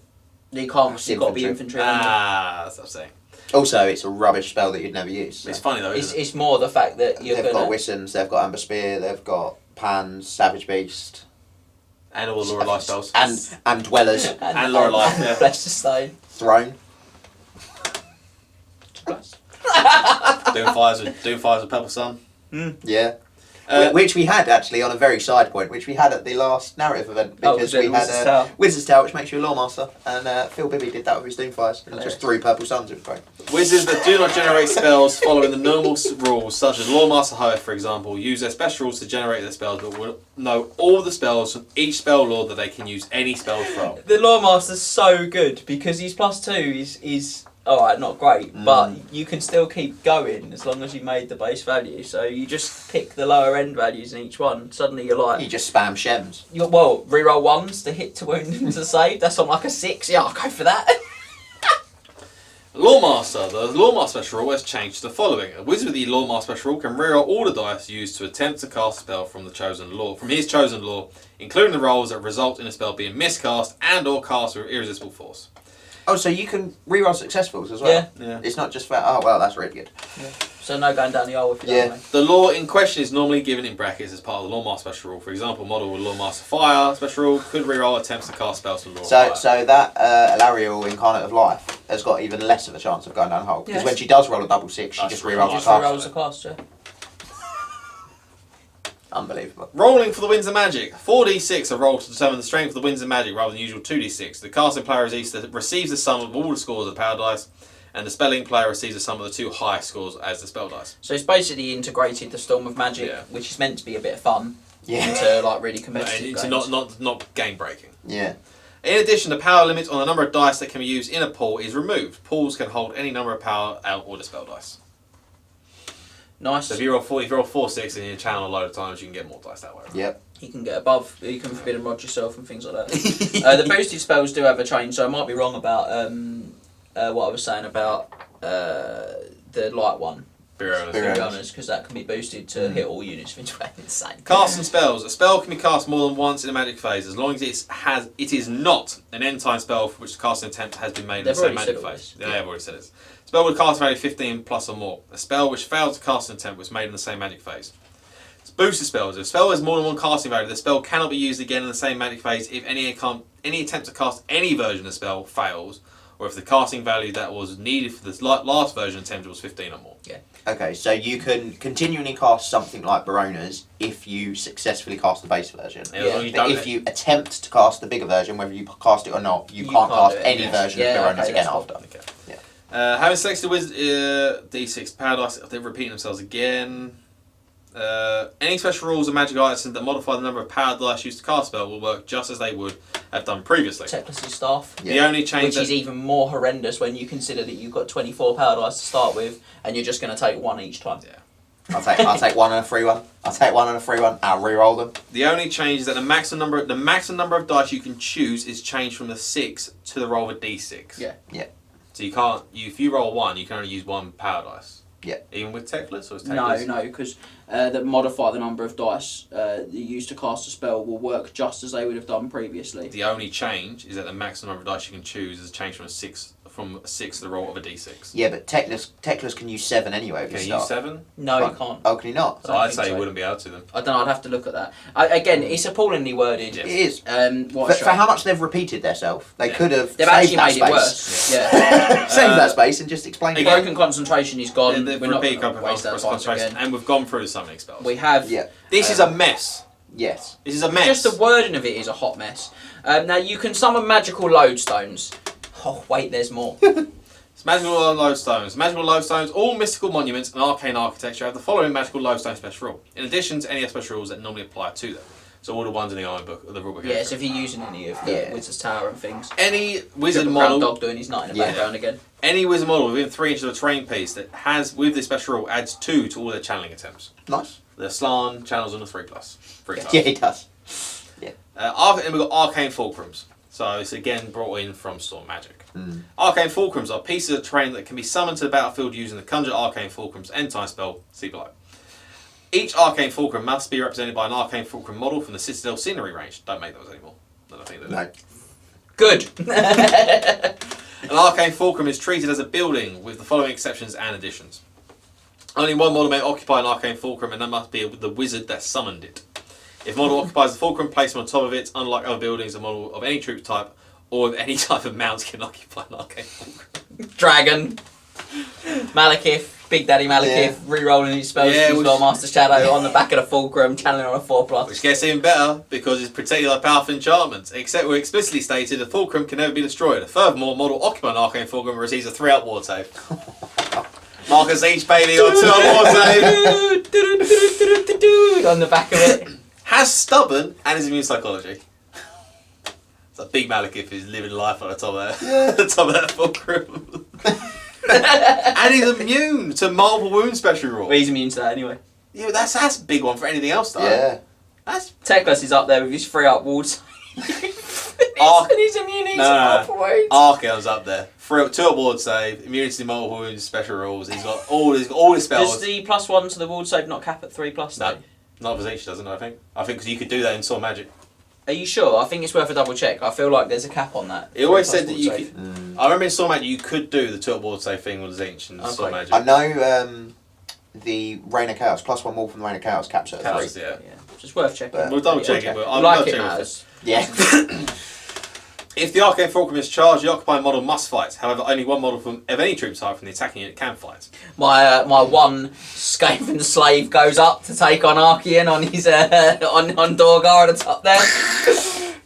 You can't, you've got to be Infantry. infantry. That's what I'm saying. Also, it's a rubbish spell that you'd never use. It's funny though, isn't it? It's more the fact that you're They've going got to... Wissons, they've got Amber Spear, they've got Pans, Savage Beast, And all the Lorelei spells. and Dwellers, And Lorelei, yeah. Flesh to Stone. Throne. Doomfires with Purple Sun. Yeah. Uh, Which we had actually on a very side point, which we had at the last narrative event Oh, because was it we had Wizard's Tower? Wizard's Tower, which makes you a Lawmaster, and Phil Bibby did that with his Doomfires and just 3 Purple Suns. It was great. Wizards that do not generate spells following the normal rules, such as Lawmaster Hoeth, for example, use their special rules to generate their spells, but will know all the spells from each spell lord that they can use any spell from. The Lawmaster's so good because he's +2. He's alright, not great, but you can still keep going as long as you made the base value. So you just pick the lower end values in each one. Suddenly you're like, You just spam shems. well, reroll ones to hit, to wound, and to save. That's on like a 6. Yeah, I'll go for that. Lawmaster. The Lawmaster special rule has changed to the following. A wizard with the Lawmaster special rule can reroll all the dice used to attempt to cast a spell from his chosen law, including the rolls that result in a spell being miscast and or cast with irresistible force. Oh, so you can reroll successfuls as well? Yeah. It's not just for, oh, well, that's really good. Yeah. So no going down the hole if you don't know. The law in question is normally given in brackets as part of the Lawmaster special rule. For example, a model with Lawmaster Fire special rule could reroll attempts to cast spells from Law of Fire. So that Alariel Incarnate of Life has got even less of a chance of going down the hole. Because when she does roll a double 6, she just rerolls the rerolls the cast, yeah. Unbelievable. Rolling for the Winds of Magic. 4d6 are rolled to determine the strength of the Winds of Magic rather than usual 2d6. The casting player receives the sum of all the scores of the power dice, and the spelling player receives the sum of the 2 highest scores as the spell dice. So it's basically integrated the Storm of Magic, which is meant to be a bit of fun, into like really competitive games. Not game breaking. Yeah. In addition, the power limit on the number of dice that can be used in a pool is removed. Pools can hold any number of power out or dispel dice. Nice. So if you roll 4/6 and you channel a load of times, you can get more dice that way. Right? Yep. You can get above, you can forbidden rod yourself and things like that. The boosted spells do have a change, so I might be wrong about what I was saying about the light one. Runners, because that can be boosted to hit all units of insane. Casting spells. A spell can be cast more than once in a magic phase, as long as it is not an end time spell for which the casting attempt has been made in the same magic phase. They have already said it. Spell with cast value 15 plus or more. A spell which failed to cast an attempt was made in the same magic phase. Boosted spells. If a spell has more than one casting value, the spell cannot be used again in the same magic phase if any attempt to cast any version of the spell fails, or if the casting value that was needed for this last version attempt was 15 or more. Yeah. Okay, so you can continually cast something like Barona's if you successfly cast the base version. But if you attempt to cast the bigger version, whether you cast it or not, you can't cast any version of Barona's again after. Okay. Yeah. Having selected with D6 power dice, they're repeating themselves again. Any special rules or magic items that modify the number of power dice used to cast a spell will work just as they would have done previously. Techless's staff. The only change which is even more horrendous when you consider that you've got 24 power dice to start with, and you're just going to take 1 each time. Yeah. I'll take 1 and a free one. I'll take 1 and a free one. I'll re-roll them. The only change is that the maximum number of dice you can choose is changed from the 6 to the roll of a d6. Yeah. Yeah. So you can't. If you roll 1, you can only use 1 power dice. Yeah. Even with Techless or is Techless? No, because that modify the number of dice you use to cast a spell will work just as they would have done previously. The only change is that the maximum number of dice you can choose is changed from a 6 to the roll of a d6. Yeah, but Techless can use 7 anyway. Can you use 7? No, you can't. Oh, can he not? So I'd say you wouldn't be able to then. I don't know, I'd have to look at that. Again, it's appallingly worded. Yes. It is. For how much they've repeated themselves, they could have They've saved actually that made space. it worse. Yeah. Saved that space and just explained it. Broken concentration is gone. They've We're not repeated going to waste that time concentration, again. and we've gone through the summoning spells. We have. Yeah. This is a mess. Yes. This is a mess. Just the wording of it is a hot mess. Now you can summon magical lodestones. Oh wait, there's more. It's magical lodestones. Magical lodestones, all mystical monuments and arcane architecture have the following magical lodestone special rule, in addition to any special rules that normally apply to them. So all the ones in the Iron Book, the rulebook. Yeah, so if you're using any of the Wizard's Tower and things. Any wizard Triple Crown model, dog doing his nut in the background again. Any wizard model within 3 inches of a terrain piece that has, with this special rule, adds 2 to all their channeling attempts. Nice. The Slan channels on a 3+. 3 Yeah, he does. Yeah. And we've got arcane fulcrums. So it's again brought in from Storm Magic. Arcane fulcrums are pieces of terrain that can be summoned to the battlefield using the Conjure Arcane Fulcrum's end time spell, see below. Each arcane fulcrum must be represented by an arcane fulcrum model from the Citadel scenery range. Don't make those anymore. I don't think they do. No. Good. An arcane fulcrum is treated as a building with the following exceptions and additions. Only one model may occupy an arcane fulcrum, and that must be the wizard that summoned it. If a model occupies the fulcrum, placed on top of it, unlike other buildings, a model of any troop type or of any type of mount can occupy an arcane fulcrum. Dragon. Malekith. Big Daddy Malekith. Re-rolling his spells. Yeah, Master Shadow on the back of the fulcrum, channeling on a 4+. Which gets even better because it's protected by powerful enchantments. Except we're explicitly stated the fulcrum can never be destroyed. Furthermore, model occupying an arcane fulcrum receives a 3-out ward save. Marcus each baby on 2-out ward save. On the back of it. Has stubborn and is immune psychology. So Big Malekith is living life on the top of that, the top of that fulcrum. And he's immune to multiple wound special rule. Well, he's immune to that anyway. Yeah, but that's a big one for anything else, though. Yeah. That's Teclis is up there with his 3-up wards. and he's immune to multiple wounds. Archaon's up there. 2-up ward save, immunity to multiple wounds, special rules. He's got all his spells. Does the +1 to the ward save not cap at 3+? No, not Visage doesn't. I think because you could do that in Sword Magic. Are you sure? I think it's worth a double check. I feel like there's a cap on that. It always said that you save. could. I remember in Sword Magic you could do the 2-up ward save thing with Zinch and Sword Magic. I know the Reign of Chaos, +1 more from the Reign of Chaos capture. Yeah. Just worth checking. But we'll double check it. But I like it matters. Yeah. If the Arcane Fulcrum is charged, the occupying model must fight. However, only one model of any troop type from the attacking unit can fight. My one Skaven slave goes up to take on Archaon on his on Dorgar at the top there.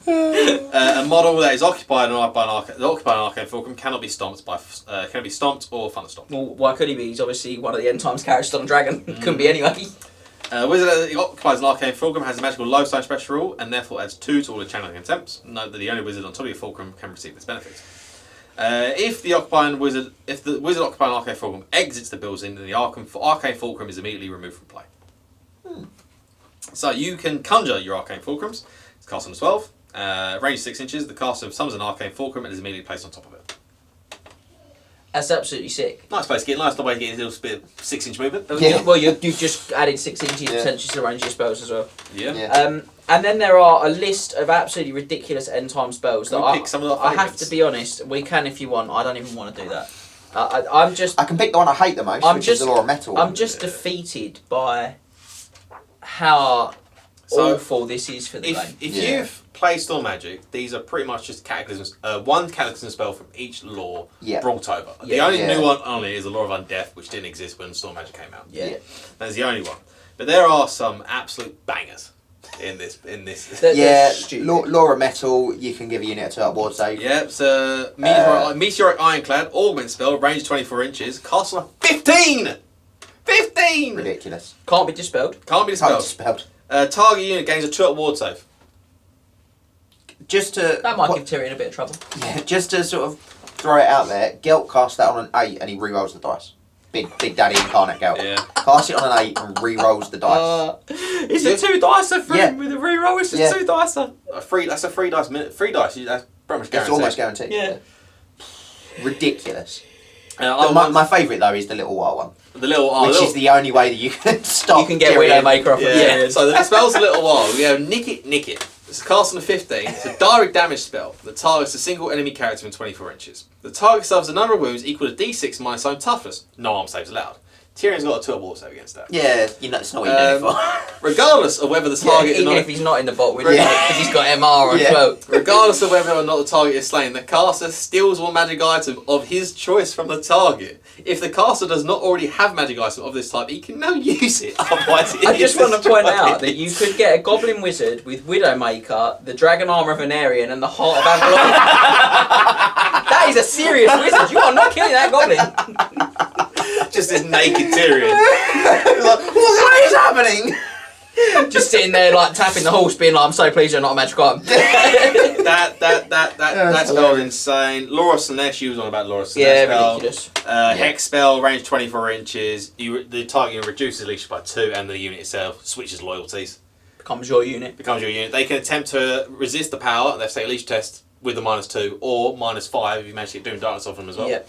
A model that is occupied by an Arcane Fulcrum cannot be stomped or thunderstomped. Well, why could he be? He's obviously one of the end times characters on a dragon. Couldn't be anyway. Wizard that occupies an Arcane Fulcrum has a magical low sign special rule and therefore adds 2 to all the channeling attempts. Note that the only wizard on top of your Fulcrum can receive this benefit. If the wizard occupying Arcane Fulcrum exits the building, then the Arcane Fulcrum is immediately removed from play. So you can conjure your Arcane Fulcrums. It's cast on 12. Range 6 inches. The caster summons an Arcane Fulcrum and is immediately placed on top of it. That's absolutely sick. Nice way to get a little bit of 6-inch movement. Yeah. Well, you've just added 6 inches potentially to the range of your spells as well. Yeah. And then there are a list of absolutely ridiculous end time spells that pick some of our I have favourites? to be honest. We can if you want. I don't even want to do that. I'm just. I can pick the one I hate the most, which is the Law of Metal. I'm just defeated by how awful this is for the game. If you've played Storm Magic, these are pretty much just cataclysms. One cataclysm spell from each law brought over. The only new one only is the Law of Undeath, which didn't exist when Storm Magic came out. Yeah. That's the only one. But there are some absolute bangers in this. Law of Metal, you can give a unit a 2-up ward save. Yeah, it's a Meteoric Ironclad, Augment spell, range 24 inches, cast on 15! 15! Ridiculous. Can't be dispelled. Can't be dispelled. Target unit gains a 2-up ward save. That might give Tyrion a bit of trouble. Yeah, just to sort of throw it out there, Gelt cast that on an 8 and he re-rolls the dice. Big Daddy Incarnate Gelt. Yeah. Cast it on an 8 and re-rolls the dice. It's a 2-dicer for him with a re-roll. It's a 2-dicer. That's a 3 dice minute. 3 dice. That's pretty much guaranteed. It's almost guaranteed. Yeah. Ridiculous. My favourite though is the little wild one. The little which is the only way that you can stop. You can get Widowmaker off of it. So the spell's a little while. We have Nick It. It's cast on a 15. It's a direct damage spell that targets a single enemy character in 24 inches. The target suffers a number of wounds equal to D6 minus own toughness. No arm saves allowed. Tyrion's got a 2-up ward save against that. Yeah, that's not what you need for. Regardless of whether the target... even if he's not in the bot, because he's got MR as well. Regardless of whether or not the target is slain, the caster steals one magic item of his choice from the target. If the caster does not already have magic item of this type, he can now use it. Otherwise, I just want to point out that you could get a Goblin Wizard with Widowmaker, the Dragon Armour of Venarian, and the Heart of Avalon. That is a serious wizard. You are not killing that Goblin. Just this naked Tyrion. Like, what is happening? Just sitting there, like tapping the horse, being like, "I'm so pleased you're not a magic item." That spell's insane. Laura Slanesh, you was on about Laura Slanesh. Yeah, ridiculous. Hex spell, range 24 inches. The target reduces leash by 2, and the unit itself switches loyalties. Becomes your unit. They can attempt to resist the power. They have to take a leash test with a -2 or -5 if you manage to get Doom Darkness off them as well. Yeah.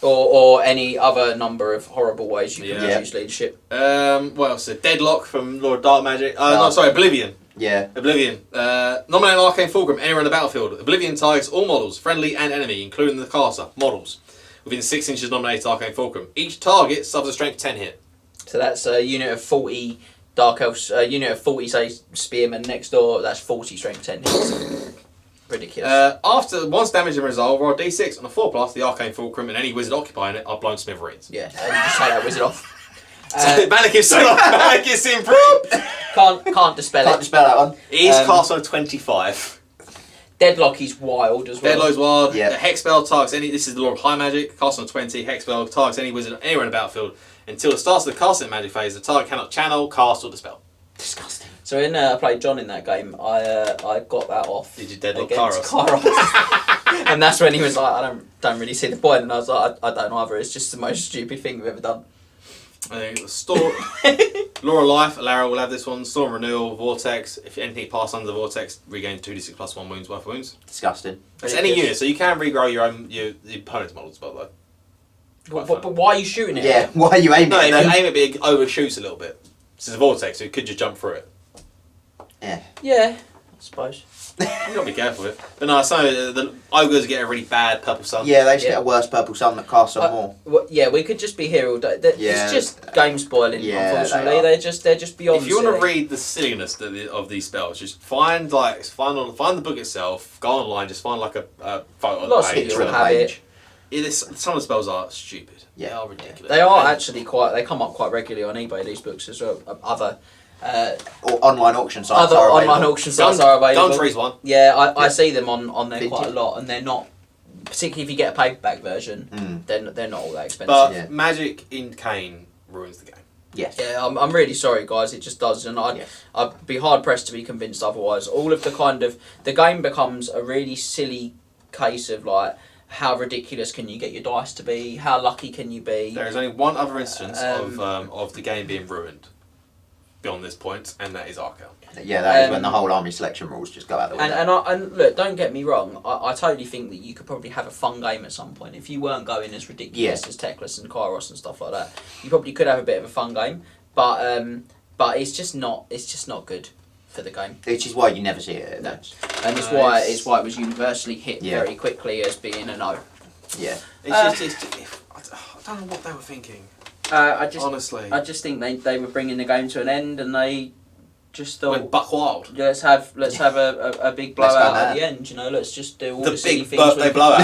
Or any other number of horrible ways you can reduce leadership. What else? Deadlock from Lord Dark Magic. Oblivion. Yeah. Oblivion. Nominate an Arcane Fulcrum anywhere on the battlefield. Oblivion targets all models, friendly and enemy, including the caster, models, within 6 inches nominated Arcane Fulcrum. Each target suffers a strength 10 hit. So that's a unit of 40 Dark Elves, unit of 40, say, Spearmen next door, that's 40 strength 10 hits. Ridiculous. Once damage and resolve, roll D6 on a 4+, the Arcane Fulcrum and any wizard occupying it are blown to smithereens. Yeah, and you just take that wizard off. Malekith's improved. Can't dispel it. Can't dispel that one. It is cast on a 25. Deadlock is wild as well. Deadlock's wild. Yeah. The Hex spell targets any. This is the Lord of High Magic. Cast on 20. Hex spell targets any wizard anywhere in the battlefield until the start of the casting magic phase. The target cannot channel, cast, or dispel. Disgusting. So So when I played John in that game, I got that off. Did you deadlock against Kairos? And that's when he was like, I don't really see the point. And I was like, I don't either. It's just the most stupid thing we've ever done. Law of Life, Lara will have this one. Storm Renewal, Vortex. If anything passes under the Vortex, regain 2d6 plus 1 wounds worth of wounds. Disgusting. It's any unit, so you can regrow the opponent's models, by the way. But why are you shooting it? Yeah, why are you aiming at if them? you aim it, it overshoots a little bit. This is a Vortex, so it could just jump through it. Yeah, I suppose. You've got to be careful with it. But no, so the ogres get a really bad purple sun. Yeah, they just get a worse purple sun that casts on more. Yeah, we could just be here all day. It's just game spoiling, unfortunately. They're just beyond. If you want to silly. read the silliness of these spells, just find the book itself, go online, just find like a photo Lots of of the people page. have it. Some of the spells are stupid. Yeah. They are ridiculous. They are actually they come up quite regularly on eBay, these books as well. Other or online auction sites. Other online auction sites are available. Gumtree's one. Yeah, I see them on there quite a Vintage. lot, and they're not, particularly if you get a paperback version, they're not all that expensive. But Magic in Khaine ruins the game. Yes. Yeah, I'm really sorry, guys. It just does, and I'd be hard pressed to be convinced otherwise. All of the game becomes a really silly case of like, how ridiculous can you get your dice to be? How lucky can you be? There is only one other instance of the game being ruined beyond this point, and that is Arkel. Yeah, that is when the whole army selection rules just go out the window. And look, don't get me wrong. I totally think that you could probably have a fun game at some point if you weren't going as ridiculous as Teclis and Kairos and stuff like that. You probably could have a bit of a fun game, but it's just not good for the game. Which is why you never see it. No. And it's why it was universally hit very quickly as being a no. Yeah. I don't know what they were thinking. Honestly, I just think they were bringing the game to an end, and they just thought, went buck wild. Yeah, let's have a big blowout at the end. You know, let's just do all the silly big things. Birthday blowout.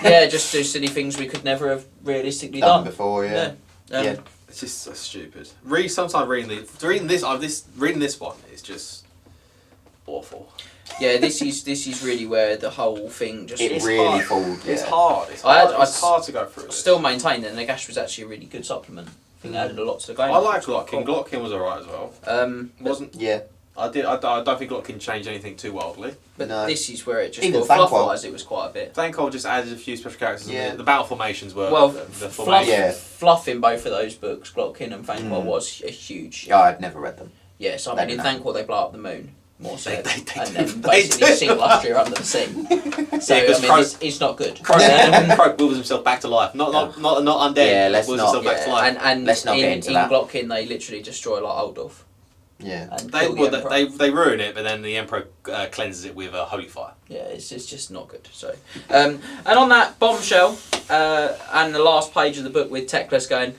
Yeah, just do silly things we could never have realistically done before. Yeah. It's just so stupid. Sometimes reading this one is just awful. Yeah, this is really where the whole thing just. It really falls. It's hard. It's hard to go through. Still maintain that Nagash was actually a really good supplement. I think they added a lot to the game. I like Glotkin. Glotkin was alright as well. Wasn't. Yeah. I don't think Glotkin changed anything too wildly. But this is where it just Even fluff-wise, it was quite a bit. Thankful just added a few special characters. Yeah. And the battle formations were fluff in both of those books, Glotkin and Thankful, was a huge. Yeah, I'd never read them. Yeah, so I mean, in Thankful they blow up the moon. More so, and then do. basically sink Lustria under the sea. So it's not good. Croak wills himself back to life. Not undead. Yeah, let's wills not. himself back to life. And let's not get into that. In Glotkin they literally destroy like Oldorf. Yeah. They ruin it, but then the Emperor cleanses it with a holy fire. Yeah, it's just not good. So, and on that bombshell, and the last page of the book with Teclis going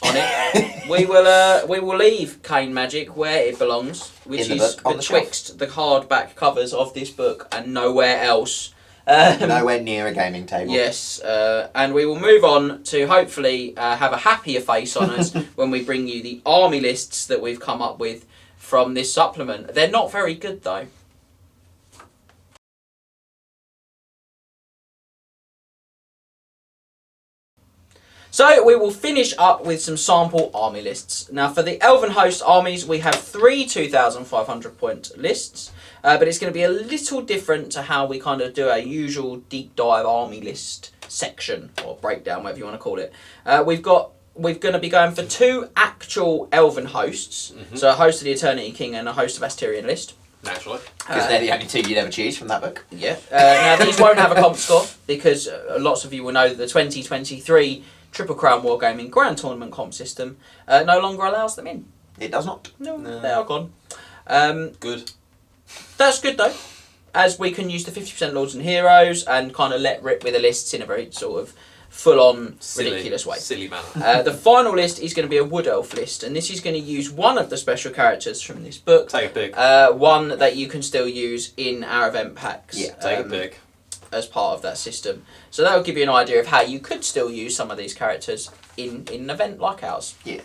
on it, we will leave Khaine Magic where it belongs, which is betwixt the hardback covers of this book and nowhere else. Nowhere near a gaming table. Yes, and we will move on to hopefully have a happier face on us when we bring you the army lists that we've come up with from this supplement. They're not very good though. So we will finish up with some sample army lists. Now for the Elven host armies we have 3 2,500 point lists, but it's going to be a little different to how we kind of do our usual deep dive army list section or breakdown, whatever you want to call it. We're going to be going for 2 actual Elven hosts, so a host of the Eternity King and a host of Asterion list. Naturally. Because they're the only 2 you'd ever choose from that book. Yeah. Now these won't have a comp score because lots of you will know that the 2023 Triple Crown Wargaming Grand Tournament comp system no longer allows them in. It does not. No. They are gone. Good. That's good though, as we can use the 50% Lords and Heroes and kind of let rip with the lists in a very sort of full-on ridiculous way. Silly manner. The final list is going to be a Wood Elf list, and this is going to use one of the special characters from this book. Take a pick. One that you can still use in our event packs. Yeah, take a pick. As part of that system. So that will give you an idea of how you could still use some of these characters in an event like ours. Yeah.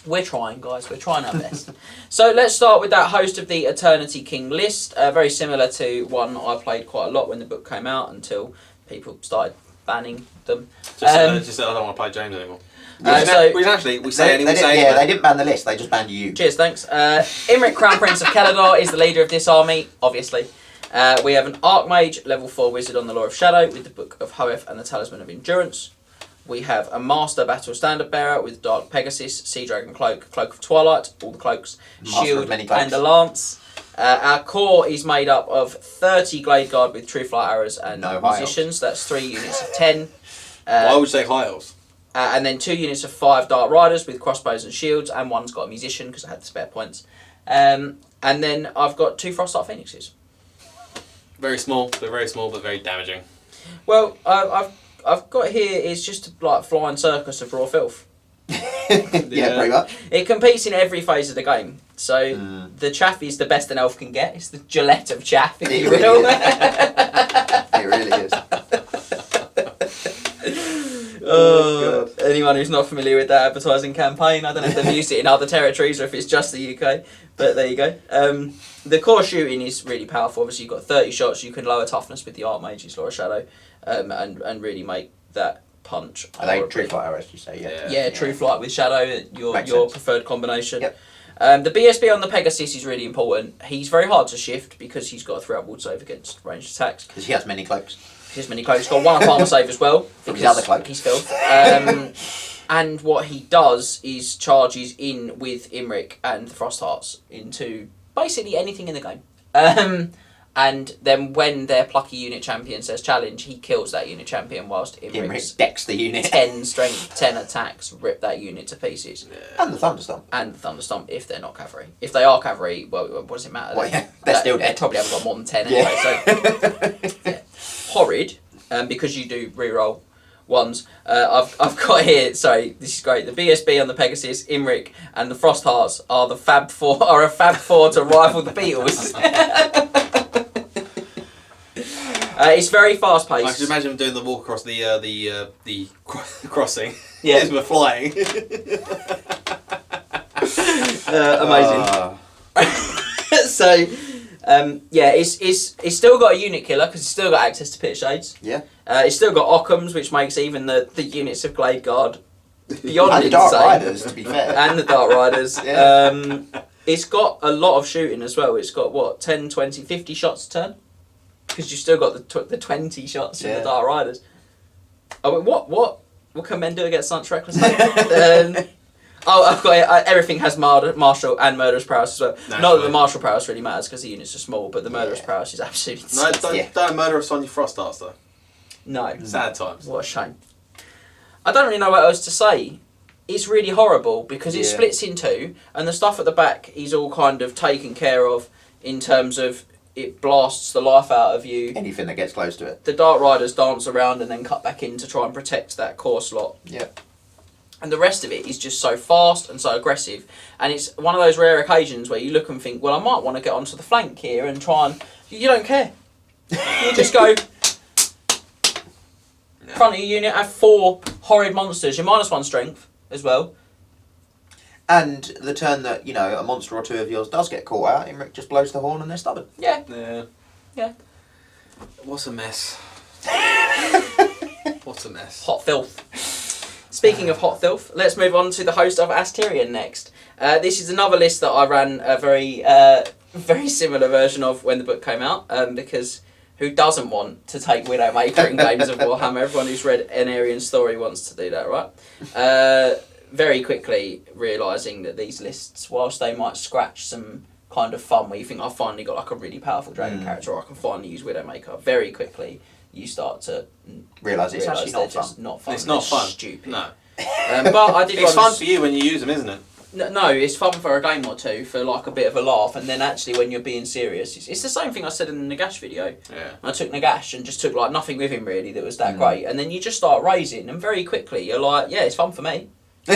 We're trying, guys. We're trying our best. So let's start with that host of the Eternity King list. Very similar to one I played quite a lot when the book came out until people started banning them. Just I don't want to play James anymore. We say anyone. They didn't ban the list. They just banned you. Cheers, thanks. Imric, Crown Prince of Keladar, is the leader of this army, obviously. We have an Archmage, level 4 wizard on the Law of Shadow with the Book of Hoeth and the Talisman of Endurance. We have a Master Battle Standard Bearer with Dark Pegasus, Sea Dragon Cloak, Cloak of Twilight, all the cloaks, Shield and a Lance. Our core is made up of 30 Glade Guard with True Flight Arrows and Musicians. That's 3 units of 10. Why would you say High Elves? And then 2 units of 5 Dark Riders with crossbows and shields, and one's got a Musician because I had the spare points. And then I've got 2 Frostheart Phoenixes. Very small, but very damaging. Well, I've got here is just like flying circus of raw filth. Yeah, pretty much. It competes in every phase of the game. So the chaff is the best an elf can get. It's the Gillette of chaff, if you will. It really is. Oh, anyone who's not familiar with that advertising campaign, I don't know if they've used it in other territories or if it's just the UK, but there you go. The core shooting is really powerful. Obviously, you've got 30 shots. You can lower toughness with the Archmage's Law of Shadow, and really make that punch. Are they True Flight Arrows, you say? Yeah, True Flight with Shadow, your preferred combination. Yep. The BSB on the Pegasus is really important. He's very hard to shift because he's got a 3 upward save against ranged attacks. Because he has many cloaks. He's got 1 armor save as well. From his other cloak. He's filth. And what he does is charges in with Imric and the Frosthearts into basically anything in the game. And then when their plucky unit champion says challenge, he kills that unit champion whilst Imric decks the unit. 10 strength, 10 attacks, rip that unit to pieces. Yeah. And the Thunderstomp. If they're not cavalry. If they are cavalry, well, what does it matter? Well, yeah, they're still dead. They probably haven't got more than 10 anyway. So, yeah. Horrid, because you do reroll ones. I've got here. Sorry, this is great. The BSB on the Pegasus, Imric, and the Frosthearts are the Fab Four. Are a Fab Four to rival the Beatles. It's very fast paced. I can imagine them doing the walk across the crossing. Yeah, as we're flying. Amazing. So. It's still got a unit killer because it's still got access to Pit Shades. Yeah. It's still got Ockhams, which makes even the units of Glade Guard beyond and the insane. Dark Riders, to be fair. And the Dark Riders. Yeah. It's got a lot of shooting as well. It's got 10, 20, 50 shots a turn because you've still got the 20 shots in the Dark Riders. Oh, what can men do against such reckless? I've got it. Everything has martial and murderous prowess as well. Naturally. Not that the martial prowess really matters because the units are small, but the murderous prowess is absolutely insane. No, don't murder us on your Frosthearts though. No. Sad times. What a shame. I don't really know what else to say. It's really horrible because it splits in 2 and the stuff at the back is all kind of taken care of in terms of it blasts the life out of you. Anything that gets close to it. The Dark Riders dance around and then cut back in to try and protect that core slot. Yeah. And the rest of it is just so fast and so aggressive. And it's one of those rare occasions where you look and think, well, I might want to get onto the flank here and try and... You don't care. You just go... Front of your unit, have 4 horrid monsters. You're -1 strength as well. And the turn that, a monster or 2 of yours does get caught out, Imric just blows the horn and they're stubborn. Yeah. What's a mess? What's a mess? Hot filth. Speaking of hot filth, let's move on to the host of Asterion next. This is another list that I ran a very similar version of when the book came out, because who doesn't want to take Widowmaker in games of Warhammer? Everyone who's read an Aryan story wants to do that, right? Very quickly realising that these lists, whilst they might scratch some kind of fun where you think, I've finally got like a really powerful dragon character, or I can finally use Widowmaker, very quickly you start to realise it's actually not fun. Just not fun. It's not fun. Stupid. No. But I did. It's fun for you when you use them, isn't it? No, it's fun for a game or two, for like a bit of a laugh, and then actually when you're being serious, it's the same thing I said in the Nagash video. Yeah. I took Nagash and just took like nothing with him really that was that great, and then you just start raising, and very quickly you're like, yeah, it's fun for me. You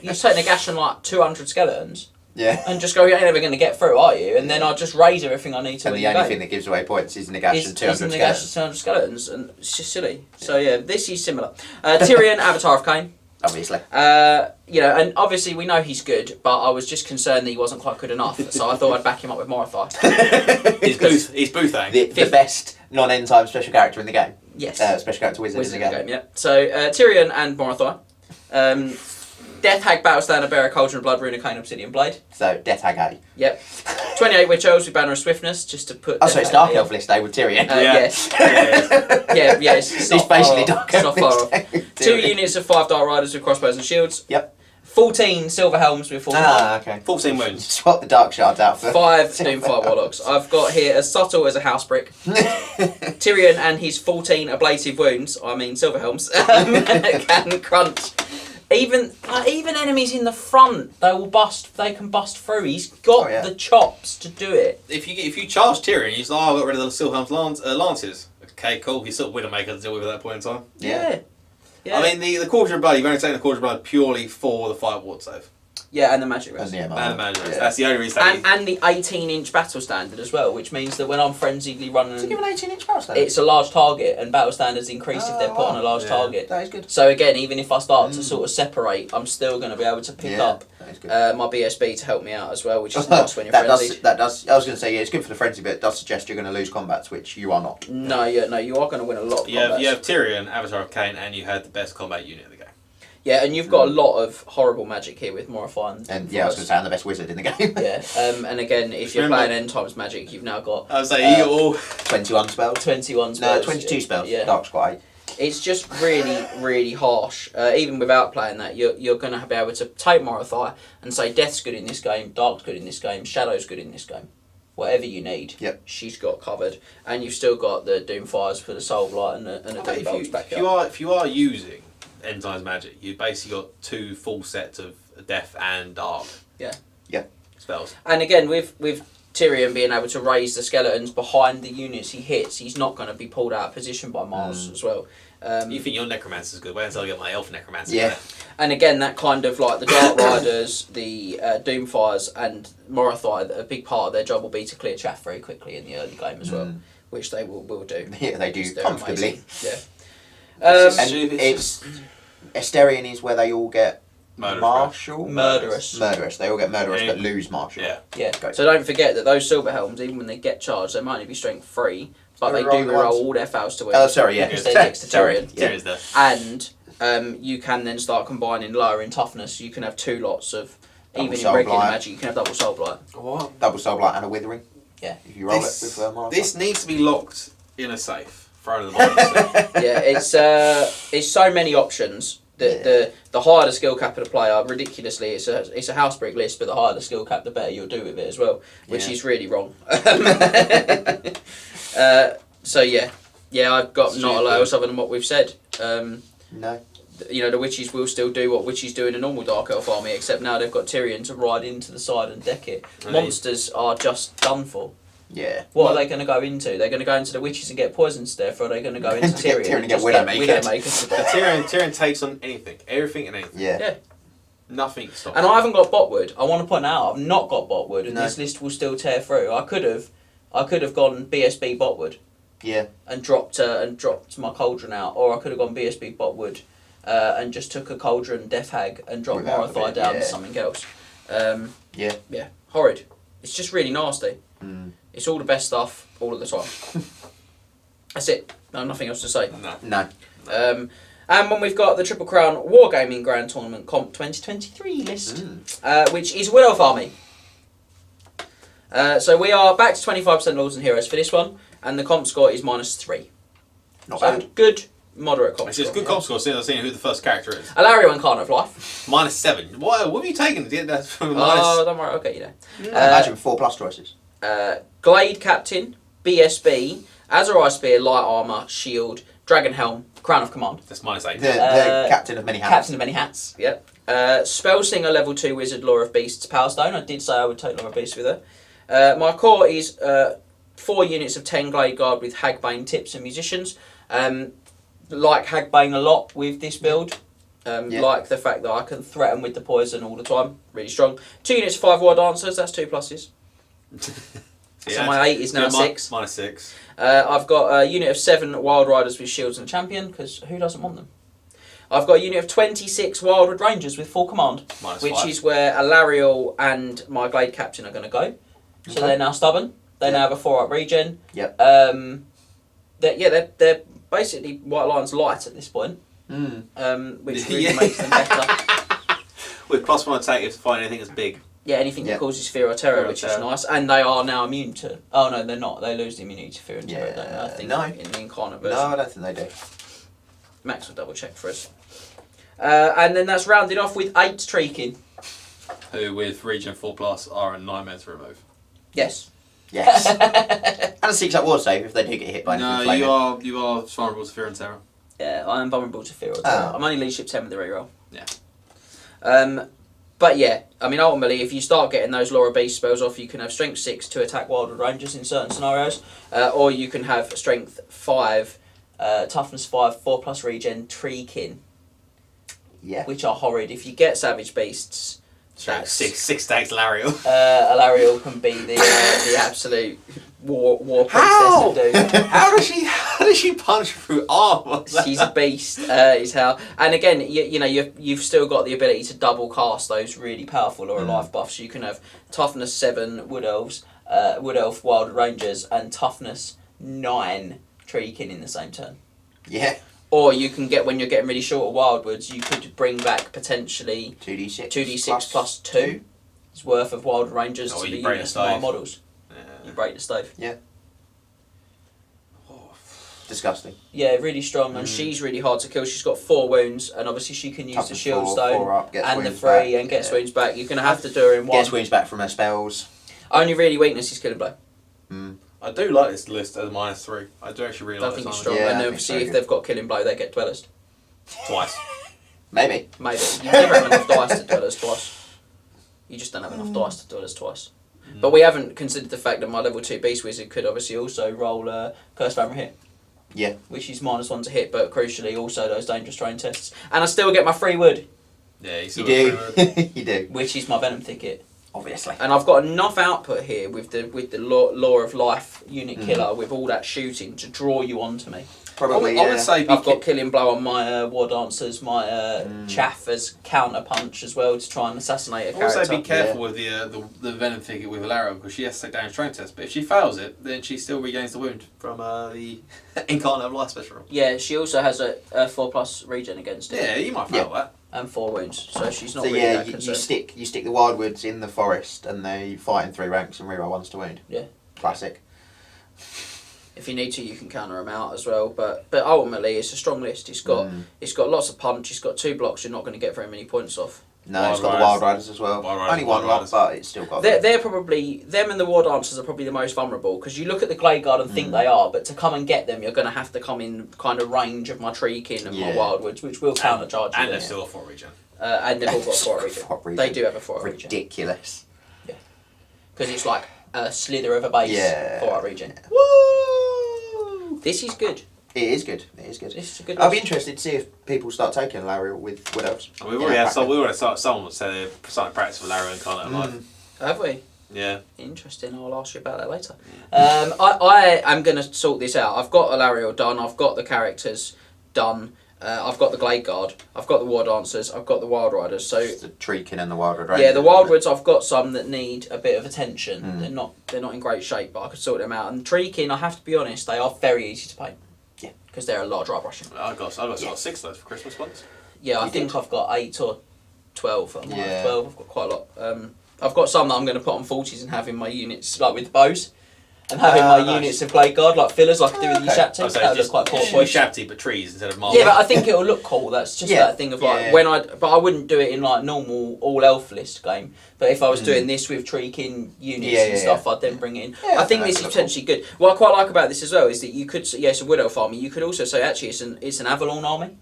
just take Nagash and like 200 skeletons. Yeah. And just go, you're never going to get through, are you? And then I'll just raise everything I need to. And the only thing that gives away points is Nagash and 200 skeletons. 200 skeletons, and it's just silly. So yeah, this is similar. Tyrion, Avatar of Khaine. Obviously. And obviously we know he's good, but I was just concerned that he wasn't quite good enough, so I thought I'd back him up with Morithai. He's Boothang. The best non-end time special character in the game. Yes. Special character wizard in the game. Yeah. So Tyrion and Morithai. Death Hag, Battle Standard, Bearer, Cauldron, Blood Rune, Khaine, Obsidian Blade. So Death Hag A. Yep. 28 Witch Elves with Banner of Swiftness, just to put. Oh, so it's Dark Elf list day with Tyrion. Yes. Yeah. It's not basically far off. Dark It's Elf not far list off. day with 2 Tyrion. units of 5 Dark Riders with crossbows and shields. Yep. 14 Silver Helms with full Okay. 14 wounds. Swap the Dark Shards out for 5 Doomfire Warlocks. I've got here as subtle as a house brick. Tyrion and his 14 ablative wounds, I mean Silver Helms, can crunch. Even enemies in the front, they can bust through. He's got the chops to do it. If you charge Tyrion, he's like, I got rid of the Silverhelm's lances. Okay, cool. He's sort of Widowmaker to deal with at that point in time. Yeah. I mean, the Cauldron of Blood, you've only taken the Cauldron of Blood purely for the 5 ward save. Yeah, and the magic rest. And And the magic rest. That's the only reason. And the 18-inch battle standard as well, which means that when I'm frenziedly running, Does it give an 18-inch battle standard? it's a large target, and battle standards increase if they're put on a large target. That is good. So again, even if I start to sort of separate, I'm still going to be able to pick up that is good. my BSB to help me out as well, which is nice when you're frenzied. That does. I was going to say, it's good for the frenzy, but it does suggest you're going to lose combats, which you are not. No, you are going to win a lot of combats. You have Tyrion, Avatar of Khaine, and you had the best combat unit of the game. Yeah, and you've got a lot of horrible magic here with Morify And yeah, I was going to say, I'm the best wizard in the game. Yeah, and again, if you're playing End Times Magic, you've now got... I was saying, you got all... 21 spells. 21 spells. No, 22 spells. Yeah. Dark's got 8. It's just really, really harsh. Even without playing that, you're going to be able to take Morify and say Death's good in this game, Dark's good in this game, Shadow's good in this game. Whatever you need, she's got covered. And you've still got the Doomfires for the Soul Blight and the Doombolts back up. If you are using End Times Magic, you've basically got 2 full sets of Death and Dark. Yeah. Spells. And again, with Tyrion being able to raise the skeletons behind the units he hits, he's not going to be pulled out of position by Mars as well. You think your Necromancer's good? Wait until I get my Elf Necromancer. Yeah. And again, that kind of like the Dark Riders, the Doomfires, and Morithai, a big part of their job will be to clear chaff very quickly in the early game as well, which they will do. Yeah, they do comfortably. Amazing. Yeah. And it's Asterion is where they all get Martial? Murderous. They all get Murderous but lose Martial. Yeah. So don't forget that those Silver Helms, even when they get charged, they might only be strength 3, but they do reroll all their fails to win. Oh, sorry, yeah. Because they're next to Tyrion. Tyrion's there. And you can then start combining lower in toughness. You can have 2 lots of, Double even Soul in regular Blight. Magic, you can have double Soul Blight. What? Double Soul Blight and a Withering. Yeah. If you roll it with Martial. This needs to be locked in a safe. Thrown in the bottom. Yeah, it's so many options. The higher the skill cap of the player, ridiculously, it's a house brick list, but the higher the skill cap, the better you'll do with it as well, which is really wrong. So I've got not a lot else other than what we've said. No. You know, the witches will still do what witches do in a normal Dark Elf army, except now they've got Tyrion to ride into the side and deck it. Monsters are just done for. Yeah. What are they going to go into? They're going to go into the witches and get poisoned to death, or are they going to go into Tyrion Tyrion and and get just Widowmaker to death? Tyrion takes on anything, everything and anything. Yeah. Nothing stops. And I haven't got Botwood. I want to point out I've not got Botwood, and No. this list will still tear through. I could have gone BSB Botwood. Yeah. And dropped my Cauldron out, or I could have gone BSB Botwood, and just took a Cauldron Death Hag and dropped Without Morithai it, down to yeah. something else. Yeah. Horrid. It's just really nasty. Mm. It's all the best stuff all of the time. That's it. No, nothing else to say. No. And when we've got the Triple Crown Wargaming Grand Tournament Comp 2023 list, which is Wood Elf Army. So we are back to 25% Lords and Heroes for this one, and the comp score is -3. Not So bad. good, moderate comp It's score. just good comp score, seeing who the first character is. Alario and Carn of Life. -7. What have you taken to get that from Oh, don't worry, I'll get you there. Imagine 4+ choices. Glade Captain, BSB, Azure Spear, Light Armour, Shield, Dragon Helm, Crown of Command. That's -8. The Captain of Many Hats. Captain of Many Hats, yep. Spellslinger level 2 Wizard, Lore of Beasts, Power Stone. I did say I would take Lore of Beasts with her. My core is 4 units of 10 Glade Guard with Hagbane tips and musicians. Like Hagbane a lot with this build. Like the fact that I can threaten with the poison all the time. Really strong. 2 units of 5 War Dancers, that's 2 pluses. So my 8 is now 6. -6. I've got a unit of 7 Wild Riders with Shields and Champion, because who doesn't want them? I've got a unit of 26 Wildwood Rangers with full command, which -5. is where Alariel and my Glade Captain are going to go. So they're now stubborn. They now have a 4-up regen. Yep. They're basically White Lions light at this point. which really makes them better. With +1 attack, if to find anything that's big. Yeah, anything that causes fear or terror, which is nice. And they are now immune to... Oh, no, they're not. They lose the immunity to fear and terror, don't they? I think in the incarnate version. No, I don't think they do. Max will double check for us. And then that's rounded off with 8 Treekin. Who, with Region 4+, are a nightmare to remove. Yes. Yes. And a 6-up ward save if they do get hit by anything flaming. No, you are vulnerable to fear and terror. Yeah, I am vulnerable to fear or terror. I'm only leadership 10 with the reroll. Yeah. But yeah, I mean, ultimately, if you start getting those Laura Beast spells off, you can have Strength 6 to attack Wildwood Rangers in certain scenarios, or you can have Strength 5, Toughness 5, 4+ regen, Treekin, which are horrid. If you get Savage Beasts, Strength 6 stacks Lariel. Alariel can be the absolute war princess of doom. How does she punch through armor? She's a beast, is how. And again, you know, you've still got the ability to double cast those really powerful Laura life buffs. So you can have Toughness 7 Wood Elves, Wood Elf Wild Rangers, and Toughness 9 Treekin in the same turn. Yeah. Or you can get, when you're getting really short of Wildwoods, you could bring back potentially 2d6 plus 2 is worth of Wild Rangers to the units and our models. You break the stave. Yeah. Disgusting. Yeah, really strong, and she's really hard to kill. She's got 4 wounds, and obviously she can use the Shield Stone and the 3 and gets wounds back. You're going to have to do her in one. Gets wounds back from her spells. Only really weakness is Killing Blow. I do like this list as -3. I do actually really like I think this. it's strong, and obviously if they've got Killing Blow, they get Dwellers. Twice. Maybe. You never have enough dice to Dwellers twice. You just don't have enough dice to Dwellers twice. But we haven't considered the fact that my level 2 Beast Wizard could obviously also roll Curse Hammer hit. Yeah. Which is -1 to hit, but crucially also those dangerous terrain tests. And I still get my free wood. Yeah, you do. You do. Which is my Venom Thicket. Obviously. And I've got enough output here with the Law of Life unit killer with all that shooting to draw you onto me. Probably. I would say I've got Killing Blow on my War Dancers, my Chaff as counter punch as well to try and assassinate a character. Also be careful with the Venom Thicket with Valero because she has to take down a strength test, but if she fails it, then she still regains the wound from the Incarnate of Life special. Yeah, she also has a 4+ regen against it. Yeah, you might fail that. And 4 wounds, so she's not so really that you stick the Wildwoods in the forest and they fight in 3 ranks and reroll 1s to wound. Yeah. Classic. If you need to, you can counter them out as well. But ultimately, it's a strong list. It's got lots of punch. It's got 2 blocks. You're not going to get very many points off. No, it's got the Wild Riders as well. Only 1 block, but it's still got. They're probably them and the War Dancers are probably the most vulnerable because you look at the Glade Guard and think they are, but to come and get them, you're going to have to come in kind of range of my Treekin and my Wildwoods, which will countercharge you. And they've still got 4 regen. And they've all got 4 regen. They do have a 4 regen. Ridiculous. Yeah, because it's like a slither of a base 4 regen. Woo! This is good. It is good. It is good. This is a good. I'll be interested to see if people start taking Lariel with Wood Elves. We've already had someone say they're starting practice with Lariel Incarnate of Life. Have we? Yeah. Interesting. I'll ask you about that later. I am going to sort this out. I've got Alariel done. I've got the characters done. I've got the Glade Guard. I've got the War Dancers. I've got the Wild Riders. So the Treekin and the Wildwood Rangers. Yeah, the Wildwoods. I've got some that need a bit of attention. They're not in great shape, but I could sort them out. And Treekin, I have to be honest, they are very easy to paint. Yeah, because they're a lot of dry brushing. I got 6 of those for Christmas once. Yeah, I think I've got 8 or 12. I might have 12. I've got quite a lot. I've got some that I'm going to put on 40s and have in my units, like with bows. And having my units of Glade Guard, like fillers, like I do with the Shapti. That would look quite cool. Shapti, but trees instead of marble. Yeah, but I think it'll look cool. That's just that thing of like, but I wouldn't do it in like normal all-elf list game. But if I was doing this with Treekin units and stuff, I'd then bring it in. I think this is potentially good. What I quite like about this as well is that you could, it's a Wood Elf army, you could also say actually it's an Avalon army.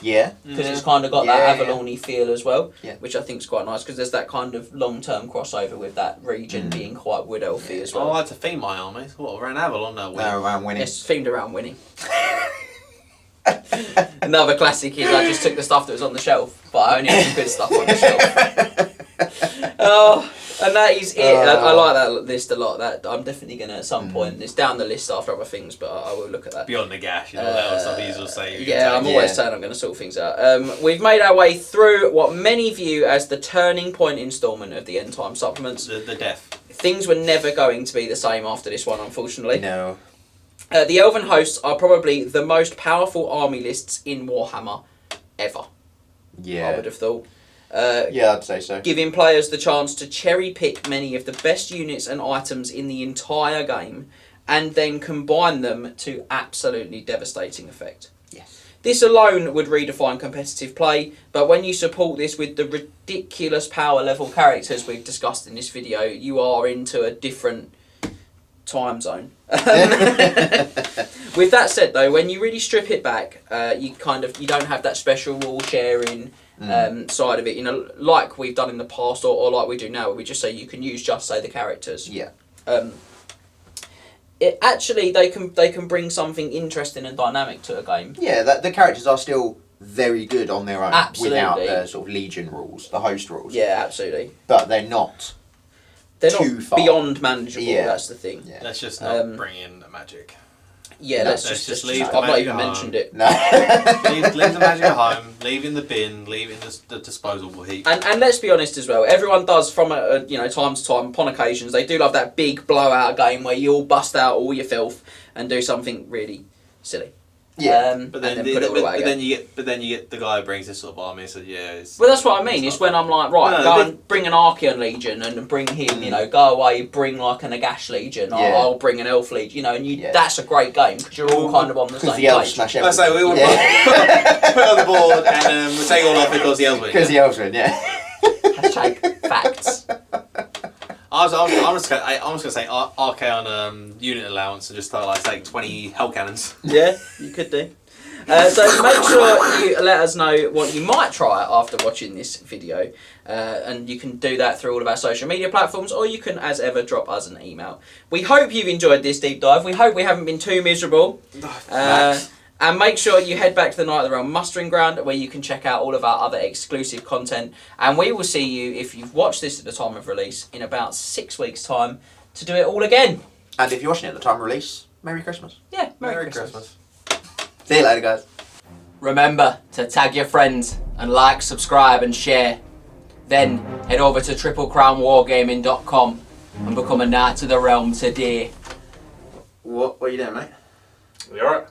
Yeah. Because it's kind of got that Avalon-y feel as well, which I think is quite nice because there's that kind of long-term crossover with that region being quite Wood Elfy as well. I like to theme my armies. What, around Avalon? No, around winning. Yes, themed around winning. Another classic is I just took the stuff that was on the shelf, but I only had some good stuff on the shelf. And that is it. I like that list a lot. That I'm definitely going to at some point. It's down the list after other things, but I will look at that. Beyond the gash, that stuff easy to say. Yeah, I'm always saying I'm going to sort things out. We've made our way through what many view as the turning point instalment of the End Time supplements. The death. Things were never going to be the same after this one, unfortunately. No. The Elven hosts are probably the most powerful army lists in Warhammer ever. Yeah. I would have thought. Yeah, I'd say so. Giving players the chance to cherry pick many of the best units and items in the entire game and then combine them to absolutely devastating effect. Yes. This alone would redefine competitive play, but when you support this with the ridiculous power level characters we've discussed in this video, you are into a different time zone. With that said, though, when you really strip it back, you don't have that special rule sharing side of it. You know, like we've done in the past, or like we do now, where we just say you can use just say the characters. Yeah. It actually they can bring something interesting and dynamic to a game. Yeah, the characters are still very good on their own, Absolutely. without the sort of Legion rules, the host rules. Yeah, absolutely. But they're not. They're too not far. beyond manageable. Yeah. That's the thing. Yeah. Let's just not bring in the magic. Yeah, No, let's let's just leave I've the not magic even at mentioned home. it. No. leave the magic at home. Leave in the bin. Leave in the disposable heap. And let's be honest as well. Everyone does from time to time, upon occasions, they do love that big blowout game where you all bust out all your filth and do something really silly. Yeah. But then, and then put it all away again. you get the guy who brings this sort of army. So yeah, it's, Well, that's what I mean. It's when I'm like, right, No, go but- and bring an Archeon Legion and bring him. Go away, bring like a Nagash Legion. Yeah. I'll bring an Elf Legion. And Yeah. that's a great game because you're all kind of on the Because same the elves page. smash I everything. say we will put it on the board and we'll take it all off because the elves win. Because the elves win, yeah. Hashtag facts. I'm just gonna say Archeon unit allowance and just start like take 20 hell cannons. Yeah, you could do. So make sure you let us know what you might try after watching this video, and you can do that through all of our social media platforms, or you can, as ever, drop us an email. We hope you've enjoyed this deep dive. We hope we haven't been too miserable. And make sure you head back to the Night of the Realm Mustering Ground, where you can check out all of our other exclusive content. And we will see you, if you've watched this at the time of release, in about 6 weeks' time to do it all again. And if you're watching it at the time of release, Merry Christmas. Yeah, Merry Christmas. See you later, guys. Remember to tag your friends and like, subscribe and share. Then head over to triplecrownwargaming.com and become a Knight of the Realm today. What are you doing, mate? We alright?